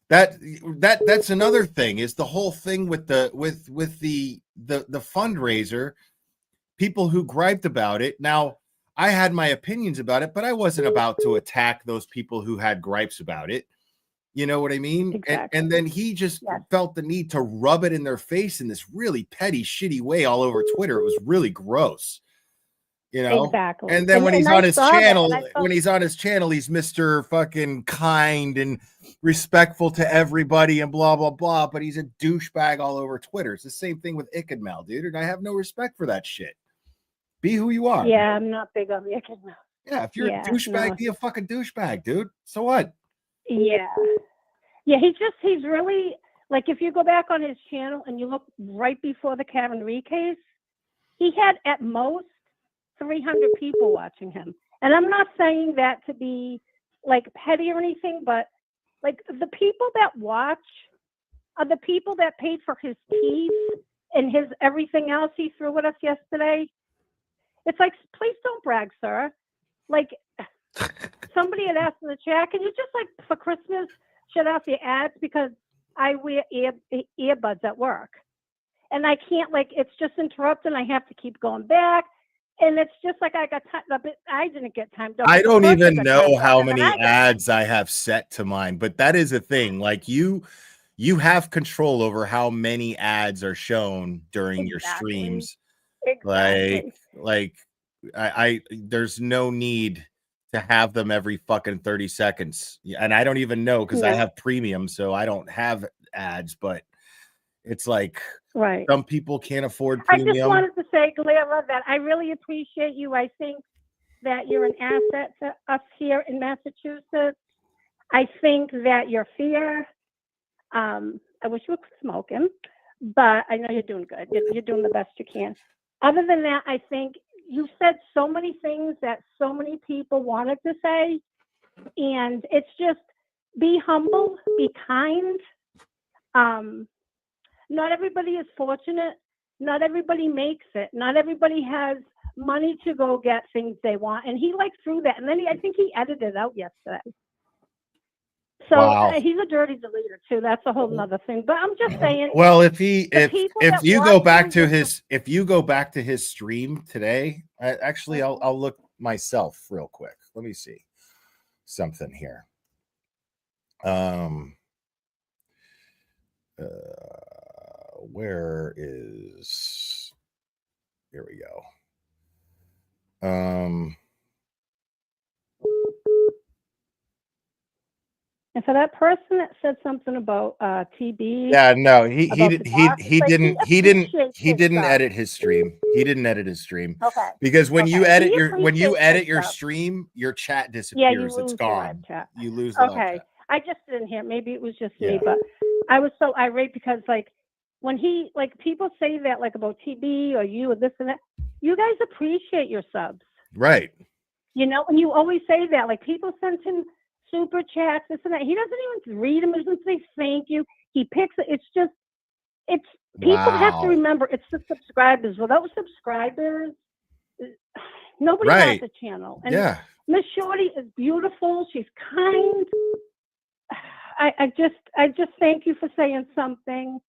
that's another thing, is the whole thing with the fundraiser. People who griped about it. Now, I had my opinions about it, but I wasn't about to attack those people who had gripes about it. You know what I mean? Exactly. And then he just felt the need to rub it in their face in this really petty, shitty way all over Twitter. It was really gross. You know, Exactly. And then when he's I on his saw that, channel, and I felt- he's Mr. fucking kind and respectful to everybody and blah blah blah. But he's a douchebag all over Twitter. It's the same thing with Ickadmal, dude. And I have no respect for that shit. Be who you are. Yeah, I'm not big on the Yeah, if you're a douchebag, be a fucking douchebag, dude. So what? Yeah. He's really, like, if you go back on his channel and you look right before the Karen Reed case, he had at most 300 people watching him. And I'm not saying that to be like petty or anything, but like the people that watch are the people that paid for his teeth and his everything else he threw at us yesterday. It's like, please don't brag, sir. Like, somebody had asked in the chat, can you just, like, for Christmas, shut off your ads, because I wear earbuds at work. And I can't, like, it's just interrupting. I have to keep going back. And it's just like I got time. I didn't get time. I don't even know how many ads I have set to mine, but that is a thing. Like you have control over how many ads are shown during your streams. Exactly. Like I there's no need to have them every fucking 30 seconds. And I don't even know, because I have premium, so I don't have ads, but it's like, right. Some people can't afford premium. I just wanted to say, Clara, that I really appreciate you. I think that you're an asset to us here in Massachusetts. I think that your fear, I wish you were smoking, but I know you're doing good. You're doing the best you can. Other than that, I think you said so many things that so many people wanted to say, and it's just be humble, be kind. Not everybody is fortunate. Not everybody makes it. Not everybody has money to go get things they want. And he threw that, and then I think he edited it out yesterday. So Wow. He's a dirty deleter too. That's a whole nother thing. But I'm just saying. Well, if people you that go watch back him to just- his stream today, I'll look myself real quick. Let me see something here. Where is, here we go. And for that person that said something about TB. Yeah, no, he about the boss, it's like, didn't appreciates edit his stream. He didn't edit his stream. Okay. Because when you Okay. edit He your appreciates stuff. stream, your chat Yeah, disappears. you It's lose the gone. live chat. You lose the live Okay. chat. I just didn't hear. Maybe it was just Yeah. me, but I was so irate because when he people say that about TB or you or this and that, you guys appreciate your subs. Right. You know, and you always say that. People send him super chats, this and that. He doesn't even read them. He doesn't say thank you. He picks it. It's just, people have Wow. to remember it's the subscribers. Without subscribers, Nobody Right. has a channel. And Yeah. Miss Shorty is beautiful. She's kind. I just thank you for saying something.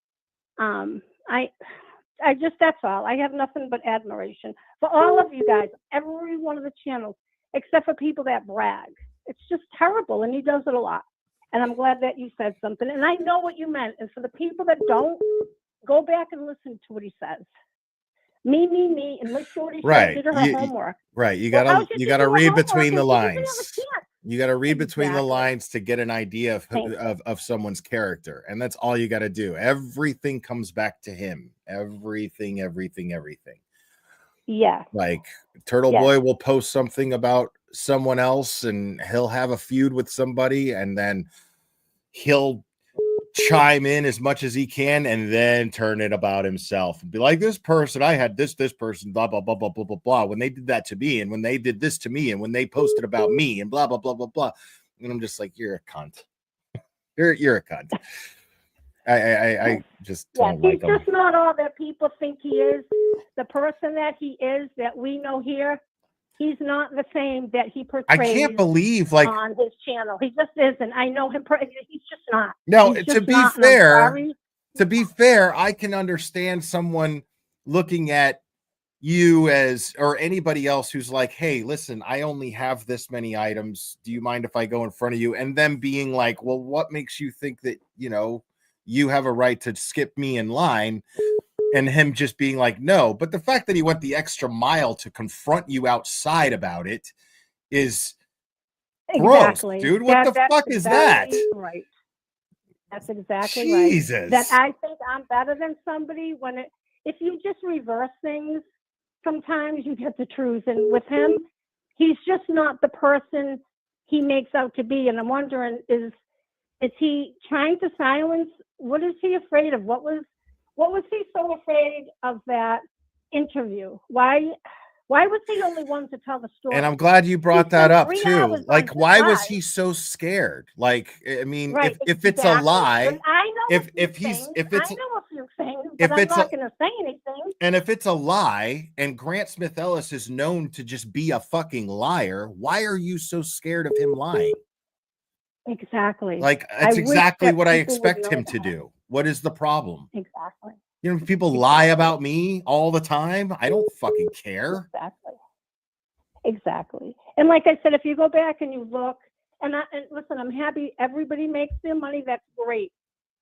I just, that's all. I have nothing but admiration for all of you guys, every one of the channels, except for people that brag. It's just terrible, and he does it a lot. And I'm glad that you said something. And I know what you meant. And for the people that don't, go back and listen to what he says. Me, and Miss Shorty Right. did her homework. Right. You Well, gotta how should you she gotta do her read homework between the if she doesn't have a lines. chance? You gotta read between the Exactly. lines to get an idea Thank you. of someone's character. And that's all you gotta do. Everything comes back to him. Everything. Yeah. Like Turtle Yes. Boy will post something about someone else and he'll have a feud with somebody, and then he'll chime in as much as he can and then turn it about himself and be like, this person, I had this person, blah blah blah blah blah blah blah, when they did that to me, and when they did this to me, and when they posted about me, and blah blah blah blah blah. And I'm just like, you're a cunt. You're a cunt. I just Yeah, don't he's like him. just not all that people think he is. The person that he is, that we know here, he's not the same that he portrays. I can't believe, like, on his channel. He just isn't. I know him. He's just not. no, He's to just be not, and I'm fair, sorry. I can understand someone looking at you as, or anybody else who's like, hey, listen, I only have this many items. Do you mind if I go in front of you? And them being like, well, what makes you think that, you have a right to skip me in line? And him just being like, no. But the fact that he went the extra mile to confront you outside about it is Exactly. gross, dude. What the fuck is that? Right. That's exactly Jesus. right. That I think I'm better than somebody if you just reverse things, sometimes you get the truth. And with him, he's just not the person he makes out to be. And I'm wondering, is he trying to silence? What is he afraid of? What was he so afraid of that interview? Why was he the only one to tell the story? And I'm glad you brought that up too. Like, why was live. he so scared? Like, I mean, Right, if it's a lie, And I know if I know a few things, but I'm not going to say anything. And if it's a lie, and Grant Smith Ellis is known to just be a fucking liar, why are you so scared of him lying? Exactly. Like, that's exactly what I people would expect know him to that. do. What is the problem? Exactly. People lie about me all the time. I don't fucking care. Exactly. And like I said, if you go back and you look, and listen, I'm happy everybody makes their money. That's great.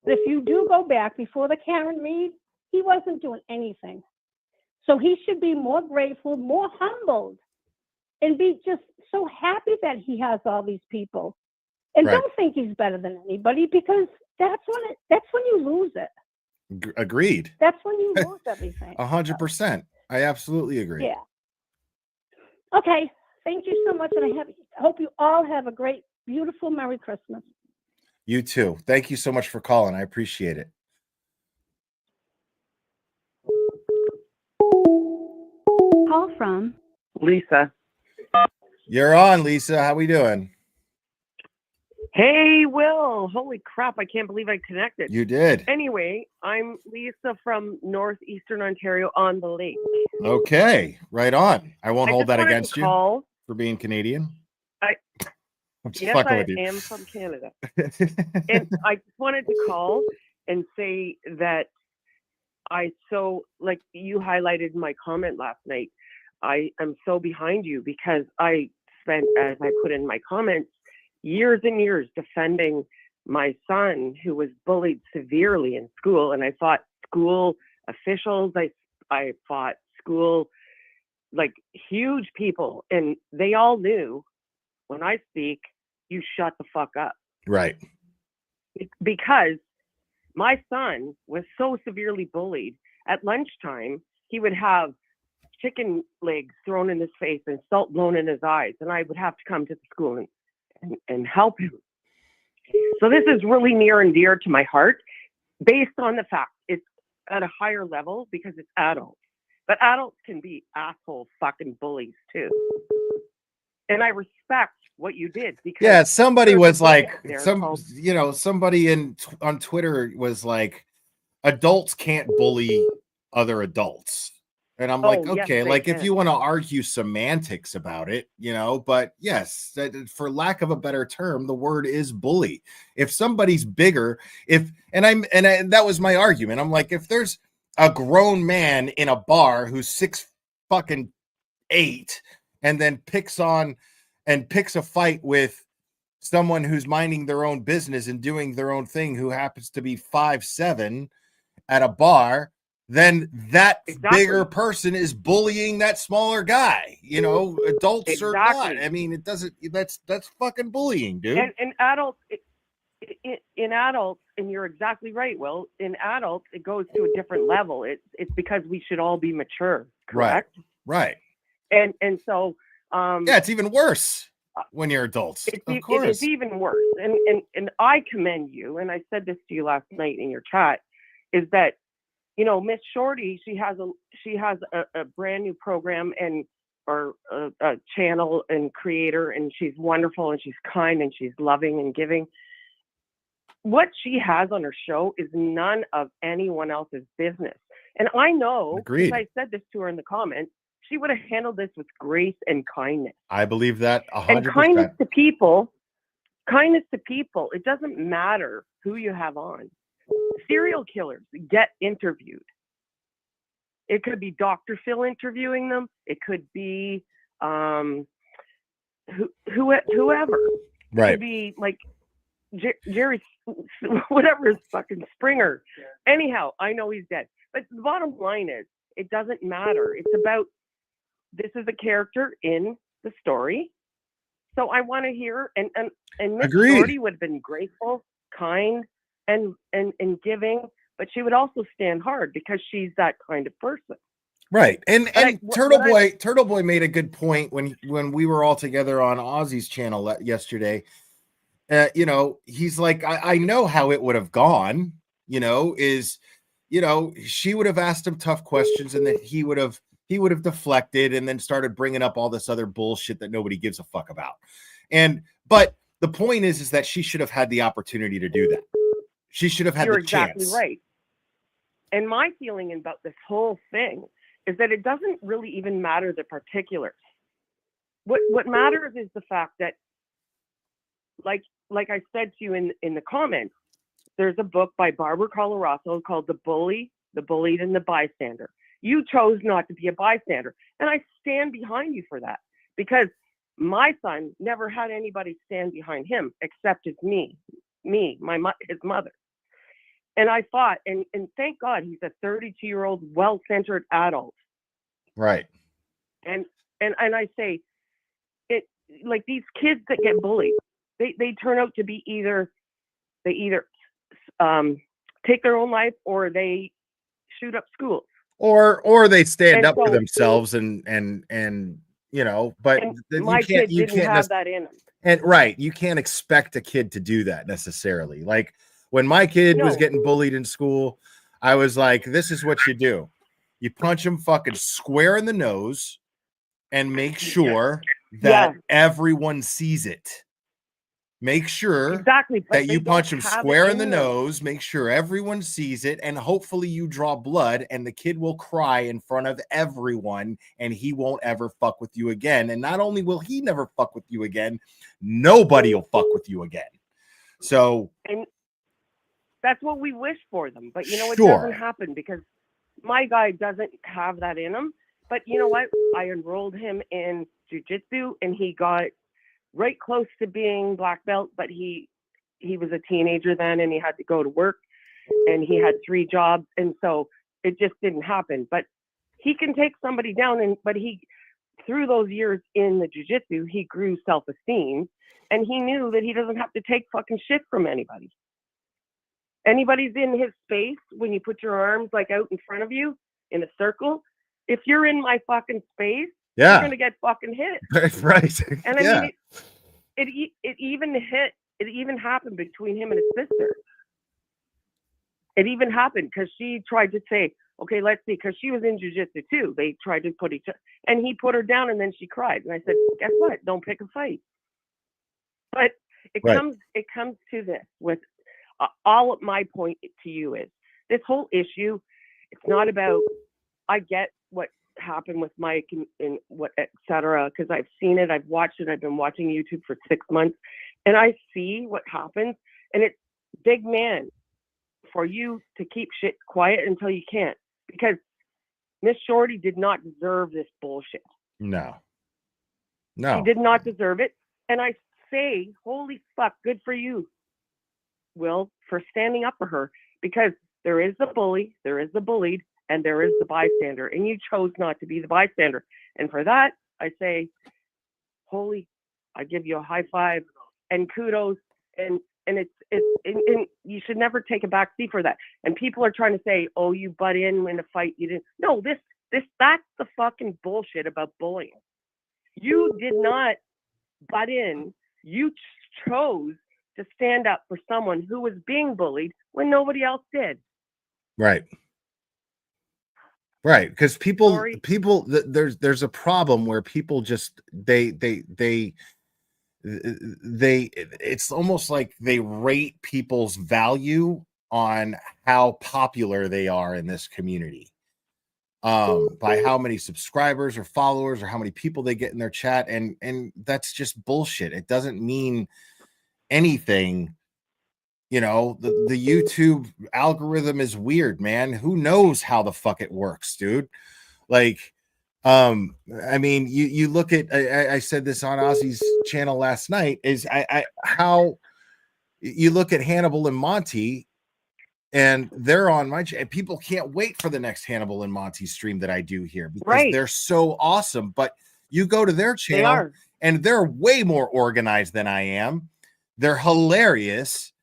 But if you do go back before the Karen Reed, he wasn't doing anything. So he should be more grateful, more humbled, and be just so happy that he has all these people. And Right. Don't think he's better than anybody, because that's when you lose it. Agreed. That's when you lose everything. 100%. I absolutely agree. Yeah. Okay. Thank you so much, and I hope you all have a great, beautiful Merry Christmas. You too. Thank you so much for calling. I appreciate it. Call from Lisa. You're on, Lisa. How we doing? Hey, Will. Holy crap. I can't believe I connected. You did. Anyway, I'm Lisa from northeastern Ontario on the lake. Okay, right on. I won't hold just that wanted against to you call. for being Canadian. I'm just Yes, fucking I with you. am from Canada. And I just wanted to call and say that like you highlighted in my comment last night, I am so behind you, because I spent, as I put in my comments, years and years defending my son who was bullied severely in school. And I fought school officials. I fought school, like, huge people. And they all knew, when I speak, you shut the fuck up. Right. Because my son was so severely bullied. At lunchtime, he would have chicken legs thrown in his face and salt blown in his eyes. And I would have to come to the school and help him. So this is really near and dear to my heart, based on the fact it's at a higher level because it's adults. But adults can be asshole fucking bullies too. And I respect what you did, because Yeah, somebody there's was a book like, out there called- somebody on Twitter was like, adults can't bully other adults. And I'm like, Oh, yes, okay, they like if can. you want to argue semantics about it, but yes, for lack of a better term, the word is bully. If somebody's bigger, that was my argument. I'm like, if there's a grown man in a bar who's 6'8" and then picks a fight with someone who's minding their own business and doing their own thing who happens to be 5'7" at a bar, then that bigger person is bullying that smaller guy, adults or not. I mean, it doesn't, that's fucking bullying, dude. And adults, in adults, and you're exactly right, Will, in adults, it goes to a different level. It's because we should all be mature, correct? Right. And so, yeah, it's even worse when you're adults. Of course. It is even worse. And I commend you, and I said this to you last night in your chat, is that, Miss Shorty, she has a brand new program or a channel and creator, and she's wonderful and she's kind and she's loving and giving. What she has on her show is none of anyone else's business. And I know, because I said this to her in the comments, she would have handled this with grace and kindness. I believe that 100%. And kindness to people, it doesn't matter who you have on. Serial killers get interviewed. It could be Dr. Phil interviewing them. It could be whoever. Right. It could be like Jerry, whatever is fucking Springer. Anyhow, I know he's dead. But the bottom line is, it doesn't matter. It's about, this is a character in the story. So I want to hear, and Miss Shorty would have been grateful, kind, and giving, but she would also stand hard because she's that kind of person. Right. And Turtle Boy made a good point when we were all together on Ozzy's channel yesterday. He's like, I know how it would have gone, she would have asked him tough questions, and then he would have deflected and then started bringing up all this other bullshit that nobody gives a fuck about. But the point is that she should have had the opportunity to do that. She should have had the chance. You're exactly right. And my feeling about this whole thing is that it doesn't really even matter the particulars. What matters is the fact that, like I said to you in the comments, there's a book by Barbara Coloroso called The Bully, the Bullied, and the Bystander. You chose not to be a bystander. And I stand behind you for that, because my son never had anybody stand behind him except his his mother. And I fought, and thank God he's a 32-year-old, well-centered adult. Right. And I say, it like these kids that get bullied, they turn out to be either take their own life, or they shoot up schools, or they stand up for themselves and but my kid didn't have that in him. And right, you can't expect a kid to do that necessarily. Like when my kid was getting bullied in school, I was like, this is what you do. You punch him fucking square in the nose and make sure that everyone sees it. Make sure that you punch him square in the nose, make sure everyone sees it, and hopefully you draw blood, and the kid will cry in front of everyone, and he won't ever fuck with you again. And not only will he never fuck with you again, nobody will fuck with you again. So, and that's what we wish for them. But it doesn't happen, because my guy doesn't have that in him. But you know what? I enrolled him in jiu-jitsu, and he got right close to being black belt, but he was a teenager then, and he had to go to work, and he had 3 jobs, and so it just didn't happen. But he can take somebody down, but he, through those years in the jiu-jitsu, he grew self-esteem, and he knew that he doesn't have to take fucking shit from anybody. Anybody's in his space, when you put your arms like out in front of you in a circle, if you're in my fucking space, you're gonna get fucking hit. Right. And I mean, it even happened between him and his sister. It even happened because she tried to say, okay, let's see, because she was in jiu-jitsu too. They tried to put each other, and he put her down, and then she cried. And I said, guess what? Don't pick a fight. But it comes to this with all of my point to you is this whole issue. It's not about, I get what happened with Mike and what, et cetera, because I've seen it, I've watched it, I've been watching YouTube for 6 months, and I see what happens, and it's big man for you to keep shit quiet until you can't, because Miss Shorty did not deserve this bullshit. No. She did not deserve it. And I say, holy fuck, good for you, Will, for standing up for her, because there is the bully, there is the bullied, and there is the bystander, and you chose not to be the bystander. And for that, I say, I give you a high five and kudos, and you should never take a back seat for that. And people are trying to say, oh, you butt in a fight, you didn't. No, that's the fucking bullshit about bullying. You did not butt in. You chose to stand up for someone who was being bullied when nobody else did. Right. Because there's a problem where people just it's almost like they rate people's value on how popular they are in this community, by how many subscribers or followers or how many people they get in their chat, and that's just bullshit. It doesn't mean anything. You know, the YouTube algorithm is weird, man. Who knows how the fuck it works, dude? Like, I mean, you look at, I said this on Ozzy's channel last night, is how you look at Hannibal and Monty, and they're on my channel. People can't wait for the next Hannibal and Monty stream that I do here, because they're so awesome. But you go to their channel and they're way more organized than I am. They're hilarious.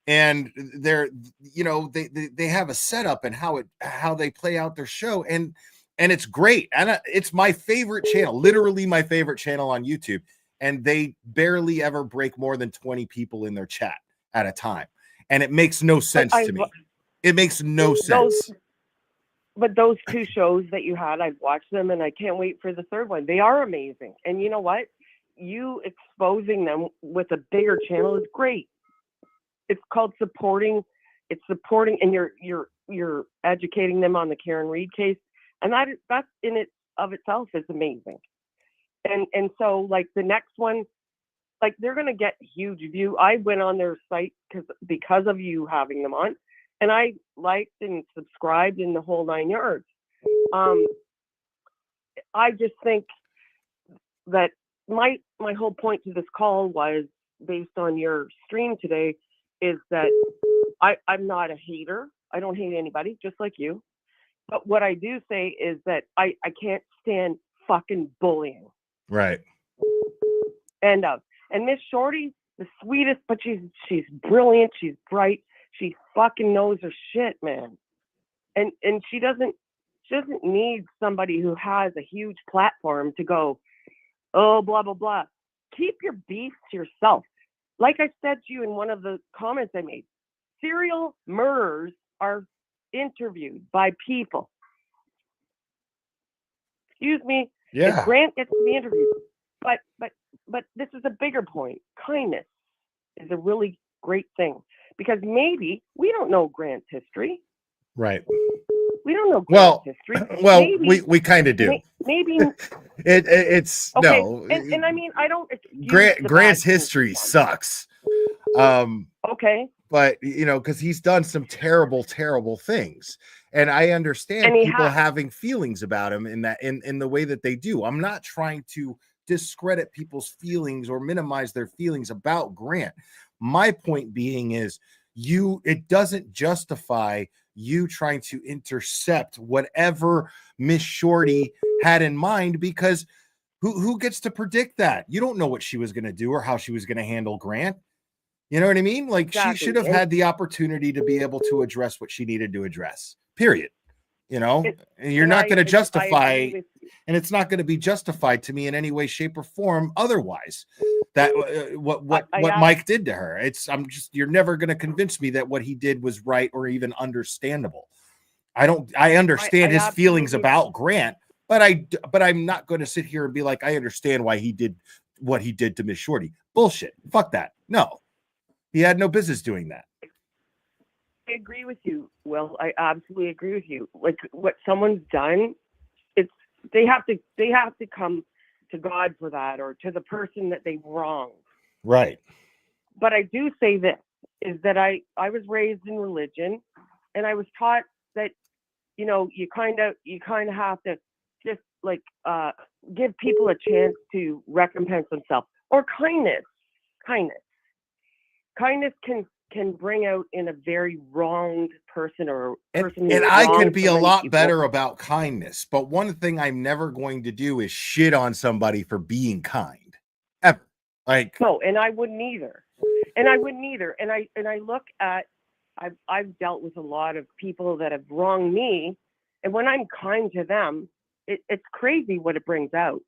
And they're, you know, they have a setup and how they play out their show, and it's great. And it's my favorite channel, literally my favorite channel on YouTube. And they barely ever break more than 20 people in their chat at a time. And it makes no sense to me. It makes no sense. But those two shows that you had, I've watched them, and I can't wait for the third one. They are amazing. And you know what? You exposing them with a bigger channel is great. It's called supporting. It's supporting, and you're educating them on the Karen Reed case, and that's in it of itself is amazing. And so, like, the next one, like, they're gonna get huge view. I went on their site because of you having them on, and I liked and subscribed in the whole 9 yards. I just think that my whole point to this call was based on your stream today. Is that I'm not a hater. I don't hate anybody, just like you. But what I do say is that I can't stand fucking bullying. Right. And Miss Shorty, the sweetest, but she's brilliant. She's bright. She fucking knows her shit, man. And she doesn't need somebody who has a huge platform to go, oh, blah, blah, blah. Keep your beef to yourself. Like I said to you in one of the comments I made, serial murderers are interviewed by people. Excuse me. Yeah. If Grant gets to be interviewed. But this is a bigger point. Kindness is a really great thing, because maybe we don't know Grant's history. Right. We don't know Grant's history. Well, maybe, we kind of do. Maybe it's okay. no. And I mean, I don't. Grant's history sucks. Okay. But you know, because he's done some terrible things, and I understand people having feelings about him in the way that they do. I'm not trying to discredit people's feelings or minimize their feelings about Grant. My point being is, it doesn't justify you trying to intercept whatever Miss Shorty had in mind, because who gets to predict that? You don't know what she was going to do or how she was going to handle Grant. You know what I mean? Like, exactly. She should have had the opportunity to be able to address what she needed to address, period. You know, and you're not going to justify, and it's not going to be justified to me in any way, shape, or form otherwise. That what Mike did to her. You're never going to convince me that what he did was right or even understandable. I understand his feelings about Grant, but I'm not going to sit here and be like, I understand why he did what he did to Miss Shorty. Bullshit. Fuck that. No, he had no business doing that. I agree with you. Well, I absolutely agree with you. Like, what someone's done, they have to come to God for that, or to the person that they wronged. Right. But I do say this, is that I was raised in religion, and I was taught that, you know, you kind of have to just like give people a chance to recompense themselves, or kindness can bring out in a very wronged person, or person And who I wronged could be so a many lot people. better about kindness, but one thing I'm never going to do is shit on somebody for being kind. Ever. Like, No, and I wouldn't either. And I look at, I've dealt with a lot of people that have wronged me, and when I'm kind to them, it's crazy what it brings out.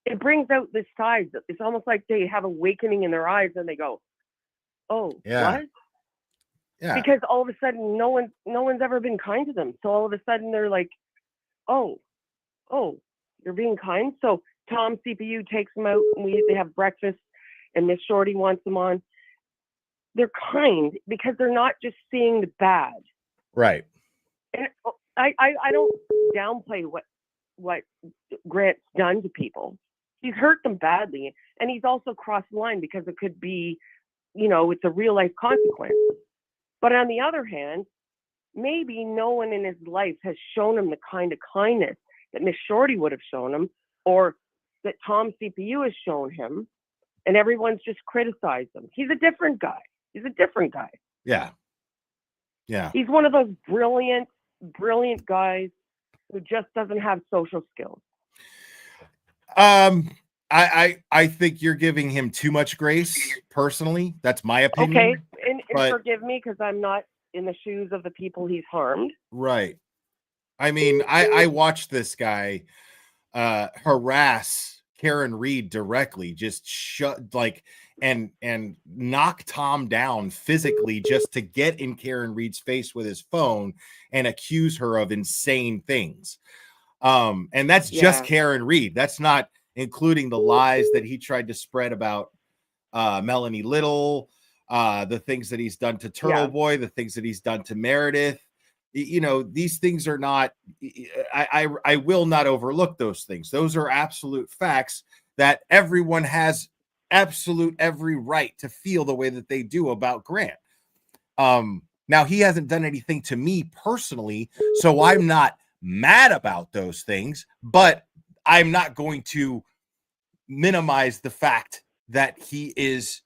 It brings out this side. It's almost like they have awakening in their eyes, and they go, "Oh, yeah. what?" Yeah. Because all of a sudden, no one's ever been kind to them. So all of a sudden, they're like, "Oh, you're being kind." So Tom CPU takes them out, and they have breakfast, and Miss Shorty wants them on. They're kind because they're not just seeing the bad. Right. And I don't downplay what Grant's done to people. He's hurt them badly, and he's also crossed the line because it could be, you know, it's a real life consequence. But on the other hand, maybe no one in his life has shown him the kind of kindness that Miss Shorty would have shown him, or that Tom CPU has shown him, and everyone's just criticized him. He's a different guy. Yeah. Yeah. He's one of those brilliant guys who just doesn't have social skills. I think you're giving him too much grace, personally. That's my opinion. Okay, and but, forgive me because I'm not in the shoes of the people he's harmed. Right. I mean, I watched this guy harass Karen Reed directly, just and knock Tom down physically just to get in Karen Reed's face with his phone and accuse her of insane things. And that's just Karen Reed. That's not including the lies that he tried to spread about Melanie Little, the things that he's done to Turtle Boy, the things that he's done to Meredith. You know, these things are not, I will not overlook those things. Those are absolute facts that everyone has absolute every right to feel the way that they do about Grant. Now, he hasn't done anything to me personally, so I'm not mad about those things, but I'm not going to minimize the fact that he is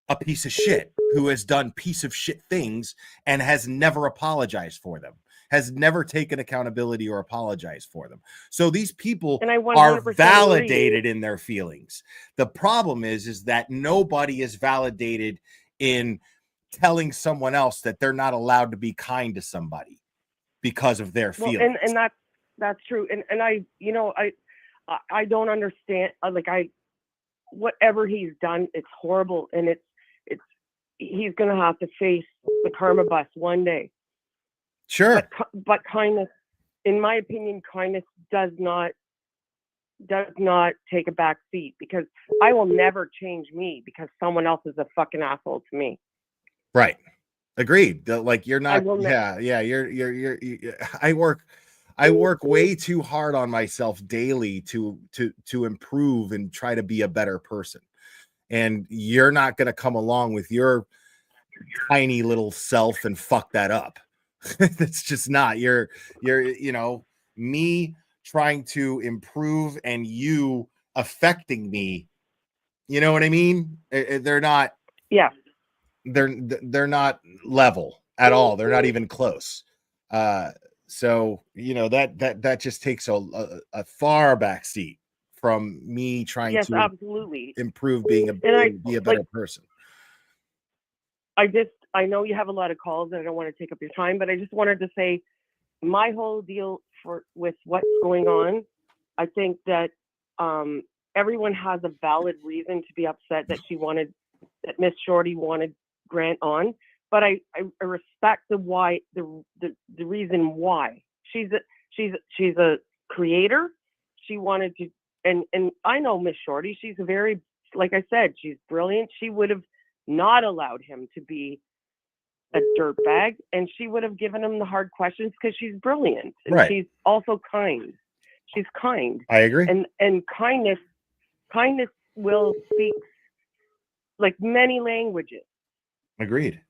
a piece of shit who has done piece of shit things and has never apologized for them, has never taken accountability or apologized for them. So these people are validated in their feelings. The problem is that nobody is validated in telling someone else that they're not allowed to be kind to somebody because of their feelings. And that's true. And I, you know, I don't understand. Whatever he's done, it's horrible, and he's going to have to face the karma bus one day. Sure. But kindness, in my opinion, kindness does not take a back seat, because I will never change me because someone else is a fucking asshole to me. Right. Agreed. Like, you're not. Yeah. You're. I work way too hard on myself daily to improve and try to be a better person. And you're not going to come along with your tiny little self and fuck that up. That's just not. You're, you know, me trying to improve and you affecting me. You know what I mean? They're not. Yeah. They're not level at all. They're not even close. So, you know, that just takes a far back seat from me trying to absolutely improve, be a better person. I know you have a lot of calls and I don't want to take up your time, but I just wanted to say my whole deal with what's going on. I think that everyone has a valid reason to be upset that Miss Shorty wanted Grant on, but I respect the reason why. She's a creator. She wanted to, and I know Miss Shorty. She's a very, like I said, she's brilliant. She would have not allowed him to be a dirtbag, and she would have given him the hard questions because she's brilliant and Right. she's also kind. She's kind. I agree. And kindness will speak like many languages. Agreed.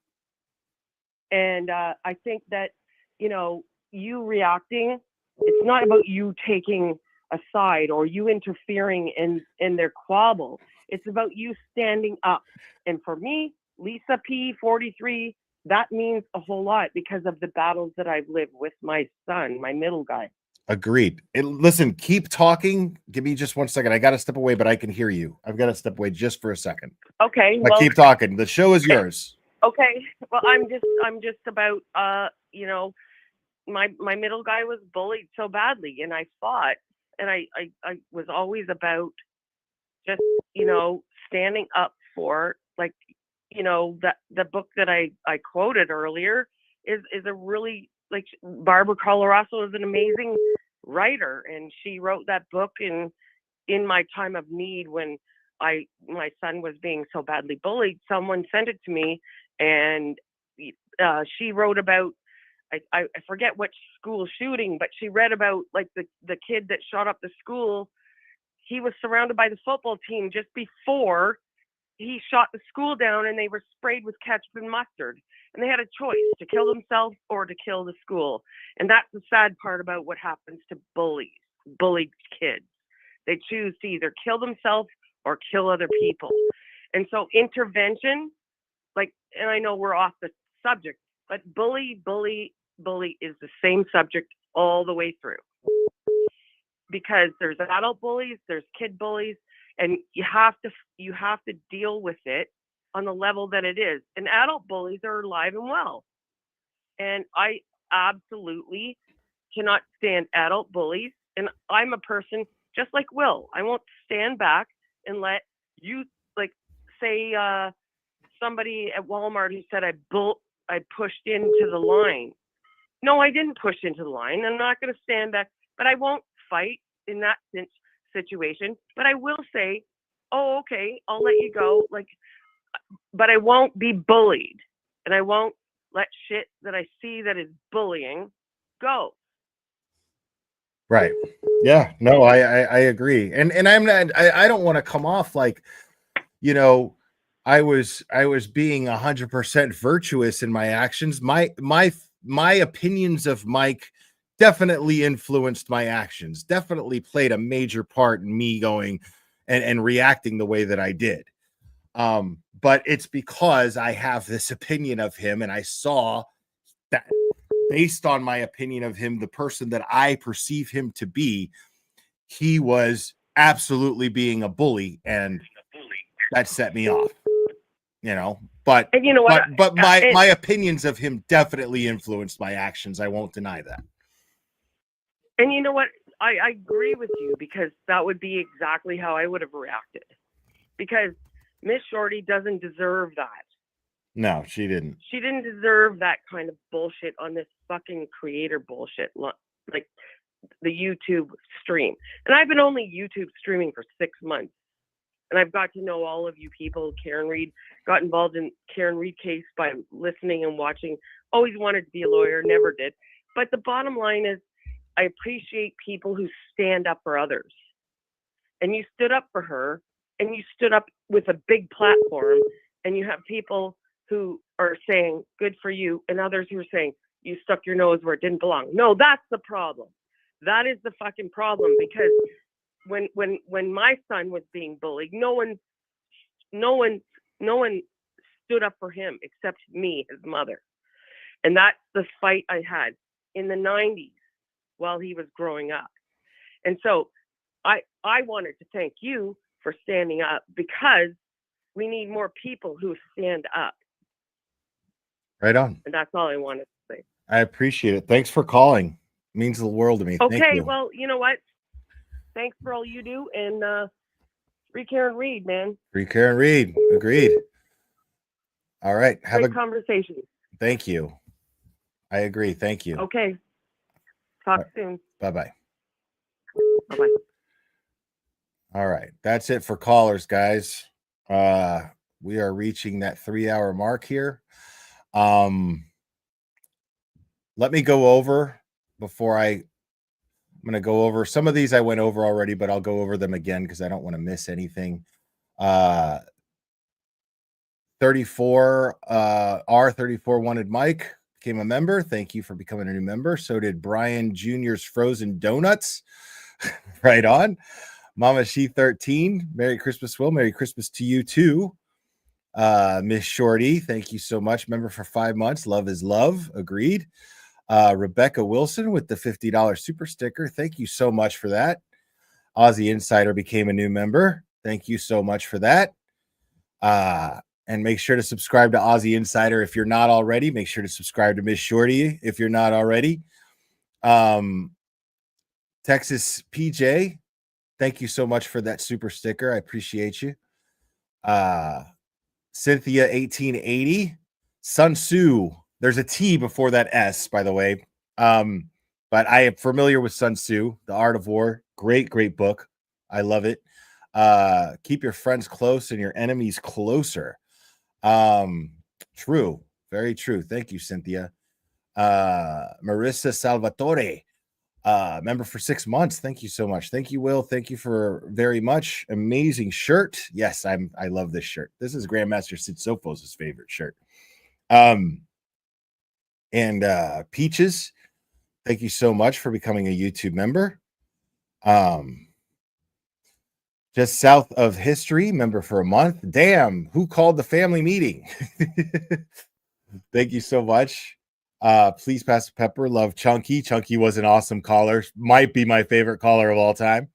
And I think that, you know, you reacting, it's not about you taking a side or you interfering in their quabble. It's about you standing up. And for me, Lisa P, 43, that means a whole lot because of the battles that I've lived with my son, my middle guy. Agreed. Listen, keep talking. Give me just 1 second. I got to step away, but I can hear you. I've got to step away just for a second. Okay. But Well, keep talking. The show is yours. okay. Well, I'm just about, you know, my middle guy was bullied so badly, and I fought, and I was always about just, you know, standing up for, like, you know, that the book that I quoted earlier is a really, like, Barbara Coloroso is an amazing writer, and she wrote that book in my time of need when my son was being so badly bullied. Someone sent it to me, and she wrote about, I forget which school shooting, but she read about, like, the kid that shot up the school. He was surrounded by the football team just before he shot the school down, and they were sprayed with ketchup and mustard. And they had a choice to kill themselves or to kill the school. And that's the sad part about what happens to bullied kids. They choose to either kill themselves or kill other people. And so intervention, like, and I know we're off the subject, but bully is the same subject all the way through. Because there's adult bullies, there's kid bullies, and you have to deal with it on the level that it is. And adult bullies are alive and well. And I absolutely cannot stand adult bullies. And I'm a person just like Will. I won't stand back and let you, like, say somebody at Walmart who said I pushed into the line. No, I didn't push into the line. I'm not going to stand back, but I won't fight in that situation. But I will say, oh, okay, I'll let you go. Like, but I won't be bullied, and I won't let shit that I see that is bullying go. Right. Yeah. No, I agree. And I'm not, I don't want to come off like, you know, I was being 100% virtuous in my actions. My opinions of Mike definitely influenced my actions, definitely played a major part in me going and reacting the way that I did. But it's because I have this opinion of him, and I saw that based on my opinion of him, the person that I perceive him to be, he was absolutely being a bully, and that set me off, you know. But and you know what? But my opinions of him definitely influenced my actions. I won't deny that. And you know what? I agree with you, because that would be exactly how I would have reacted. Because Miss Shorty doesn't deserve that. No, she didn't. She didn't deserve that kind of bullshit on this fucking creator bullshit, like the YouTube stream. And I've been only YouTube streaming for 6 months. And I've got to know all of you people. Karen Reed, got involved in Karen Reed case by listening and watching. Always wanted to be a lawyer, never did. But the bottom line is, I appreciate people who stand up for others. And you stood up for her, and you stood up with a big platform, and you have people who are saying, good for you, and others who are saying, you stuck your nose where it didn't belong. No, that's the problem. That is the fucking problem, because when my son was being bullied, no one stood up for him except me, his mother. And that's the fight I had in the 90s while he was growing up. And so I wanted to thank you for standing up, because we need more people who stand up. Right on. And that's all I wanted to say. I appreciate it. Thanks for calling. It means the world to me. Okay, Thank you. well, you know what? Thanks for all you do, and free Karen Reed, man. Free Karen Reed. Agreed. All right. Have Great a conversation. Thank you. I agree. Thank you. Okay. Talk soon. Bye-bye. Bye-bye. All right. That's it for callers, guys. We are reaching that 3-hour mark here. Let me go over before I'm going to go over some of these. I went over already, but I'll go over them again because I don't want to miss anything. 34 R34 wanted Mike, became a member. Thank you for becoming a new member. So did Brian Jr.'s Frozen Donuts. Right on. Mama She 13. Merry Christmas, Will. Merry Christmas to you too. Miss Shorty, thank you so much. Member for 5 months. Love is love. Agreed. Rebecca Wilson with the $50 super sticker. Thank you so much for that. Aussie Insider became a new member. Thank you so much for that. And make sure to subscribe to Aussie Insider if you're not already. Make sure to subscribe to Miss Shorty if you're not already. Texas PJ, thank you so much for that super sticker. I appreciate you. Cynthia 1880. Sun Tzu. There's a T before that S, by the way. But I am familiar with Sun Tzu, The Art of War. Great, great book. I love it. Keep your friends close and your enemies closer. True. Very true. Thank you, Cynthia. Marissa Salvatore, member for 6 months. Thank you so much. Thank you, Will. Thank you for very much. Amazing shirt. Yes, I love this shirt. This is Grandmaster Sid Sophos' favorite shirt. And Peaches, thank you so much for becoming a YouTube member. Just south of history, member for a month. Damn, who called the family meeting? Thank you so much. Please pass the pepper. Love Chunky. Chunky was an awesome caller. Might be my favorite caller of all time.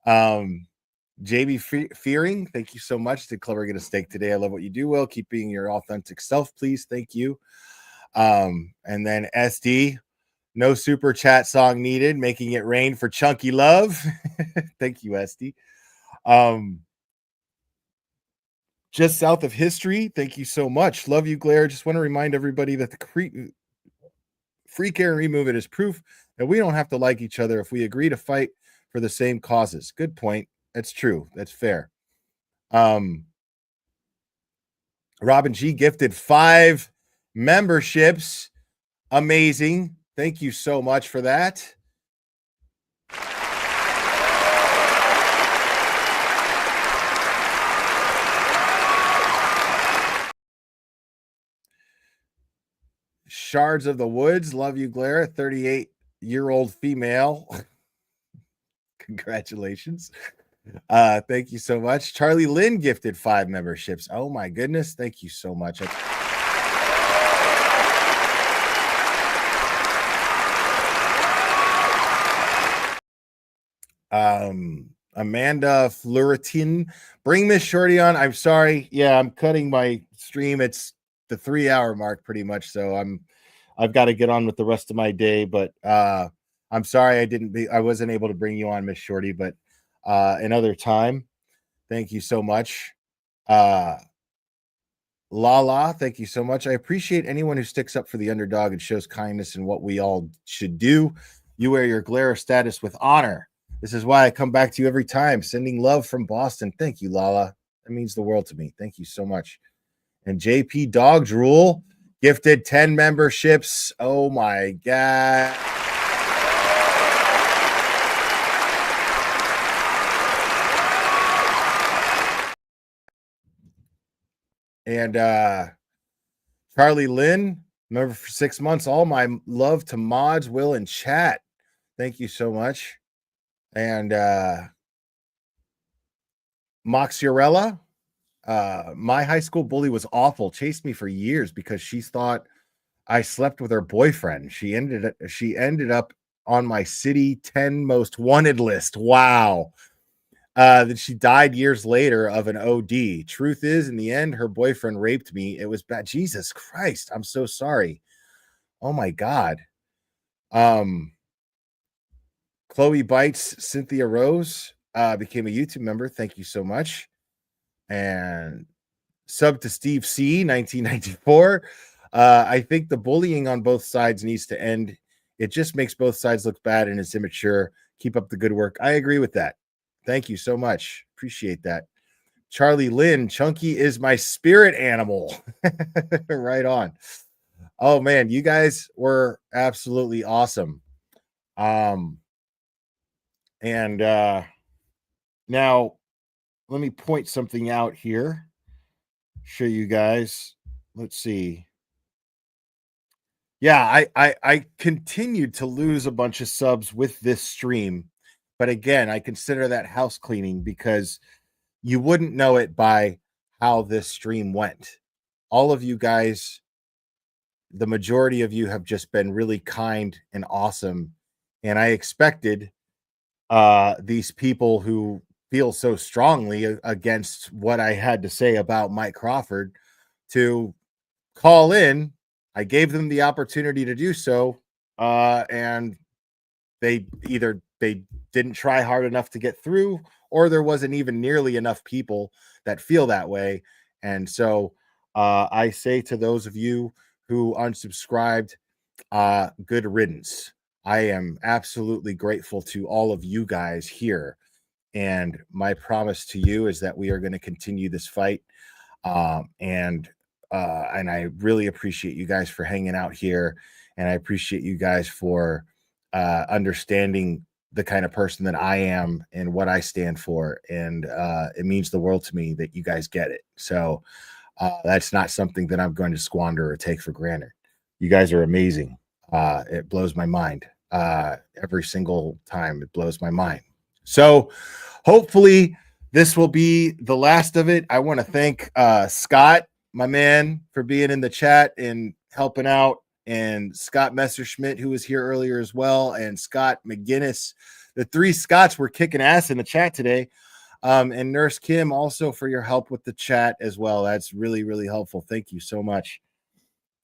JB Fearing, thank you so much. Did Clever get a steak today? I love what you do, Will. Keep being your authentic self, please. Thank you. And then SD, no super chat song needed. Making it rain for Chunky Love. Thank you, SD. Just south of history, thank you so much. Love you, Glare. Just want to remind everybody that the free care and remove it is proof that we don't have to like each other if we agree to fight for the same causes. Good point. That's true. That's fair. Robin G gifted 5 memberships. Amazing. Thank you so much for that. Shards of the Woods, love you, Glare. 38-year-old female. Congratulations. Thank you so much. Charlie Lynn gifted 5 memberships. Oh my goodness. Thank you so much. Amanda Floritin, bring Miss Shorty on. I'm sorry. Yeah, I'm cutting my stream. It's the 3-hour mark pretty much. So I've got to get on with the rest of my day, but I'm sorry I wasn't able to bring you on, Miss Shorty, but another time. Thank you so much. Lala, thank you so much. I appreciate anyone who sticks up for the underdog and shows kindness in what we all should do. You wear your Glare status with honor. This is why I come back to you every time. Sending love from Boston. Thank you, Lala. That means the world to me. Thank you so much. And JP Dog Drool gifted 10 memberships. Oh my God. And Charlie Lynn, member for 6 months. All my love to mods, Will, and chat. Thank you so much. And Moxiorella, my high school bully was awful. Chased me for years because she thought I slept with her boyfriend. She ended up on my city 10 most wanted list. Wow. That she died years later of an OD. Truth is, in the end, her boyfriend raped me. It was bad. Jesus Christ. I'm so sorry. Oh my God. Chloe Bites, Cynthia Rose became a YouTube member. Thank you so much. And sub to Steve C, 1994. I think the bullying on both sides needs to end. It just makes both sides look bad and it's immature. Keep up the good work. I agree with that. Thank you so much. Appreciate that. Charlie Lynn, Chunky is my spirit animal. Right on. Oh man, you guys were absolutely awesome. And now let me point something out here. Show you guys. Let's see. Yeah, I continued to lose a bunch of subs with this stream, but again, I consider that house cleaning because you wouldn't know it by how this stream went. All of you guys, the majority of you have just been really kind and awesome, and I expected these people who feel so strongly against what I had to say about Mike Crawford to call in. I gave them the opportunity to do so, and they didn't try hard enough to get through, or there wasn't even nearly enough people that feel that way. And so I say to those of you who unsubscribed, good riddance. I am absolutely grateful to all of you guys here. And my promise to you is that we are going to continue this fight. And I really appreciate you guys for hanging out here. And I appreciate you guys for understanding the kind of person that I am and what I stand for. And it means the world to me that you guys get it. So that's not something that I'm going to squander or take for granted. You guys are amazing. It blows my mind. Every single time it blows my mind. So hopefully this will be the last of it. I want to thank Scott, my man, for being in the chat and helping out, and Scott Messerschmidt, who was here earlier as well, and Scott McGinnis. The three Scotts were kicking ass in the chat today. And Nurse Kim also for your help with the chat as well. That's really, really helpful. Thank you so much.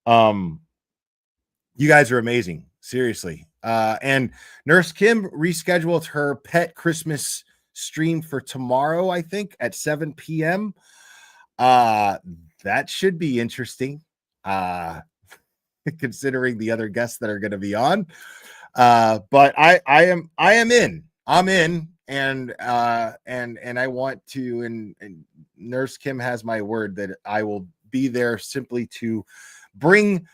You guys are amazing. Seriously. And Nurse Kim rescheduled her pet Christmas stream for tomorrow, I think, at 7 p.m. That should be interesting. Considering the other guests that are going to be on. But I am in. I'm in. And I want to, and Nurse Kim has my word that I will be there simply to bring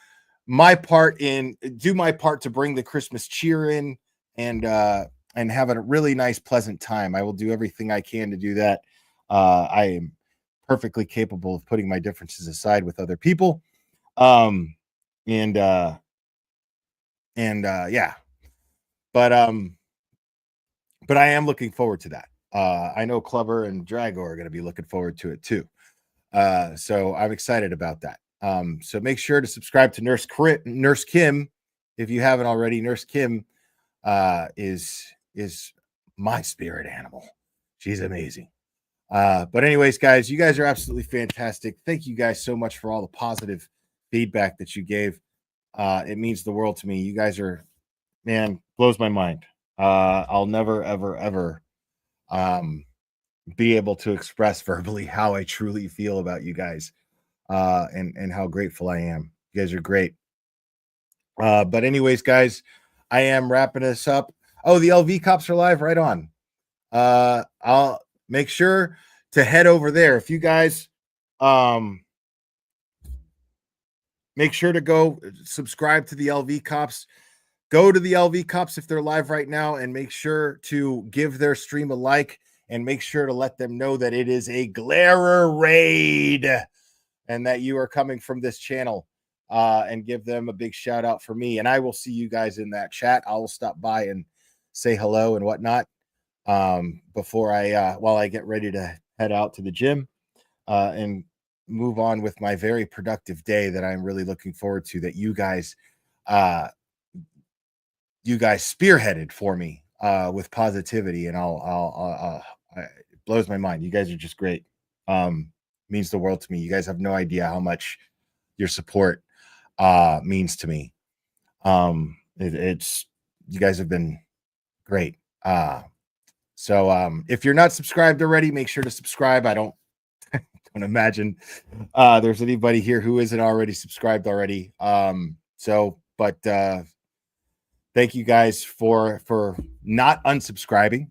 my part in, do my part to bring the Christmas cheer in, and have a really nice, pleasant time. I will do everything I can to do that. I am perfectly capable of putting my differences aside with other people. Yeah, but I am looking forward to that. I know Clever and Drago are going to be looking forward to it too. So I'm excited about that. So make sure to subscribe to Nurse Kim if you haven't already. Nurse Kim is my spirit animal. She's amazing. But anyways, guys, you guys are absolutely fantastic. Thank you guys so much for all the positive feedback that you gave. It means the world to me. You guys are, man, blows my mind. I'll never, ever, ever be able to express verbally how I truly feel about you guys, and how grateful I am. You guys are great. But anyways, guys, I am wrapping this up. Oh, the LV cops are live. Right on. I'll make sure to head over there. If you guys make sure to go subscribe to the LV cops. Go to the LV cops if they're live right now, and make sure to give their stream a like, and make sure to let them know that it is a Glarer raid and that you are coming from this channel, and give them a big shout out for me. And I will see you guys in that chat. I will stop by and say hello and whatnot before while I get ready to head out to the gym and move on with my very productive day that I'm really looking forward to, that you guys spearheaded for me with positivity, and it blows my mind. You guys are just great. Means the world to me. You guys have no idea how much your support means to me. It's you guys have been great. So if you're not subscribed already, make sure to subscribe. I don't imagine there's anybody here who isn't already subscribed already. But thank you guys for not unsubscribing.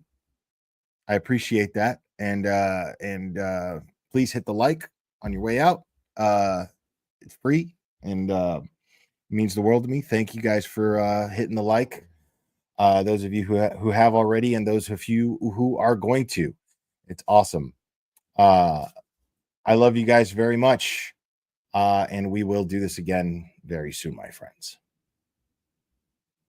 I appreciate that. And please hit the like on your way out. It's free and means the world to me. Thank you guys for hitting the like. Those of you who have already, and those of you who are going to. It's awesome. I love you guys very much. And we will do this again very soon, my friends.